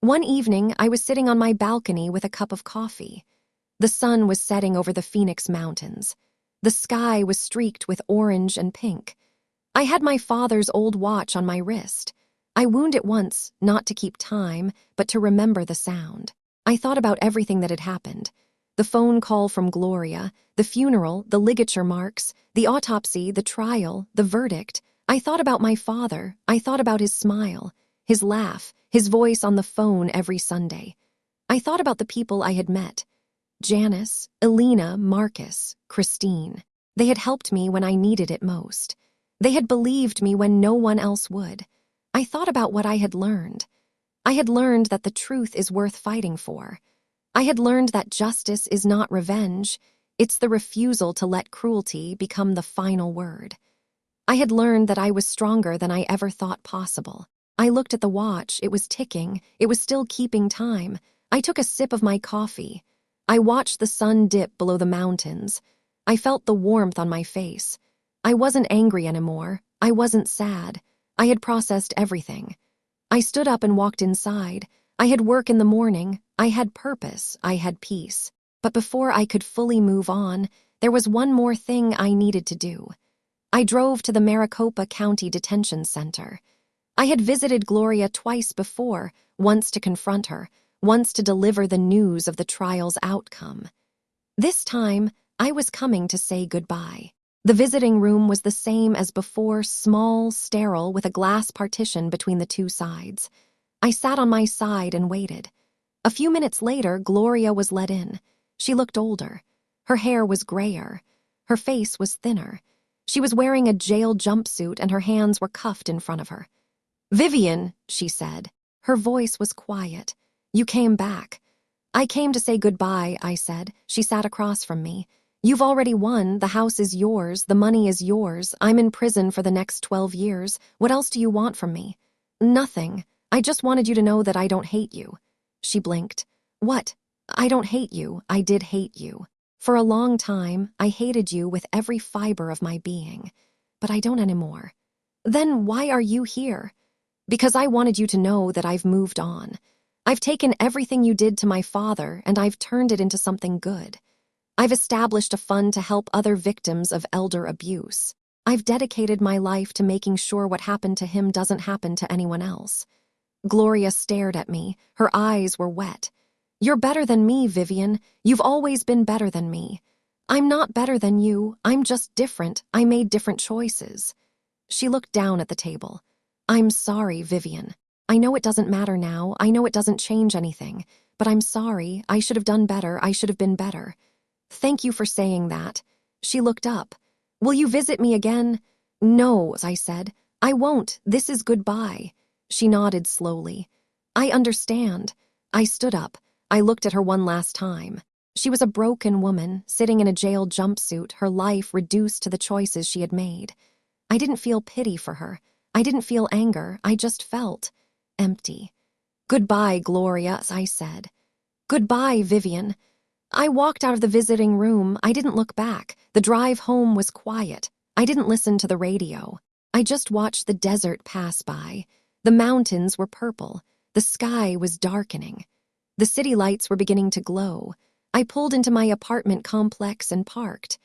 One evening, I was sitting on my balcony with a cup of coffee. The sun was setting over the Phoenix Mountains. The sky was streaked with orange and pink. I had my father's old watch on my wrist. I wound it once, not to keep time, but to remember the sound. I thought about everything that had happened. The phone call from Gloria, the funeral, the ligature marks, the autopsy, the trial, the verdict. I thought about my father. I thought about his smile, his laugh, his voice on the phone every Sunday. I thought about the people I had met. Janice, Elena, Marcus, Christine. They had helped me when I needed it most. They had believed me when no one else would. I thought about what I had learned. I had learned that the truth is worth fighting for. I had learned that justice is not revenge. It's the refusal to let cruelty become the final word. I had learned that I was stronger than I ever thought possible. I looked at the watch. It was ticking. It was still keeping time. I took a sip of my coffee. I watched the sun dip below the mountains. I felt the warmth on my face. I wasn't angry anymore. I wasn't sad. I had processed everything. I stood up and walked inside. I had work in the morning. I had purpose. I had peace. But before I could fully move on, there was one more thing I needed to do. I drove to the Maricopa County Detention Center. I had visited Gloria twice before, once to confront her, once to deliver the news of the trial's outcome. This time, I was coming to say goodbye. The visiting room was the same as before, small, sterile, with a glass partition between the two sides. I sat on my side and waited. A few minutes later, Gloria was let in. She looked older. Her hair was grayer. Her face was thinner. She was wearing a jail jumpsuit and her hands were cuffed in front of her. "Vivian," she said. Her voice was quiet. "You came back." "I came to say goodbye," I said. She sat across from me. "You've already won. The house is yours. The money is yours. I'm in prison for the next 12 years. What else do you want from me?" "Nothing. I just wanted you to know that I don't hate you." She blinked. "What? I don't hate you. I did hate you. For a long time, I hated you with every fiber of my being. But I don't anymore." "Then why are you here?" "Because I wanted you to know that I've moved on. I've taken everything you did to my father and I've turned it into something good. I've established a fund to help other victims of elder abuse. I've dedicated my life to making sure what happened to him doesn't happen to anyone else." Gloria stared at me. Her eyes were wet. "You're better than me, Vivian. You've always been better than me. I'm not better than you. I'm just different. I made different choices. She looked down at the table. I'm sorry, Vivian. I know it doesn't matter now. I know it doesn't change anything. But I'm sorry. I should have done better. I should have been better. Thank you for saying that. She looked up. Will you visit me again? No, I said. I won't. This is goodbye. She nodded slowly. I understand. I stood up. I looked at her one last time. She was a broken woman, sitting in a jail jumpsuit, her life reduced to the choices she had made. I didn't feel pity for her. I didn't feel anger. I just felt empty. Goodbye, Gloria, I said. Goodbye, Vivian. I walked out of the visiting room. I didn't look back. The drive home was quiet. I didn't listen to the radio. I just watched the desert pass by. The mountains were purple. The sky was darkening. The city lights were beginning to glow. I pulled into my apartment complex and parked.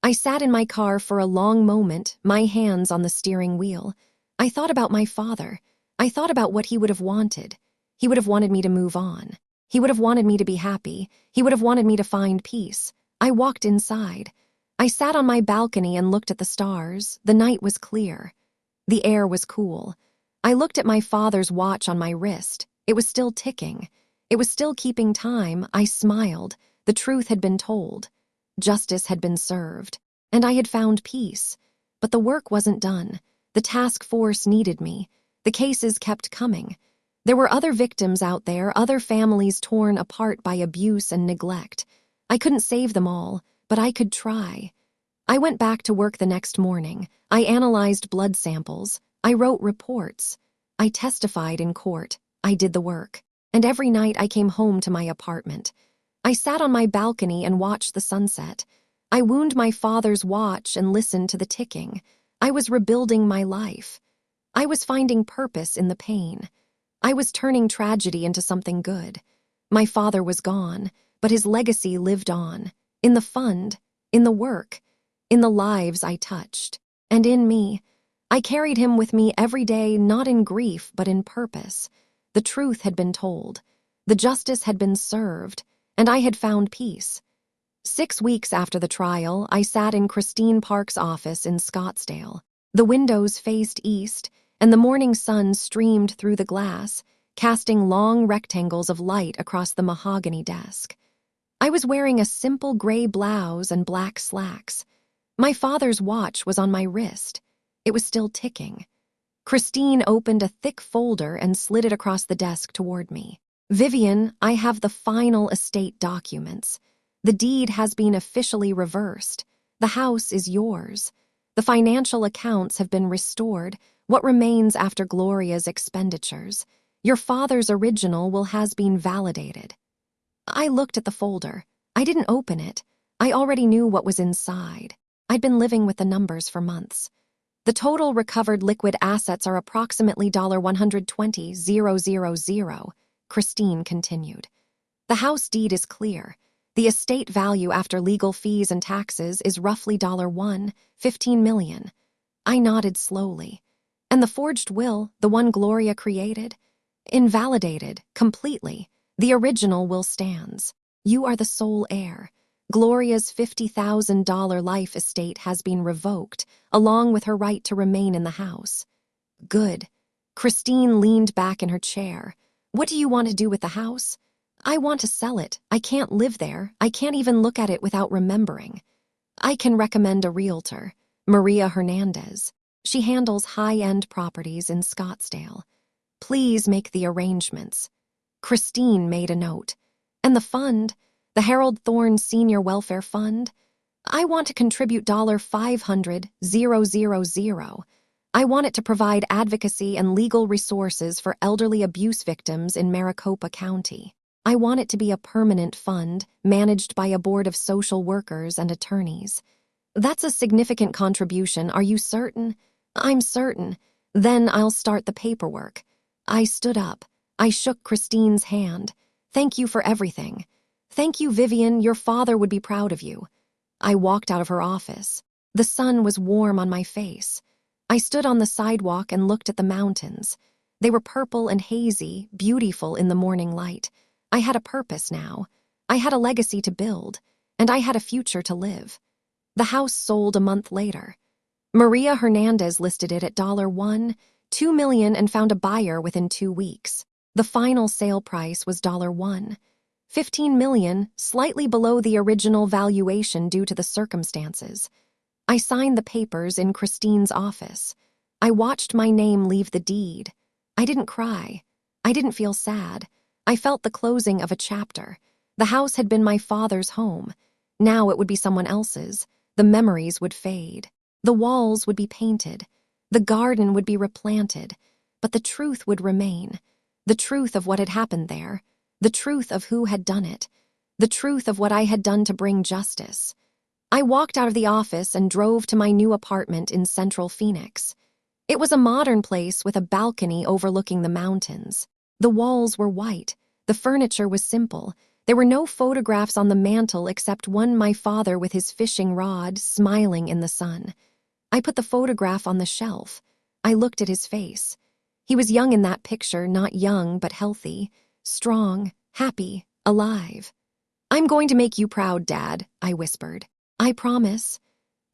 I sat in my car for a long moment, my hands on the steering wheel. I thought about my father. I thought about what he would have wanted. He would have wanted me to move on. He would have wanted me to be happy. He would have wanted me to find peace. I walked inside. I sat on my balcony and looked at the stars. The night was clear. The air was cool. I looked at my father's watch on my wrist. It was still ticking. It was still keeping time. I smiled. The truth had been told. Justice had been served. And I had found peace. But the work wasn't done. The task force needed me. The cases kept coming. There were other victims out there, other families torn apart by abuse and neglect. I couldn't save them all, but I could try. I went back to work the next morning. I analyzed blood samples. I wrote reports. I testified in court. I did the work. And every night I came home to my apartment. I sat on my balcony and watched the sunset. I wound my father's watch and listened to the ticking. I was rebuilding my life. I was finding purpose in the pain. I was turning tragedy into something good. My father was gone, but his legacy lived on. In the fund, in the work, in the lives I touched. And in me. I carried him with me every day, not in grief, but in purpose. The truth had been told. The justice had been served. And I had found peace. 6 weeks after the trial, I sat in Christine Park's office in Scottsdale. The windows faced east, and the morning sun streamed through the glass, casting long rectangles of light across the mahogany desk. I was wearing a simple gray blouse and black slacks. My father's watch was on my wrist. It was still ticking. Christine opened a thick folder and slid it across the desk toward me. Vivian, I have the final estate documents. The deed has been officially reversed. The house is yours. The financial accounts have been restored. What remains after Gloria's expenditures? Your father's original will has been validated. I looked at the folder. I didn't open it. I already knew what was inside. I'd been living with the numbers for months. The total recovered liquid assets are approximately $120,000, Christine continued. The house deed is clear. The estate value after legal fees and taxes is roughly $15 million. I nodded slowly. And the forged will, the one Gloria created? Invalidated, completely. The original will stands. You are the sole heir. Gloria's $50,000 life estate has been revoked, along with her right to remain in the house. Good. Christine leaned back in her chair. What do you want to do with the house? I want to sell it. I can't live there. I can't even look at it without remembering. I can recommend a realtor, Maria Hernandez. She handles high-end properties in Scottsdale. Please make the arrangements. Christine made a note. And the fund, the Harold Thorne Senior Welfare Fund? I want to contribute $500,000. I want it to provide advocacy and legal resources for elderly abuse victims in Maricopa County. I want it to be a permanent fund managed by a board of social workers and attorneys. That's a significant contribution. Are you certain? I'm certain. Then I'll start the paperwork. I stood up. I shook Christine's hand. Thank you for everything. Thank you, Vivian. Your father would be proud of you. I walked out of her office. The sun was warm on my face. I stood on the sidewalk and looked at the mountains. They were purple and hazy, beautiful in the morning light. I had a purpose now. I had a legacy to build. and I had a future to live. The house sold a month later. Maria Hernandez listed it at $1, $2 million, and found a buyer within 2 weeks. The final sale price was $1, $15 million, slightly below the original valuation due to the circumstances. I signed the papers in Christine's office. I watched my name leave the deed. I didn't cry. I didn't feel sad. I felt the closing of a chapter. The house had been my father's home. Now it would be someone else's. The memories would fade. The walls would be painted. The garden would be replanted. But the truth would remain. The truth of what had happened there. The truth of who had done it. The truth of what I had done to bring justice. I walked out of the office and drove to my new apartment in central Phoenix. It was a modern place with a balcony overlooking the mountains. The walls were white. The furniture was simple. There were no photographs on the mantel except one my father with his fishing rod smiling in the sun. I put the photograph on the shelf. I looked at his face. He was young in that picture, not young but healthy, strong, happy, alive. "I'm going to make you proud, Dad," I whispered. "I promise."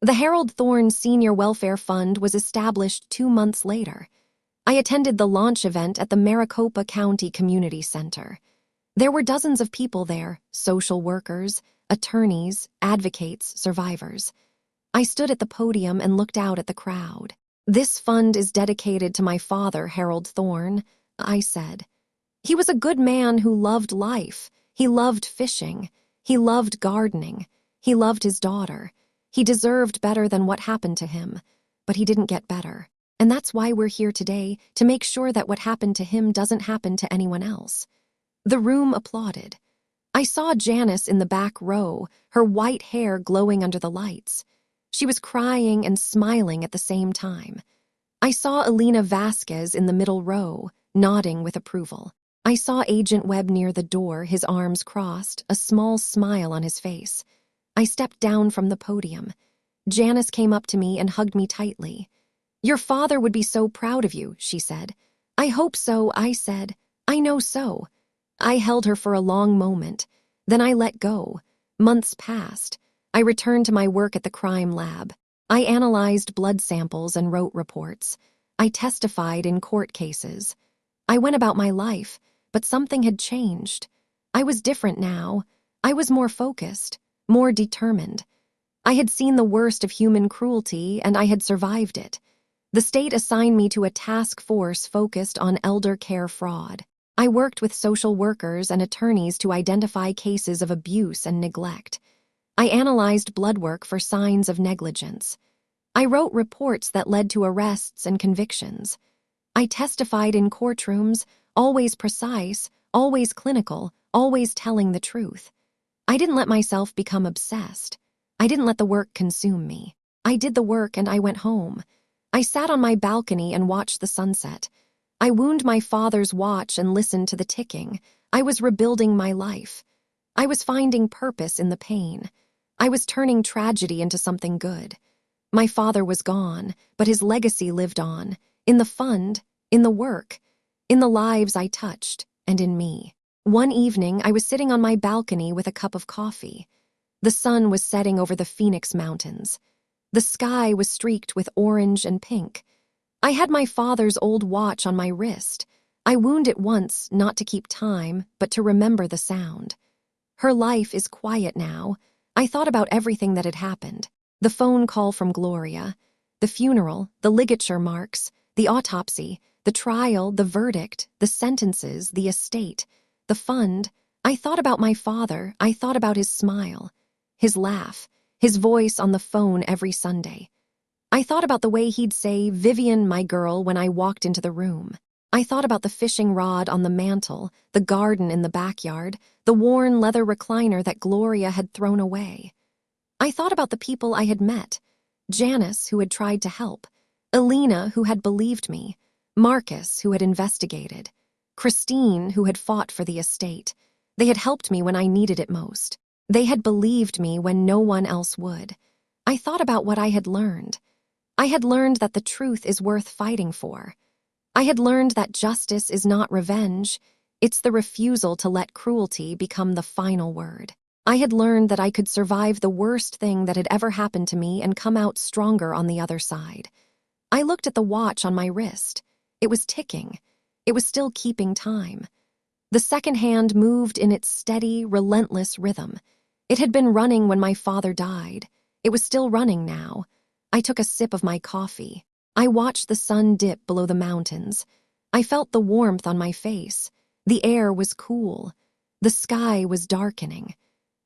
The Harold Thorne Senior Welfare Fund was established 2 months later. I attended the launch event at the Maricopa County Community Center. There were dozens of people there, social workers, attorneys, advocates, survivors. I stood at the podium and looked out at the crowd. "This fund is dedicated to my father, Harold Thorne," I said. "He was a good man who loved life. He loved fishing. He loved gardening. He loved his daughter. He deserved better than what happened to him, but he didn't get better. And that's why we're here today, to make sure that what happened to him doesn't happen to anyone else." The room applauded. I saw Janice in the back row, her white hair glowing under the lights. She was crying and smiling at the same time. I saw Elena Vasquez in the middle row, nodding with approval. I saw Agent Webb near the door, his arms crossed, a small smile on his face. I stepped down from the podium. Janice came up to me and hugged me tightly. "Your father would be so proud of you," she said. "I hope so," I said. "I know so." I held her for a long moment. Then I let go. Months passed. I returned to my work at the crime lab. I analyzed blood samples and wrote reports. I testified in court cases. I went about my life, but something had changed. I was different now. I was more focused, more determined. I had seen the worst of human cruelty, and I had survived it. The state assigned me to a task force focused on elder care fraud. I worked with social workers and attorneys to identify cases of abuse and neglect. I analyzed blood work for signs of negligence. I wrote reports that led to arrests and convictions. I testified in courtrooms, always precise, always clinical, always telling the truth. I didn't let myself become obsessed. I didn't let the work consume me. I did the work and I went home. I sat on my balcony and watched the sunset. I wound my father's watch and listened to the ticking. I was rebuilding my life. I was finding purpose in the pain. I was turning tragedy into something good. My father was gone, but his legacy lived on. In the fund, in the work, in the lives I touched, and in me. One evening, I was sitting on my balcony with a cup of coffee. The sun was setting over the Phoenix Mountains. The sky was streaked with orange and pink. I had my father's old watch on my wrist. I wound it once, not to keep time, but to remember the sound. Her life is quiet now. I thought about everything that had happened. The phone call from Gloria, the funeral, the ligature marks, the autopsy, the trial, the verdict, the sentences, the estate, the fund. I thought about my father. I thought about his smile, his laugh, his voice on the phone every Sunday. I thought about the way he'd say, "Vivian, my girl," when I walked into the room. I thought about the fishing rod on the mantel, the garden in the backyard, the worn leather recliner that Gloria had thrown away. I thought about the people I had met. Janice, who had tried to help. Elena, who had believed me. Marcus, who had investigated. Christine, who had fought for the estate. They had helped me when I needed it most. They had believed me when no one else would. I thought about what I had learned. I had learned that the truth is worth fighting for. I had learned that justice is not revenge. It's the refusal to let cruelty become the final word. I had learned that I could survive the worst thing that had ever happened to me and come out stronger on the other side. I looked at the watch on my wrist. It was ticking. It was still keeping time. The second hand moved in its steady, relentless rhythm. It had been running when my father died. It was still running now. I took a sip of my coffee. I watched the sun dip below the mountains. I felt the warmth on my face. The air was cool. The sky was darkening.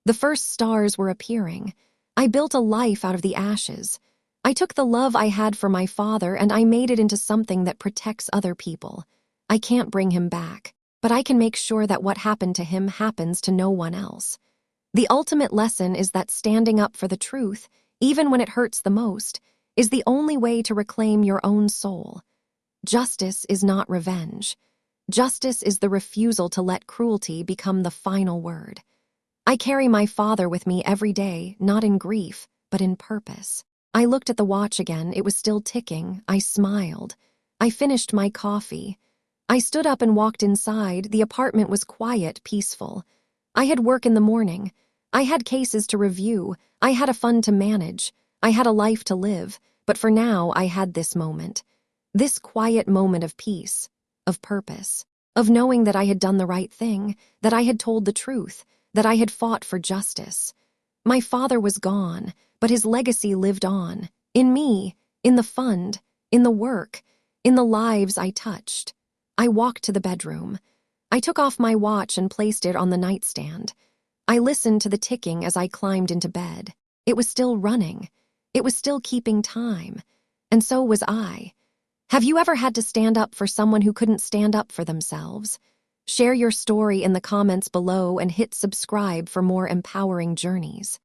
The first stars were appearing. I built a life out of the ashes. I took the love I had for my father and I made it into something that protects other people. I can't bring him back, but I can make sure that what happened to him happens to no one else. The ultimate lesson is that standing up for the truth, even when it hurts the most, is the only way to reclaim your own soul. Justice is not revenge. Justice is the refusal to let cruelty become the final word. I carry my father with me every day, not in grief, but in purpose. I looked at the watch again. It was still ticking. I smiled. I finished my coffee. I stood up and walked inside. The apartment was quiet, peaceful. I had work in the morning. I had cases to review. I had a fund to manage. I had a life to live. But for now, I had this moment. This quiet moment of peace, of purpose, of knowing that I had done the right thing, that I had told the truth, that I had fought for justice. My father was gone, but his legacy lived on. In me, in the fund, in the work, in the lives I touched. I walked to the bedroom. I took off my watch and placed it on the nightstand. I listened to the ticking as I climbed into bed. It was still running. It was still keeping time. And so was I. Have you ever had to stand up for someone who couldn't stand up for themselves? Share your story in the comments below and hit subscribe for more empowering journeys.